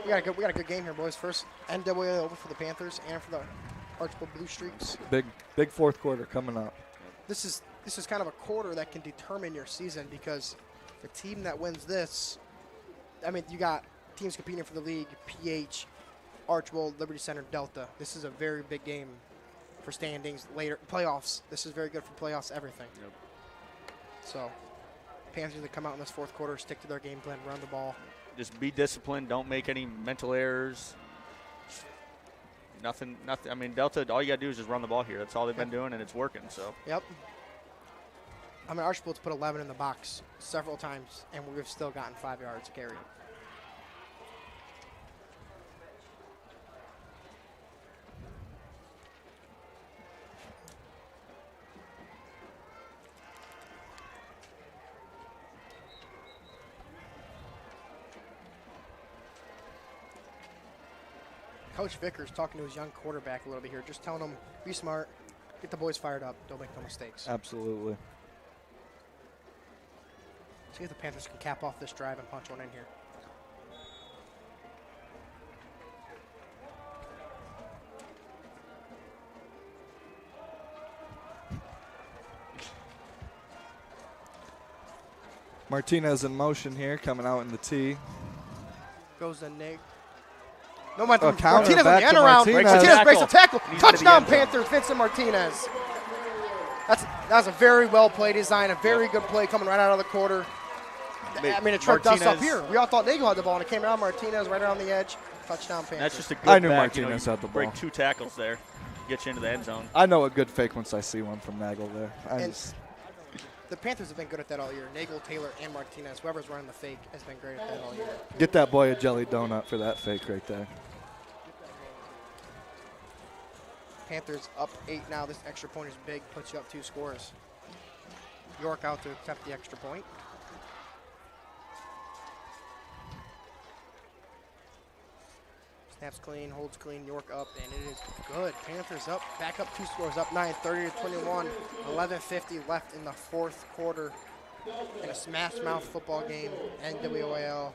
C: We got a good game here, boys. First NWA over for the Panthers and for the Archbold Blue Streaks.
E: Big 4th quarter coming up.
C: This is kind of a quarter that can determine your season, because the team that wins this, you got teams competing for the league, PH, Archbold, Liberty Center, Delta. This is a very big game for standings later. Playoffs. This is very good for playoffs, everything.
D: Yep.
C: So Panthers that come out in this 4th quarter, stick to their game plan, run the ball.
D: Just be disciplined. Don't make any mental errors. Nothing. Delta, all you got to do is just run the ball here. That's all they've been doing, and it's working. So.
C: Yep. Archbold's put 11 in the box several times, and we've still gotten 5 yards to carry. Coach Vickers talking to his young quarterback a little bit here, just telling him, be smart, get the boys fired up, don't make no mistakes.
E: Absolutely.
C: See if the Panthers can cap off this drive and punch one in here.
E: Martinez in motion here, coming out in the T.
C: Goes to Nick. No, Martinez
E: counter
C: on the
E: back
C: end
E: to
C: around.
E: Martinez.
C: Breaks the tackle.
D: He's into the
C: Touchdown,
D: end zone.
C: Panthers. Vincent Martinez. That was a very well played design, a very good play coming right out of the quarter. It tripped us up here. We all thought Nagel had the ball, and it came around Martinez right around the edge. Touchdown, Panthers.
D: That's just a good
E: I knew
D: back.
E: Martinez
D: you
E: had the
D: break
E: ball.
D: 2 tackles there, get you into the end zone.
E: I know a good fake once I see one from Nagel there.
C: The Panthers have been good at that all year. Nagel, Taylor, and Martinez. Whoever's running the fake has been great at that all year.
E: Get that boy a jelly donut for that fake right there.
C: Panthers up 8 now. This extra point is big. Puts you up 2 scores. York out to accept the extra point. Snaps clean, holds clean, York up, and it is good. Panthers up, back up 2 scores, up 9, 30-21, 11:50 left in the 4th quarter. in a smash mouth football game, NWAL.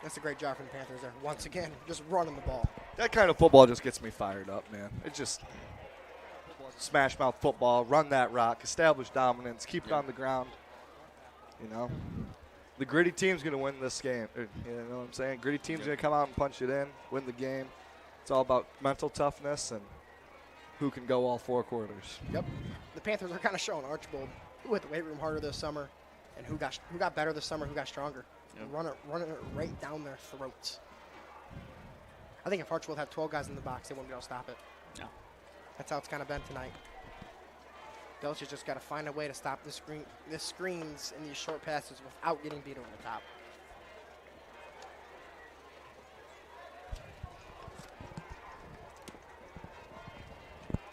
C: That's a great job from the Panthers there. Once again, just running the ball.
E: That kind of football just gets me fired up, man. It just smash mouth football, run that rock, establish dominance, keep it on the ground. You know, the gritty team's going to win this game. You know what I'm saying? Gritty team's going to come out and punch it in, win the game. It's all about mental toughness and who can go all 4 quarters.
C: Yep. The Panthers are kind of showing Archbold who hit the weight room harder this summer and who got better this summer, who got stronger.
D: Yep.
C: Running it right down their throats. I think if Archbold had 12 guys in the box, they wouldn't be able to stop it.
D: No.
C: That's how it's kind of been tonight. Delta's just got to find a way to stop the screens and these short passes without getting beat over the top.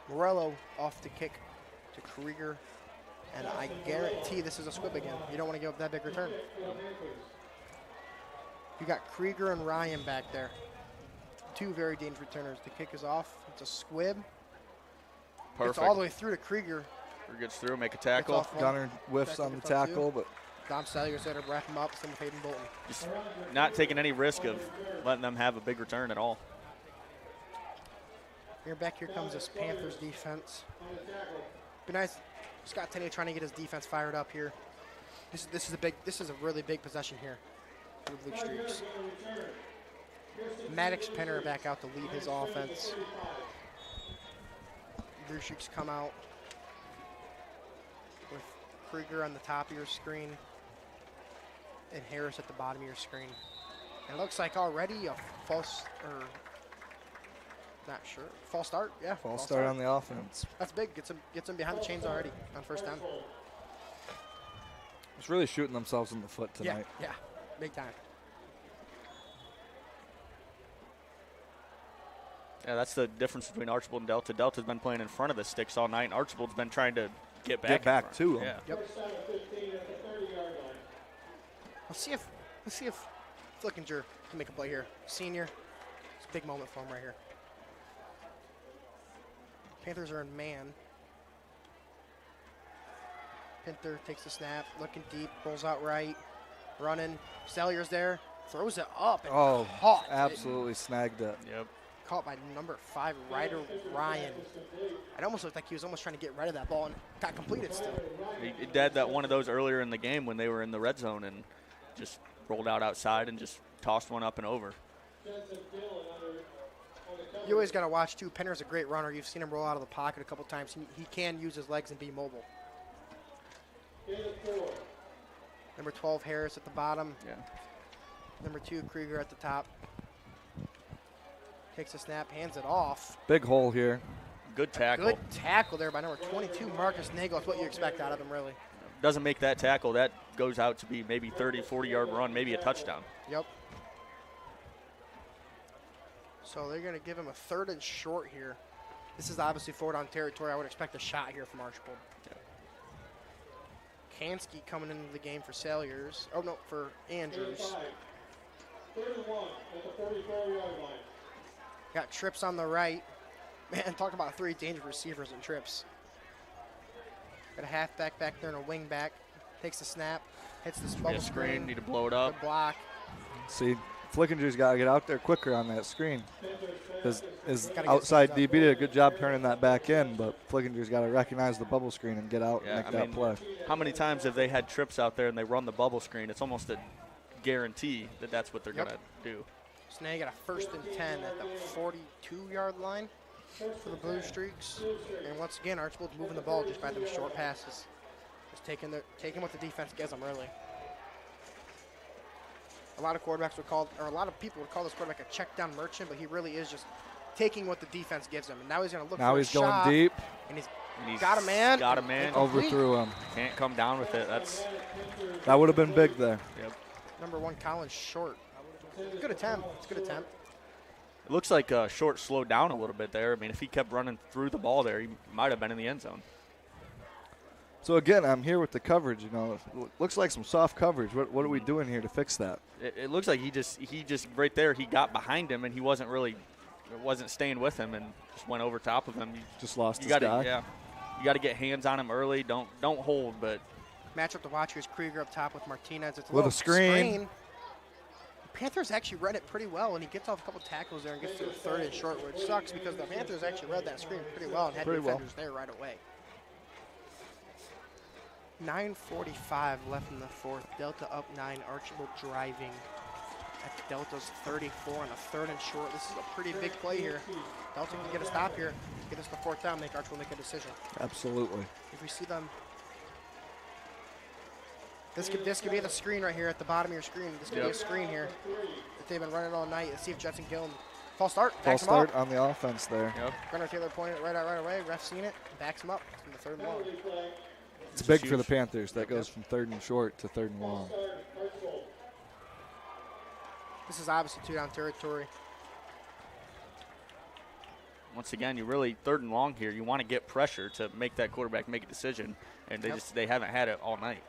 C: Morello off the kick to Krieger, and I guarantee this is a squib again. You don't want to give up that big return. You got Krieger and Ryan back there. 2 very dangerous returners. The kick is off. It's a squib.
D: Perfect.
C: It's all the way through to Krieger.
D: Gets through, make a tackle.
C: Gets off one.
E: Gunner whiffs on the tackle, but
C: Dom Salyers there to wrap him up. Same with Hayden Bolton.
D: Just not taking any risk of letting them have a big return at all.
C: Here comes this Panthers defense. Be nice. Scott Tenney trying to get his defense fired up here. This is a really big possession here for the Blue Streaks. Maddox Penner back out to lead his offense. Blue Streaks come out with Krieger on the top of your screen and Harris at the bottom of your screen. And it looks like already a false start. Yeah,
E: false start on the offense.
C: That's big. Gets them behind the chains already on first down.
E: It's really shooting themselves in the foot tonight.
C: Yeah, big time.
D: Yeah, that's the difference between Archbold and Delta. Delta's been playing in front of the sticks all night, and Archbold's been trying to get back
E: to them.
D: Yeah.
C: Yep. Let's see if Flickinger can make a play here. Senior, it's a big moment for him right here. Panthers are in man. Pinter takes the snap, looking deep, rolls out right, running. Salyers there, throws it up and caught.
E: Absolutely snagged it.
D: Yep.
C: Caught by number 5, Ryder Ryan. It almost looked like he was almost trying to get rid of that ball and got completed still.
D: He had that one of those earlier in the game when they were in the red zone and just rolled out outside and just tossed one up and over.
C: You always got to watch, too. Penner's a great runner. You've seen him roll out of the pocket a couple times. He can use his legs and be mobile. Number 12, Harris at the bottom.
D: Yeah.
C: Number 2, Krieger at the top. Takes a snap, hands it off.
E: Big hole here.
D: Good tackle.
C: Good tackle there by number 22, Marcus Nagel. That's what you expect out of him, really.
D: Doesn't make that tackle. That goes out to be maybe 30, 40-yard run, maybe a touchdown.
C: Yep. So they're going to give him a 3rd and short here. This is obviously forward on territory. I would expect a shot here from Archbold. Yeah. Kansky coming into the game for Salyers. Oh, no, for Andrews.
A: 31 at the 44-yard line.
C: Got Trips on the right. Man, talk about 3 dangerous receivers and Trips. Got a halfback back there and a wing back. Takes the snap, hits this bubble screen.
D: Need to blow it up.
C: Good block.
E: See, Flickinger's got to get out there quicker on that screen. His
C: Gotta
E: outside
C: get
E: DB did a good job turning that back in, but Flickinger's got to recognize the bubble screen and get out and make that play.
D: How many times have they had Trips out there and they run the bubble screen? It's almost a guarantee that that's what they're going to do.
C: So now you got a 1st and 10 at the 42-yard line for the Blue Streaks. And once again, Archbold's moving the ball just by them short passes. Just taking what the defense gives them, really. A lot of quarterbacks would call, or a lot of people would call this quarterback a check down merchant, but he really is just taking what the defense gives him. And now he's going to look
E: now
C: for a
E: he's going
C: shot,
E: deep.
C: And he's got a man.
D: Got a man.
E: Overthrew him.
D: Can't come down with it.
E: That would have been big there.
D: Yep.
C: Number 1, Collins short. Good attempt. It's a good attempt.
D: It looks like Short slowed down a little bit there. I mean, if he kept running through the ball there, he might have been in the end zone.
E: So, again, I'm here with the coverage. You know, it looks like some soft coverage. What are we doing here to fix that?
D: It looks like he just right there, he got behind him, and he wasn't staying with him and just went over top of him.
E: Just lost his guy.
D: Yeah. You got to get hands on him early. Don't hold, but
C: Matchup to watch here is Krieger up top with Martinez. It's a
E: With a
C: little
E: screen.
C: The Panthers actually read it pretty well, and he gets off a couple tackles there and gets to the 3rd and short, which sucks because the Panthers actually read that screen pretty well and had defenders there right away. 9:45 left in the 4th. Delta up 9. Archbold driving at Delta's 34 on a 3rd and short. This is a pretty big play here. Delta can get a stop here, get us the 4th down, make Archbold make a decision.
E: Absolutely.
C: If we see them, this could be the screen right here at the bottom of your screen. This could be a screen here that they've been running all night. Let's see if Jetson Gillen, false start, backs him up.
E: On the offense there.
D: Yep.
C: Gunnar Taylor pointed it right out right away. Ref seen it, backs him up from the 3rd and long.
E: It's big for the Panthers. That goes from 3rd and short to 3rd and long.
C: This is obviously 2-down territory.
D: Once again, you really 3rd and long here. You want to get pressure to make that quarterback make a decision, and they haven't had it all night.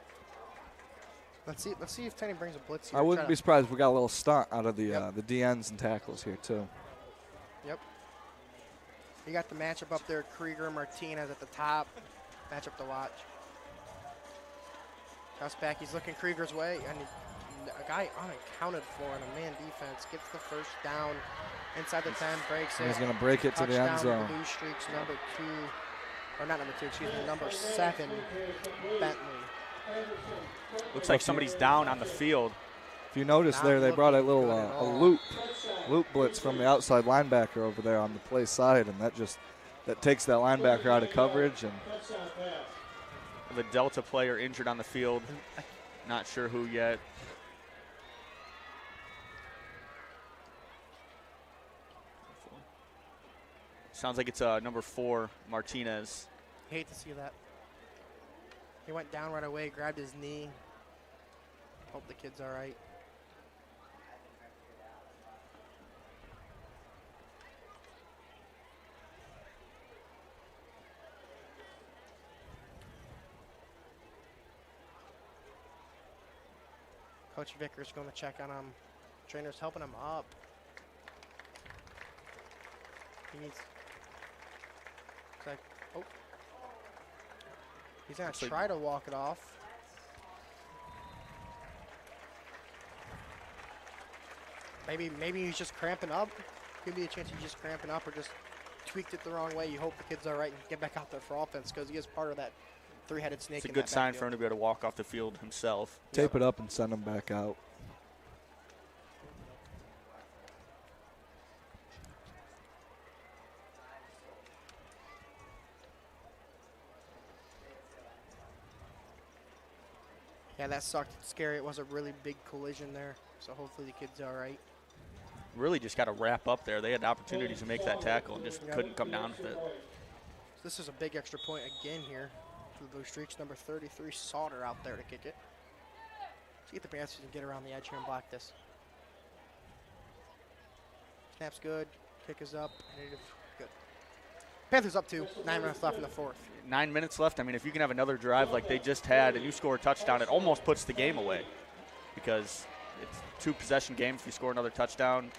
C: Let's see if Tenney brings a blitz here.
E: I wouldn't be surprised if we got a little stunt out of the DNs and tackles here too.
C: Yep. You got the matchup up there, Krieger and Martinez at the top. Matchup to watch. Cuss back, he's looking Krieger's way, and a guy unaccounted for on a man defense gets the 1st down inside the 10, breaks it.
E: He's going to break it to the end zone.
C: Blue Streaks number 2, or not number 2, excuse me, number 7, Bentley.
D: Looks like somebody's down on the field.
E: If you notice there, they brought a little a loop blitz from the outside linebacker over there on the play side, and that takes that linebacker out of coverage. And
D: The Delta player injured on the field. Not sure who yet. Sounds like it's number 4, Martinez.
C: Hate to see that. He went down right away, grabbed his knee. Hope the kid's all right. Coach Vickers going to check on him. Trainer's helping him up. He needs. Oh. He's going to try to walk it off. Maybe he's just cramping up. Could be a chance he's just cramping up or just tweaked it the wrong way. You hope the kid's all right and get back out there for offense because he is part of that 3-headed snake.
D: It's a good sign for him to be able to walk off the field himself.
E: Tape it up and send him back out.
C: Yeah, that sucked. It's scary. It was a really big collision there, so hopefully the kid's all right.
D: Really just got to wrap up there. They had opportunities to make that tackle and just couldn't come down with it.
C: So this is a big extra point again here for the Blue Streaks. Number 33, Sauter out there to kick it. See if the Panthers can get around the edge here and block this. Snap's good. Kick is up. Good. Panthers up 2. 9 minutes left in the 4th.
D: 9 minutes left. I mean, if you can have another drive like they just had and you score a touchdown, it almost puts the game away because it's a 2-possession game. If you score another touchdown,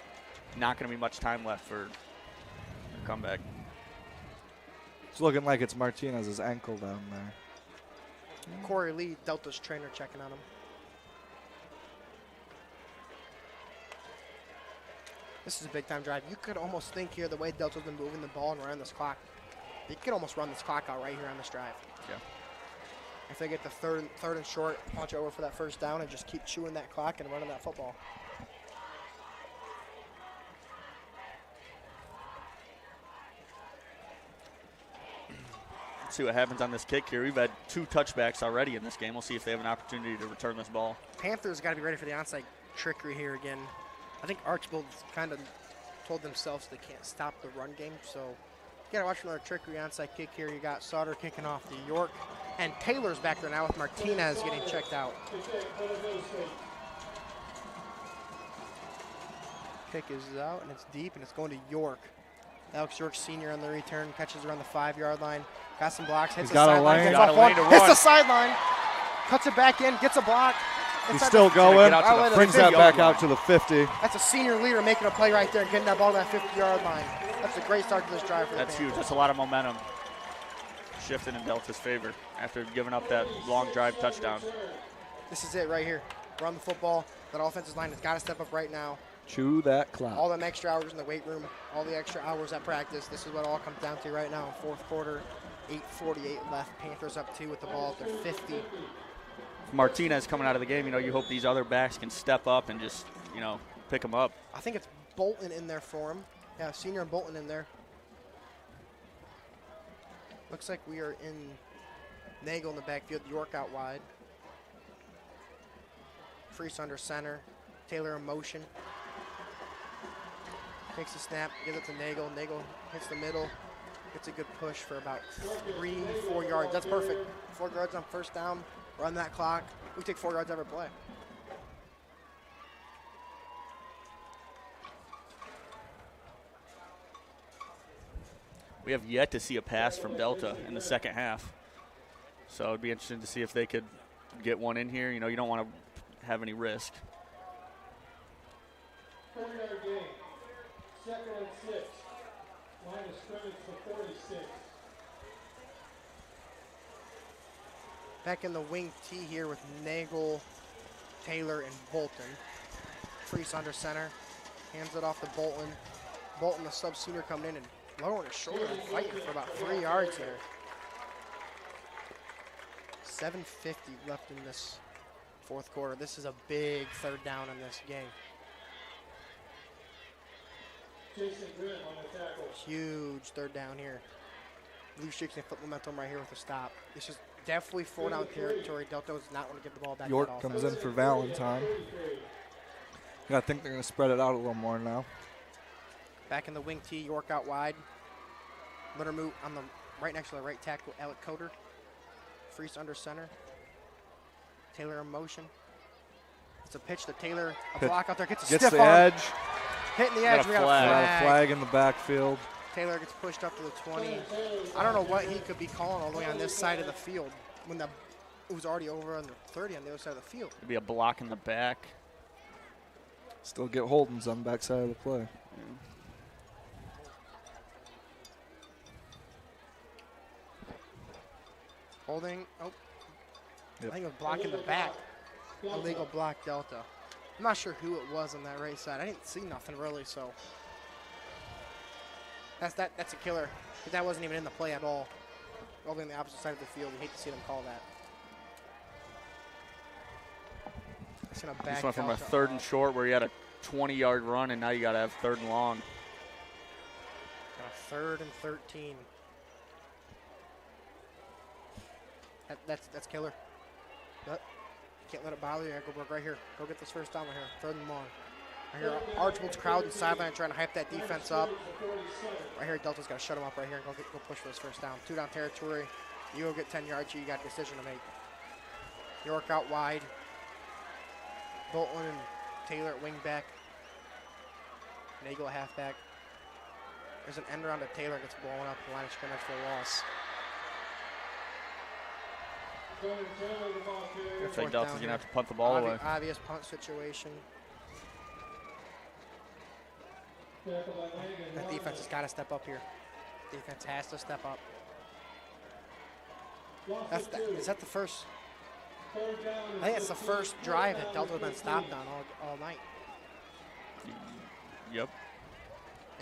D: not going to be much time left for a comeback.
E: It's looking like it's Martinez's ankle down there.
C: Corey Lee, Delta's trainer, checking on him. This is a big-time drive. You could almost think here the way Delta's been moving the ball and running this clock, they could almost run this clock out right here on this drive.
D: Yeah.
C: If they get the third and short, punch over for that 1st down and just keep chewing that clock and running that football.
D: Let's see what happens on this kick here. We've had 2 touchbacks already in this game. We'll see if they have an opportunity to return this ball.
C: Panthers got to be ready for the onside trickery here again. I think Archbold kind of told themselves they can't stop the run game, so you got to watch another trickery onside kick here. You got Sauter kicking off the York, and Taylor's back there now with Martinez getting checked out. Kick is out, and it's deep, and it's going to York. Alex York, senior on the return, catches around the 5-yard line. Got some blocks, hits the sideline, gets off one, hits the sideline, cuts it back in, gets a block.
E: He's still going, brings that back out to the 50.
C: That's a senior leader making a play right there and getting that ball to that 50-yard line. That's a great start to this drive for the Panthers.
D: Huge. That's a lot of momentum. shifted in Delta's favor after giving up that long drive touchdown.
C: This is it right here. Run the football. That offensive line has got to step up right now.
E: Chew that clock.
C: All them extra hours in the weight room, all the extra hours at practice. This is what it all comes down to right now in fourth quarter. 8:48 left. Panthers up 2 with the ball at their 50.
D: Martinez coming out of the game, you hope these other backs can step up and just, pick them up.
C: I think it's Bolton in there for him. Yeah, senior Bolton in there. Looks like we are in Nagel in the backfield. York out wide. Freese under center. Taylor in motion. Takes the snap, gives it to Nagel. Nagel hits the middle. Gets a good push for about 3-4 yards. That's perfect. 4 yards on first down. Run that clock. We take 4 yards every play.
D: We have yet to see a pass from Delta in the second half. So it'd be interesting to see if they could get one in here. You don't want to have any risk.
A: 4-yard gain. 2nd and 6. Line of scrimmage for 46.
C: Back in the wing T here with Nagel, Taylor, and Bolton. Freese under center. Hands it off to Bolton. Bolton, the sub-senior, coming in and lowering his shoulder and fighting for about 3 yards there. 7:50 left in this fourth quarter. This is a big third down in this game.
A: Jason Grimm on the tackle.
C: Huge third down here. Blue Streaks can flip momentum right here with a stop. This is definitely 4-down territory. Delta does not want to give the ball back.
E: York comes in for Valentine. Yeah, I think they're going to spread it out a little more now.
C: Back in the wing T, York out wide. Littermoot on the right next to the right tackle, Alec Coder. Freese under center. Taylor in motion. It's a pitch to Taylor. A block out there. Gets
E: Gets
C: stiff
E: the
C: arm.
E: edge.
C: Hitting the edge. We got a
E: Got
C: flag.
E: a flag in the backfield.
C: Taylor gets pushed up to the 20. I don't know what he could be calling all the way on this side of the field when it was already over on the 30 on the other side of the field.
D: It'd be a block in the back.
E: Still get holdings on the backside of the play.
C: Holding. Oh.
E: Yep.
C: I think it was blocking the back. Illegal block Delta. I'm not sure who it was on that right side. I didn't see nothing really, so. That's a killer. But that wasn't even in the play at all. Over on the opposite side of the field. We hate to see them call that. It's gonna back
D: This went from a
C: Delta
D: 3rd and
C: up.
D: short where you had a 20-yard run, and now you got to have 3rd and long.
C: Got a 3rd and 13. That's killer. But can't let it bother you. Go work right here. Go get this first down right here. 3rd and long. Right here, Archbold's crowd and sideline trying to hype that defense up. Right here, Delta's got to shut him up right here and go push for this first down. 2-down territory. You go get 10 yards. You got a decision to make. York out wide. Bolton and Taylor at wing back. Nagel at halfback. There's an end around to Taylor. Gets blown up. The line of scrimmage for a loss.
D: Looks like Delta's going to have to punt the ball away.
C: Obvious punt situation. That defense has got to step up here. Defense has to step up. Is that the first? I think it's the first drive that Delta has been stopped on all night.
D: Yep.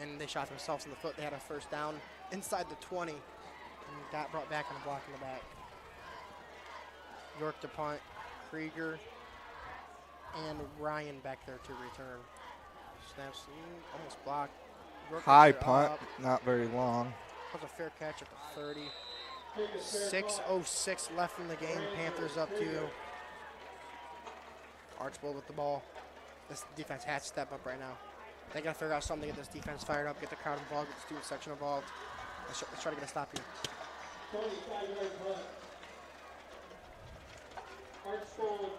C: And they shot themselves in the foot. They had a first down inside the 20 and got brought back on a block in the back. York to punt, Krieger and Ryan back there to return. Snaps, almost blocked. York
E: High
C: gets it
E: punt,
C: up.
E: not very long.
C: That was a fair catch at the 30. 6:06 left in the game. Panthers up 2. Archbold with the ball. This defense has to step up right now. They got to figure out something to get this defense fired up, get the crowd involved, get the student section involved. Let's try to get a stop here.
A: 25-yard punt. Archbold,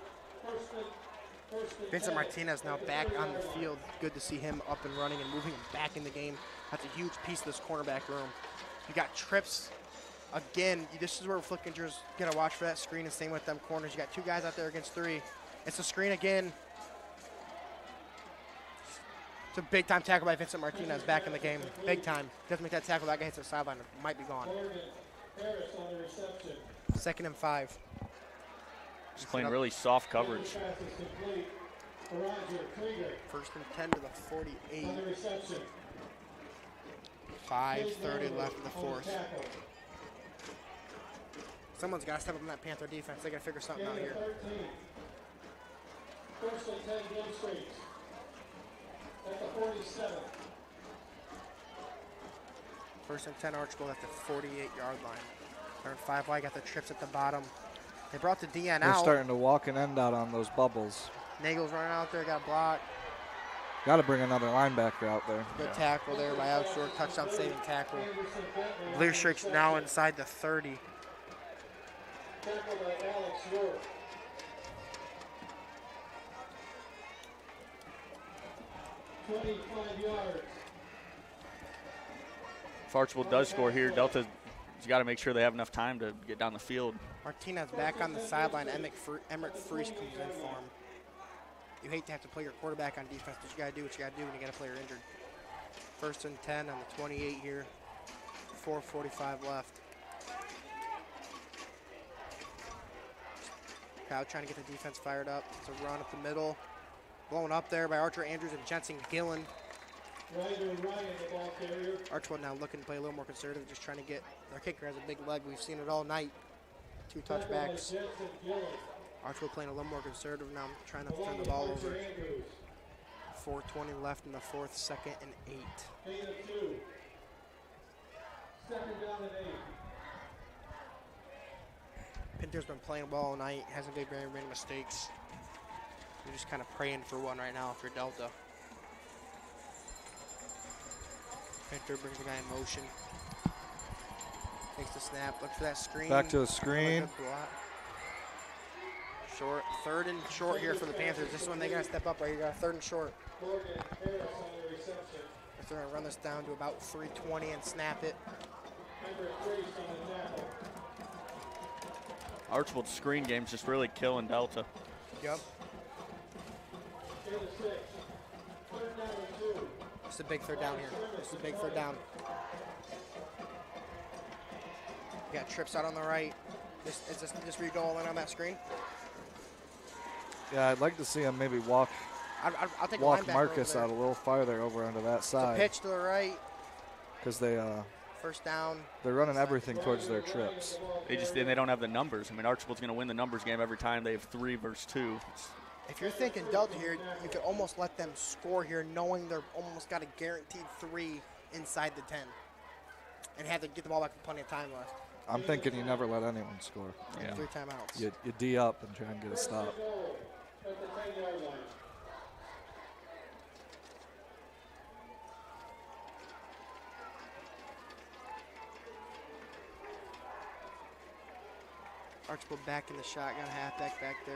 A: first and
C: Vincent
A: 10.
C: Martinez now back on the field. Good to see him up and running and moving him back in the game. That's a huge piece of this cornerback room. You got trips. Again, this is where Flickinger's going to watch for that screen, and same with them corners. You got 2 guys out there against 3. It's a screen again. It's a big-time tackle by Vincent Martinez back in the game. Big time. Doesn't make that tackle. That guy hits the sideline. It might be gone.
A: Harris on the reception.
C: 2nd and 5.
D: Just playing really soft coverage.
A: Pass is complete. Roger Krieger
C: 1st and 10 to the 48.
A: on the reception.
C: 5:30 left in the 4th.
A: Tackle.
C: Someone's got to step up in that Panther defense. They got to figure something out
A: Gain
C: here.
A: of 13. 1st and 10 game streets. At the 47.
C: 1st and 10 Archbold at the 48-yard line. They're in 5 wide, got the trips at the bottom. They brought the DN
E: They're
C: out.
E: starting to walk an end out on those bubbles.
C: Nagel's running out there, got blocked.
E: Got to bring another linebacker out there.
C: Good tackle there by Alex Short, touchdown saving tackle. Blue Streak's now inside the 30.
A: Tackle by Alex York. 25 yards.
D: If Archbold does score here, Delta's got to make sure they have enough time to get down the field.
C: Martinez back on the sideline. Emmerich Freese comes in for him. You hate to have to play your quarterback on defense, but you got to do what you got to do when you got a player injured. 1st and 10 on the 28 here. 4:45 left. Kyle trying to get the defense fired up. It's a run up the middle. Blown up there by Archer Andrews and Jensen Gillen.
A: Ryder Ryan, the ball carrier.
C: Archbold now looking to play a little more conservative, just trying to get their kicker has a big leg. We've seen it all night. 2
A: Tackle by
C: touchbacks.
A: Jensen Gillen.
C: Archbold playing a little more conservative now, trying not to turn the ball
A: Archer
C: over.
A: Andrews.
C: 4:20 left in the 4th, 2nd and 8.
A: Gain of 2. 2nd down and 8.
C: Pinter's been playing well all night, hasn't made very many mistakes. You're just kind of praying for one right now if you're Delta. Pinter brings the guy in motion. Takes the snap, looks for that screen.
E: Back to the screen.
C: Good block. Short, 3rd and short here for the Panthers. This is when they got to step up right here. You got a 3rd and short.
A: Morgan Harris on the reception.
C: If they're going to run this down to about 3:20 and snap it.
A: Emmerich Freese on the tackle.
D: Archbold's screen game's just really killing Delta.
C: Yep.
A: Gain of 6. 3rd down and 2.
C: It's a big 3rd down here. It's a big 3rd down. You got trips out on the right. Is this where you go all in on that screen?
E: Yeah, I'd like to see him maybe walk
C: I'll take
E: walk
C: a linebacker
E: Marcus
C: over
E: out a little farther over onto that
C: It's a
E: side.
C: pitch to the right.
E: Because
C: 1st down.
E: they're running everything towards their trips.
D: They don't have the numbers. I mean, Archbold's going to win the numbers game every time they have 3 versus 2.
C: If you're thinking Delta here, you could almost let them score here knowing they're almost got a guaranteed 3 inside the 10. And have to get the ball back with plenty of time left.
E: I'm thinking you never let anyone score.
D: Yeah.
C: 3 timeouts.
E: You D up and try and get a stop.
A: At the 10-yard line.
C: Archbold back in the shotgun, halfback back there.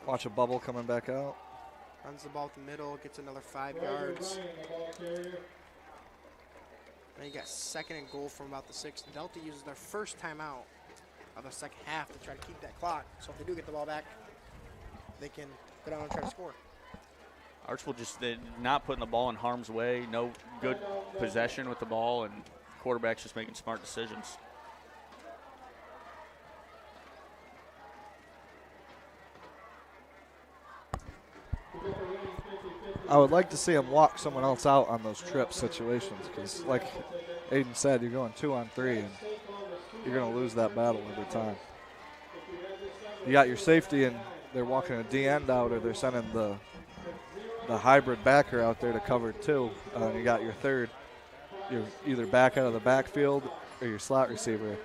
E: Watch a bubble coming back out.
C: Runs the ball up the middle, gets another 5
A: Ryder
C: yards.
A: Ryan, the ball carrier.
C: Then you got 2nd and goal from about the 6. Delta uses their first timeout of the 2nd half to try to keep that clock. So if they do get the ball back, they can go down and try to score.
D: Archbold they're not putting the ball in harm's way. No good possession with the ball, and quarterback's just making smart decisions.
E: I would like to see him walk someone else out on those trip situations because, like Aiden said, you're going 2 on 3 and you're going to lose that battle every time. You got your safety and they're walking a D end out, or they're sending the hybrid backer out there to cover 2. And you got your 3rd. You're either back out of the backfield or your slot receiver,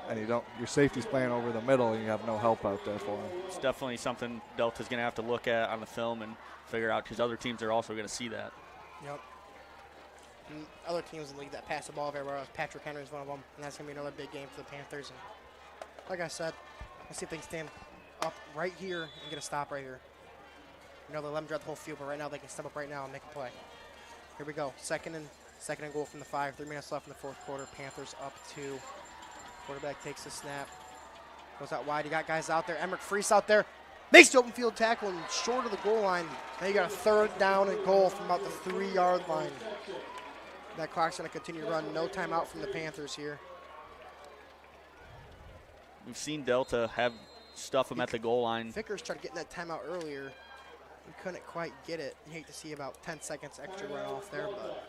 E: and your safety's playing over the middle, and you have no help out there for him.
D: It's definitely something Delta's going to have to look at on the film and figure out, because other teams are also going to see that.
C: Yep. And other teams in the league that pass the ball everywhere else. Patrick Henry's one of them, and that's going to be another big game for the Panthers. And like I said, let's see if they can stand up right here and get a stop right here. You know, they let them drive the whole field, but right now they can step up right now and make a play. Here we go. Second and goal from the 5. 3 minutes left in the 4th quarter. Panthers up 2. Quarterback takes the snap. Goes out wide. You got guys out there. Emmerich Freese out there. Makes the open field tackle and short of the goal line. Now you got a 3rd down and goal from about the 3-yard line. That clock's going to continue to run. No timeout from the Panthers here.
D: We've seen Delta have stuff them at the goal line.
C: Vickers tried getting that timeout earlier. We couldn't quite get it. You hate to see about 10 seconds extra run off there, but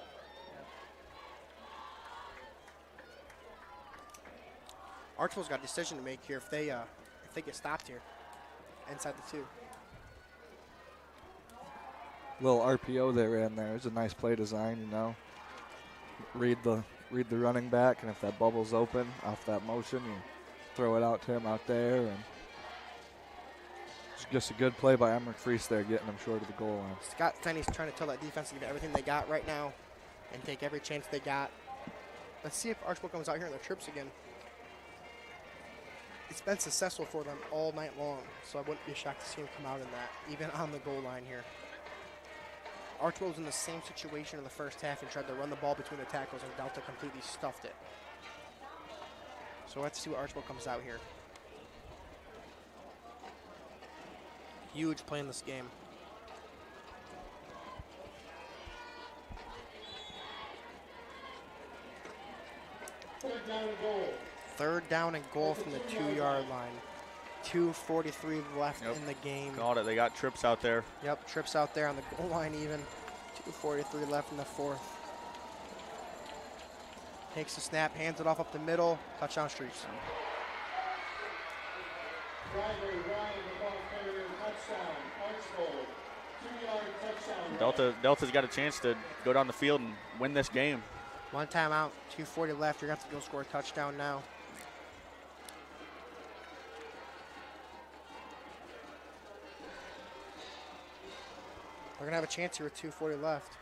C: Archbold's got a decision to make here if they get stopped here inside the 2.
E: Little RPO they ran there. It's a nice play design, you know. Read the running back, and if that bubble's open off that motion, you throw it out to him out there, and it's just a good play by Emmerich Freese there, getting him short of the goal line.
C: Scott Fenney's trying to tell that defense to give everything they got right now and take every chance they got. Let's see if Archbold comes out here on the trips again. It's been successful for them all night long, so I wouldn't be shocked to see him come out in that, even on the goal line here. Archbold was in the same situation in the first half and tried to run the ball between the tackles, and Delta completely stuffed it. So let's see what Archbold comes out here. Huge play in this game.
A: Third down and goal.
C: Third down and goal from the 2-yard line. 2:43 left in the game.
D: Got it. They got trips out there.
C: Yep, trips out there on the goal line even. 2:43 left in the 4th. Takes the snap, hands it off up the middle. Touchdown Streaks.
A: Driver Ryan, the ball carrier, touchdown. Archbold, 2-yard touchdown.
D: Delta's got a chance to go down the field and win this game.
C: One timeout, 2:40 left. You're going to have to go score a touchdown now. We're going to have a chance here with 2:40 left.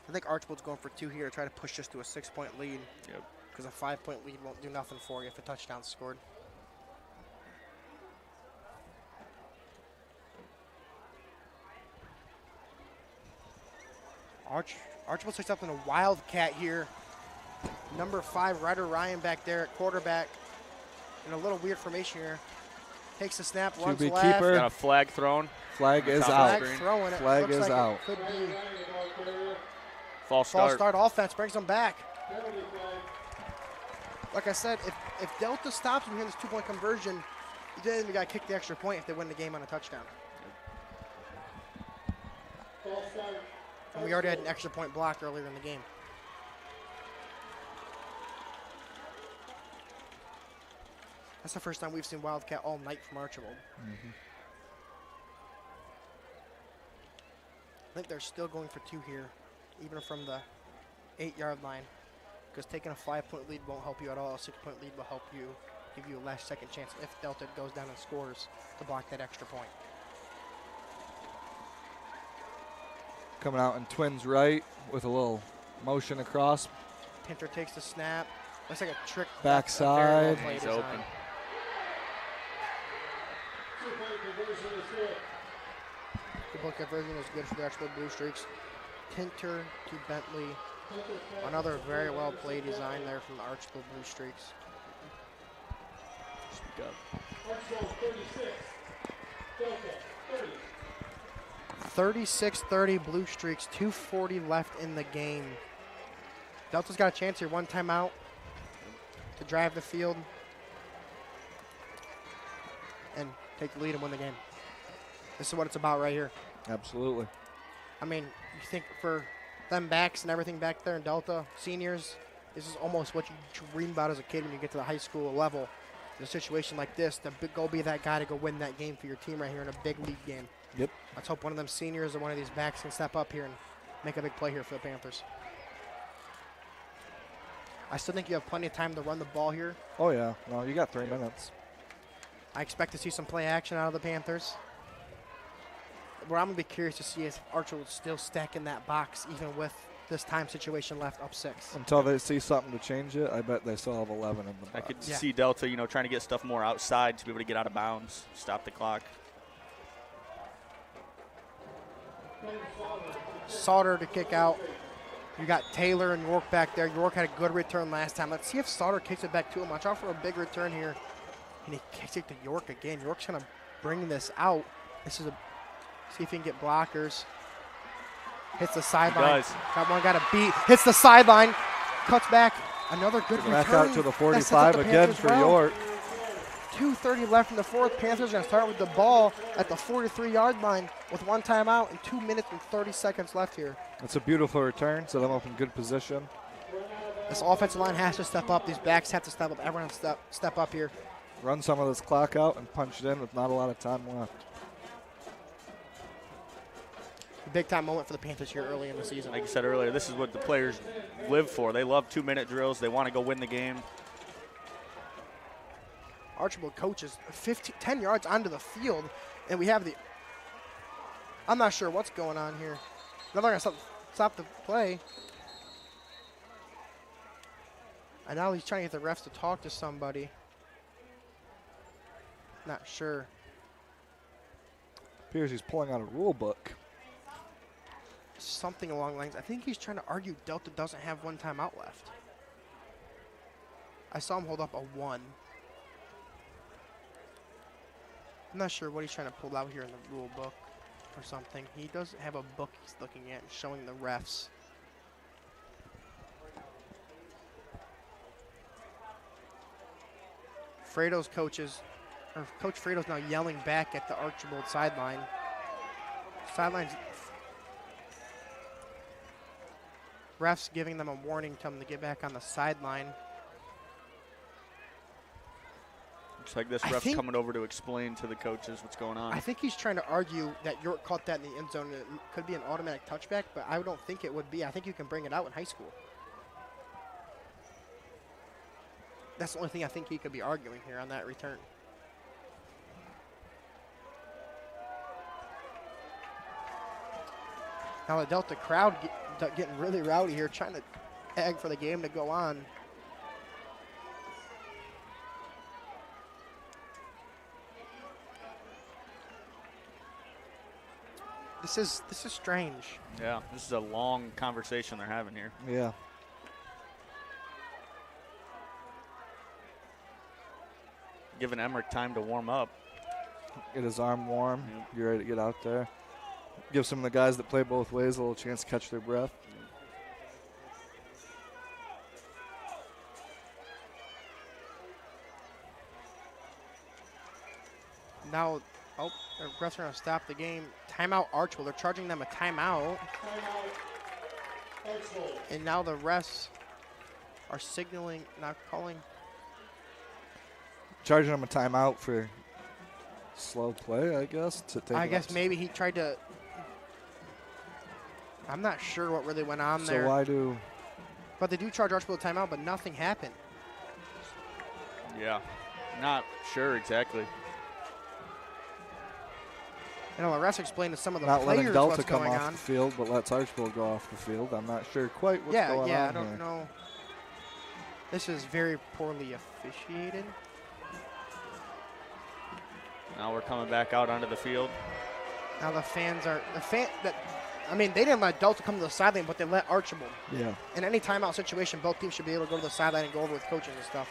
C: I think Archbold's going for 2 here to try to push this to a 6-point lead.
D: Yep.
C: Because a 5-point lead won't do nothing for you if a touchdown's scored. Archbold takes up in a wildcat here. Number 5, Ryder Ryan back there at quarterback. In a little weird formation here. Takes the snap, runs
E: QB
C: left.
E: keeper.
D: Got a flag thrown.
E: Flag is
D: Top of the
E: out.
D: screen.
C: Throwing it.
E: Flag
C: Looks
E: is
C: like it
E: out.
C: could be
D: False
C: false
D: start.
C: start offense, brings them back. Like I said, if Delta stops from hitting this 2-point conversion, then we got to kick the extra point if they win the game on a touchdown. And we already had an extra point blocked earlier in the game. That's the first time we've seen Wildcat all night from Archbold. I think they're still going for 2 here, even from the 8-yard line, because taking a 5-point lead won't help you at all. A 6-point lead will help you, give you a last-second chance if Delta goes down and scores to block that extra point.
E: Coming out in twins right with a little motion across.
C: Pinter takes the snap. Looks like a trick.
E: Backside.
D: He's open.
A: 2-point conversion is good.
C: Two-point conversion is good for the Archbold Blue Streaks. Pinter to Bentley. Another very well played design there from the Archbold Blue Streaks.
D: Speak up.
A: Archbold 36, Delta 30.
C: 36-30 Blue Streaks, 2:40 left in the game. Delta's got a chance here, 1 timeout to drive the field and take the lead and win the game. This is what it's about right here.
E: Absolutely.
C: I mean, you think for them backs and everything back there in Delta, seniors, this is almost what you dream about as a kid when you get to the high school level. In a situation like this, to go be that guy to go win that game for your team right here in a big league game.
E: Yep.
C: Let's hope one of them seniors or one of these backs can step up here and make a big play here for the Panthers. I still think you have plenty of time to run the ball here.
E: Oh, yeah. No, you got 3 minutes.
C: I expect to see some play action out of the Panthers. What I'm going to be curious to see is if Archer will still stack in that box even with this time situation left up 6.
E: Until they see something to change it, I bet they still have 11 in the box.
D: I could see Delta, trying to get stuff more outside to be able to get out of bounds, stop the clock.
C: Sauter to kick out. You got Taylor and York back there. York had a good return last time. Let's see if Sauter kicks it back to him. Watch out for a big return here. And he kicks it to York again. York's going to bring this out. See if he can get blockers. Hits the sideline.
D: does.
C: Got a beat. Hits the sideline. Cuts back. Another good return.
E: Back out to the 45 again
C: Panthers
E: for
C: well.
E: York.
C: 2:30 left in the fourth. Panthers are going to start with the ball at the 43-yard line with 1 timeout and 2 minutes and 30 seconds left here.
E: That's a beautiful return. Set them up in good position.
C: This offensive line has to step up. These backs have to step up. Everyone step up here.
E: Run some of this clock out and punch it in with not a lot of time left.
C: Big time moment for the Panthers here early in the season.
D: Like you said earlier, this is what the players live for. They love 2-minute drills. They want to go win the game.
C: Archbold coaches 10 yards onto the field, and we have the – I'm not sure what's going on here. Now they're going to stop the play. And now he's trying to get the refs to talk to somebody. Not sure.
E: Appears he's pulling out a rule book.
C: Something along the lines. I think he's trying to argue Delta doesn't have 1 timeout left. I saw him hold up a 1. I'm not sure what he's trying to pull out here in the rule book or something. He does have a book he's looking at and showing the refs. Fredo's Coach Fredo's now yelling back at the Archbold sideline. Sideline's refs giving them a warning, telling them to get back on the sideline.
D: Looks like this ref's coming over to explain to the coaches what's going on.
C: I think he's trying to argue that York caught that in the end zone and it could be an automatic touchback, but I don't think it would be. I think you can bring it out in high school. That's the only thing I think he could be arguing here on that return. Now the Delta crowd getting really rowdy here, trying to egg for the game to go on. This is strange.
D: Yeah, this is a long conversation they're having here.
E: Yeah.
D: Giving Emmerich time to warm up.
E: Get his arm warm. You're ready to get out there. Give some of the guys that play both ways a little chance to catch their breath.
C: Now, the refs are going to stop the game. Timeout Archbold. They're charging them a timeout. And now the refs are signaling, not calling.
E: Charging them a timeout for slow play, I guess.
C: I guess maybe he tried to. I'm not sure what really went on there.
E: So why do?
C: But they do charge Archbold a timeout, but nothing happened.
D: Yeah, not sure exactly.
C: You know, the refs explained to some of the
E: not
C: players
E: letting Delta
C: what's
E: come
C: going
E: off
C: on.
E: the field, but lets Archbold go off the field. I'm not sure quite what's going on
C: I don't
E: here.
C: know. This is very poorly officiated.
D: Now we're coming back out onto the field.
C: Now the fans are they didn't let Delta come to the sideline, but they let Archbold.
E: Yeah.
C: In any timeout situation, both teams should be able to go to the sideline and go over with coaches and stuff.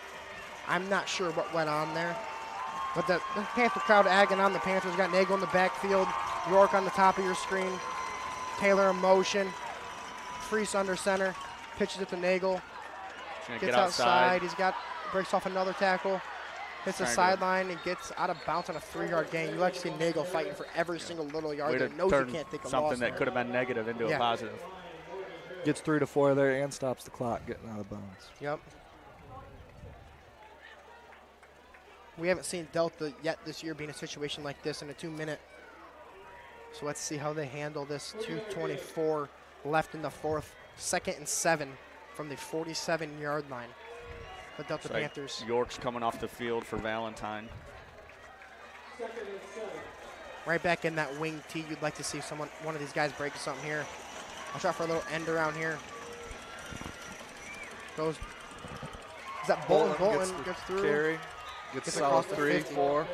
C: I'm not sure what went on there. But the Panther crowd agging on the Panthers. Got Nagel in the backfield. York on the top of your screen. Taylor in motion. Freese under center. Pitches it to Nagel. Gets outside. Breaks off another tackle. Hits the sideline and gets out of bounds on a 3-yard gain. You like to see Nagel fighting for every single little yard. He knows you can't take a loss.
D: Something that could have been negative into a positive.
E: Gets 3 to 4 there and stops the clock getting out of bounds.
C: Yep. We haven't seen Delta yet this year be in a situation like this in a 2-minute. So let's see how they handle this. 2:24 left in the fourth. 2nd and 7 from the 47-yard line. The Delta Panthers.
D: York's coming off the field for Valentine.
C: Right back in that wing tee. You'd like to see one of these guys break something here. I'll try for a little end around here. Is that Bolton? Bolton gets through.
E: Carry. Gets solid 3, 4.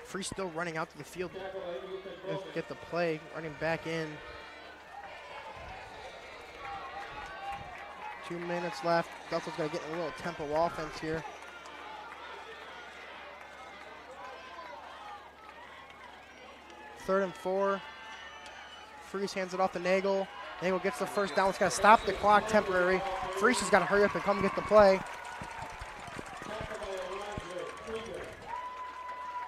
C: Free still running out to the field. Get the play. Running back in. 2 minutes left. Delta's going to get a little tempo offense here. 3rd and 4. Freese hands it off to Nagel. Nagel gets the first down. It's going to stop the clock temporary. Freese has got to hurry up and come get the play.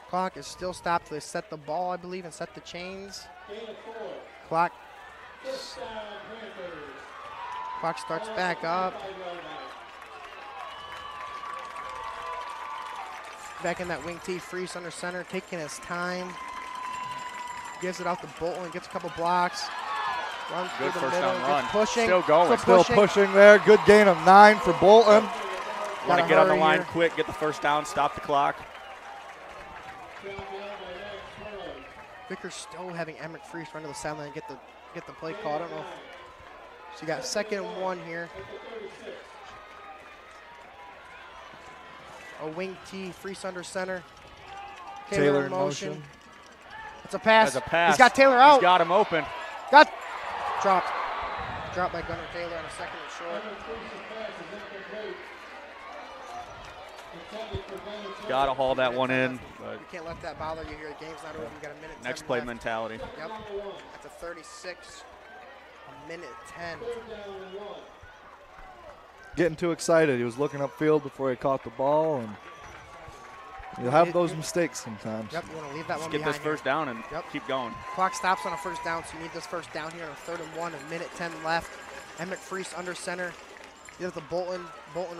C: Clock is still stopped. They set the ball, I believe, and set the chains. Clock starts back up. Back in that wing tee, Freese under center, taking his time. Gives it out to Bolton, gets a couple blocks. Runs
D: Good
C: through the
D: first
C: middle,
D: down run.
C: gets pushing.
D: Still going.
E: Still pushing there. Good gain of 9 for Bolton.
D: Want to get on the line
C: here.
D: quick, get the first down, stop the clock.
C: Vickers still having Emmerich Freese run to the sideline and get the play call. I don't know. So you got 2nd and 1 here. A wing tee, Freese under center.
E: Taylor in motion.
C: It's a pass.
D: That's a pass.
C: He's got Taylor out.
D: He's got him open.
C: Got dropped. Dropped by Gunnar Taylor on a 2nd and short.
D: Got to haul that one in. But
C: You can't let that bother you here. The game's not over. You got a minute.
D: next
C: 10
D: play
C: left.
D: mentality.
C: Yep. That's a 36. A minute 10.
E: Getting too excited. He was looking upfield before he caught the ball, and you'll have those mistakes sometimes.
C: Yep. You want to leave that one
D: Get
C: behind
D: this first down and
C: Yep.
D: keep going.
C: Clock stops on a first down, so you need this first down here on a 3rd and 1, a minute 10 left. Emmerich Freese under center. You have the Bolton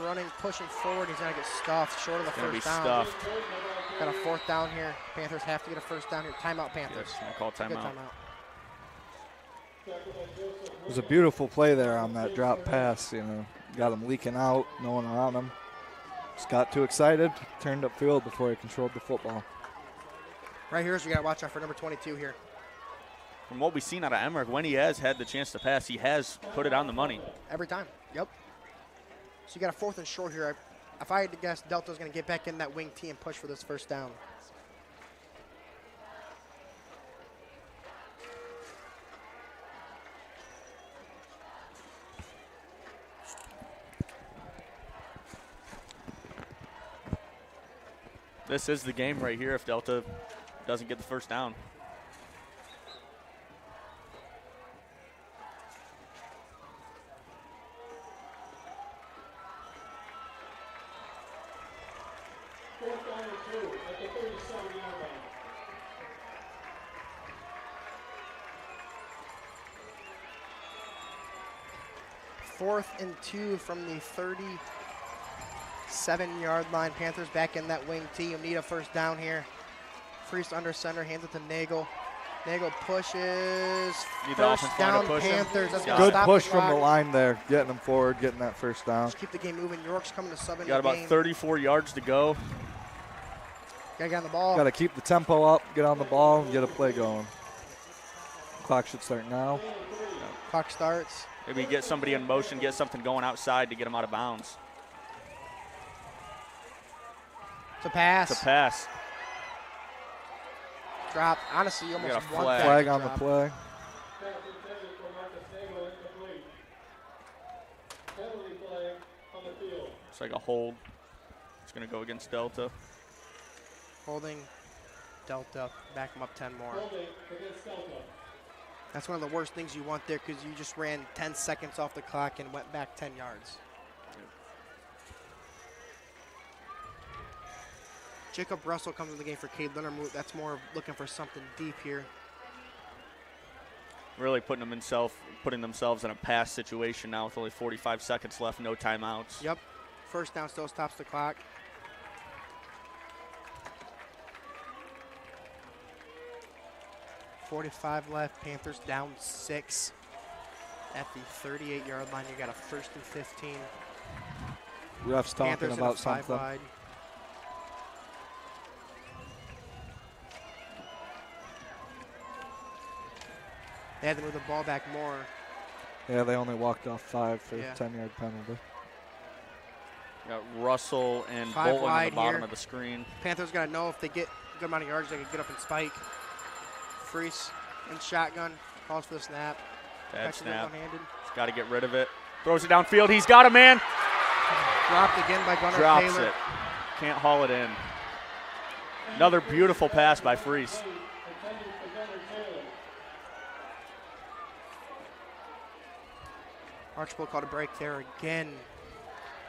C: running, pushing forward. He's going to get stuffed short of the
D: Gonna be
C: first down.
D: stuffed.
C: Got a 4th down here. Panthers have to get a first down here. Timeout, Panthers.
D: Yes, I call
C: Good
D: timeout.
E: It was a beautiful play there on that drop pass. Got him leaking out, no one around him. Just got too excited, turned upfield before he controlled the football.
C: Right here is we got to watch out for number 22 here.
D: From what we've seen out of Emmerich, when he has had the chance to pass, he has put it on the money.
C: Every time. Yep. So you got a 4th and short here. If I had to guess, Delta's going to get back in that wing tee and push for this first down.
D: This is the game right here if Delta doesn't get the first down.
C: Fourth and 2 from the 37-yard line. Panthers back in that wing tee. You need a first down here. Freese under center, hands it to Nagel. Nagel pushes.
D: Need the
C: First
D: offensive line
C: down,
D: to push him.
C: Panthers. That's
D: Got
C: gonna
E: Good
C: stop
E: push
C: the
E: from the
C: clock.
E: line there, getting them forward, getting that first down.
C: Just keep the game moving. York's coming to sub in
D: Got
C: the
D: about
C: game.
D: 34 yards to go.
C: Gotta get on the ball.
E: Got to keep the tempo up, get on the ball, and get a play going. Clock should start now.
C: Clock starts.
D: Maybe get somebody in motion, get something going outside to get him out of bounds.
C: It's a pass.
D: It's a pass.
C: Drop. Honestly, you almost
D: got a
C: want
D: flag.
C: that
E: Flag
C: to
E: on the
C: drop.
E: play.
D: It's like a hold. It's going to go against Delta.
C: Holding Delta. Back them up 10 more. That's one of the worst things you want there because you just ran 10 seconds off the clock and went back 10 yards. Jacob Russell comes in the game for Cade Lindermuth. That's more of looking for something deep here.
D: Really putting themselves in a pass situation now with only 45 seconds left, no timeouts.
C: Yep. First down still stops the clock. .45 left. Panthers down 6 at the 38-yard line. You got a 1st and 15.
E: Ref's talking
C: Panthers in a
E: about
C: 5
E: something.
C: wide. They had to move the ball back more.
E: Yeah, they only walked off 5 for
C: Yeah.
E: a 10-yard penalty.
D: Got Russell and
C: 5
D: Bolton on the
C: wide
D: bottom
C: here.
D: of the screen.
C: Panthers got to know if they get a good amount of yards, they can get up and spike. Freese in shotgun. Calls for the snap.
D: Bad
C: Catches it
D: snap.
C: one-handed.
D: Got to get rid of it. Throws it downfield. He's got a man.
C: Dropped again by Gunnar
D: Drops
C: Taylor.
D: it. Can't haul it in. Another beautiful pass by Freese.
C: Archbold called a break there again.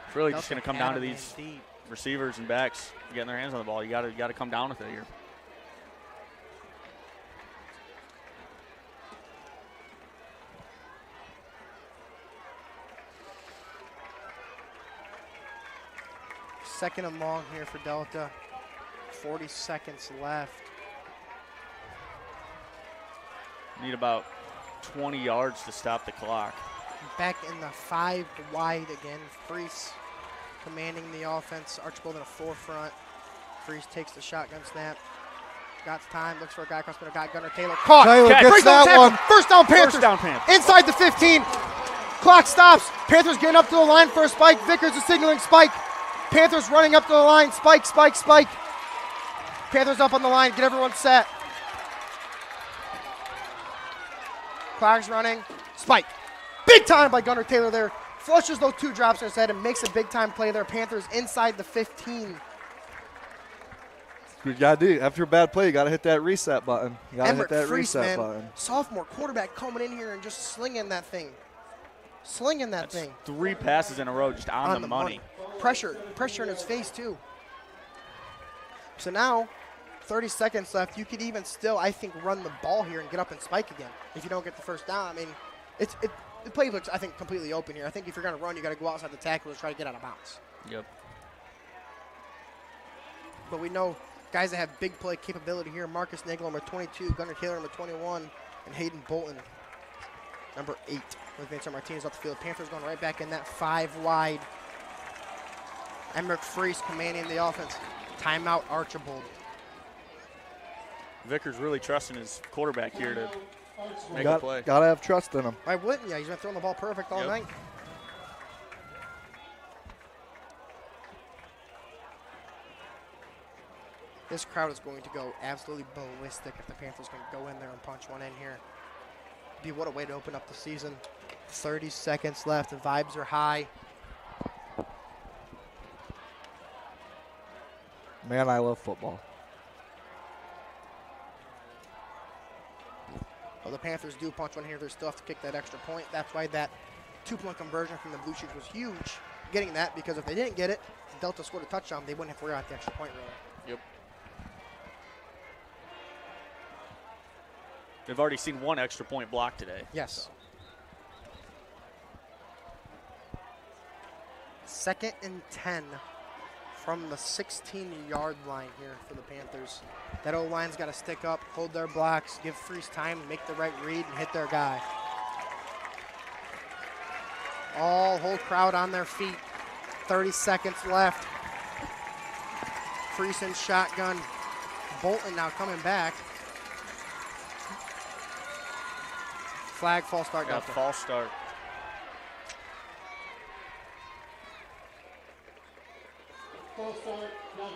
D: It's really just
C: Delta
D: going to come down to
C: had a man
D: these
C: deep.
D: receivers and backs getting their hands on the ball. You got to come down with it here.
C: Second and long here for Delta. 40 seconds left.
D: Need about 20 yards to stop the clock.
C: Back in the 5 wide again. Freese commanding the offense. Archbold in a 4-front. Freese takes the shotgun snap. Got time, looks for a guy across the middle. Got Gunnar Taylor. Caught!
F: Taylor
C: Catch.
F: gets
C: Breaks on
F: that
C: tackle.
F: one.
C: First down Panthers.
D: First down Panthers.
C: Inside the 15. Clock stops. Panthers getting up to the line for a spike. Vickers is signaling spike. Panthers running up to the line. Spike, spike, spike. Panthers up on the line. Get everyone set. Clock's running. Spike. Big time by Gunnar Taylor there. Flushes those 2 drops in his head and makes a big time play there. Panthers inside the 15.
E: You got to do after a bad play. You got to hit that reset button. You got to hit that
C: Freese,
E: reset
C: man,
E: button.
C: sophomore quarterback coming in here and just slinging that thing. Slinging that thing.
D: 3 passes in a row just on the money.
C: Pressure in his face too. So now, 30 seconds left. You could even still, I think, run the ball here and get up and spike again if you don't get the first down. I mean, the play looks, I think, completely open here. I think if you're going to run, you got to go outside the tackle and try to get out of bounds.
D: Yep.
C: But we know guys that have big play capability here. Marcus Nagel, number 22, Gunnar Taylor, number 21, and Hayden Bolton, number 8. With Vincent Martinez off the field. Panthers going right back in that 5 wide. Emmerich Freese commanding the offense. Timeout Archbold.
D: Vickers really trusting his quarterback here to make a play.
E: Got to have trust in him.
C: Why wouldn't you? He's been throwing the ball perfect all night. This crowd is going to go absolutely ballistic if the Panthers can go in there and punch one in here. What a way to open up the season. 30 seconds left. The vibes are high.
E: Man, I love football.
C: Well, the Panthers do punch one here. They still have to kick that extra point. That's why that 2-point conversion from the Blue Shoes was huge. Getting that, because if they didn't get it, Delta scored a touchdown, they wouldn't have to worry about the extra point really.
D: Yep. They've already seen 1 extra point block today.
C: Yes. So. 2nd and 10 from the 16-yard line here for the Panthers. That O-line's got to stick up, hold their blocks, give Freese time to make the right read and hit their guy. Whole crowd on their feet. 30 seconds left. Freese in shotgun. Bolton now coming back. Flag, false start.
D: Got a false start.
A: False start, Delta.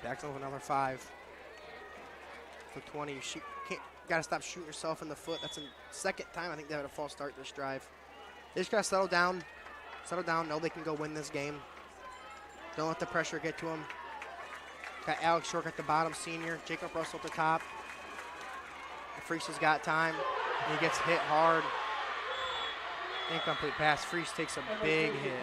C: Backs over another 5. For 20. Got to stop shooting yourself in the foot. That's the 2nd time I think they had a false start this drive. They just got to settle down. Settle down. Know they can go win this game. Don't let the pressure get to them. Got Alex Shork at the bottom, senior. Jacob Russell at the top. Freese has got time. He gets hit hard. Incomplete pass. Freese takes a big hit.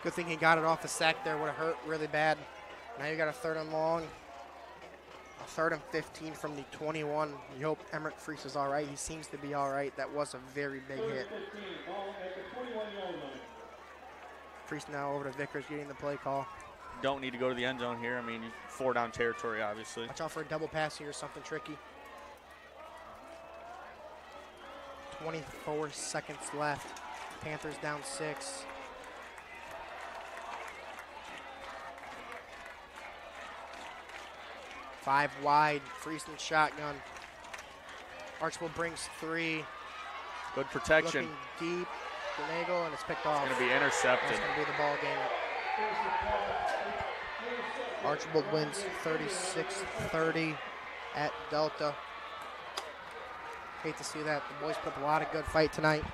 C: Good thing he got it off the sack there. Would have hurt really bad. Now you got a 3rd and long. A 3rd and 15 from the 21. You hope Emmerich Freese is all right. He seems to be all right. That was a very big hit. Freese now over to Vickers getting the play call.
D: Don't need to go to the end zone here. I mean, 4 down territory, obviously.
C: Watch out for a double pass here or something tricky. 24 seconds left. Panthers down 6. Five wide. Freese in shotgun. Archbold brings 3.
D: Good protection.
C: Looking deep. Grenagel, and it's picked off.
D: It's going to be intercepted.
C: That's going to be the ball game. Archbold wins 36-30 at Delta. Hate to see that. The boys put up a lot of good fight tonight.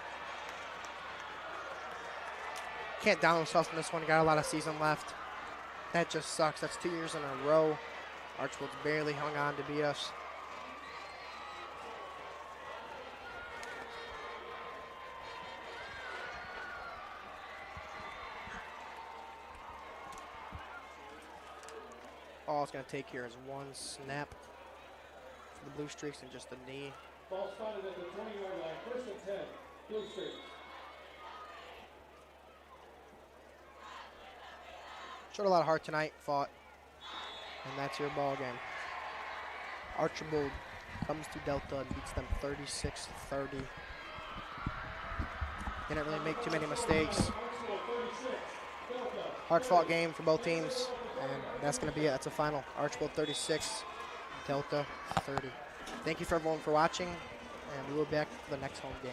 C: Can't down themselves in this one. Got a lot of season left. That just sucks. That's 2 years in a row. Archbold's barely hung on to beat us. All it's going to take here is one snap for the Blue Streaks and just the knee.
A: Ball spotted at the 20-yard line. 1st and 10. Blue Streaks.
C: Showed a lot of heart tonight, fought, and that's your ball game. Archbold comes to Delta and beats them 36-30. Didn't really make too many mistakes. Hard-fought game for both teams, and that's going to be it. That's a final. Archbold 36, Delta 30. Thank you for everyone for watching, and we will be back for the next home game.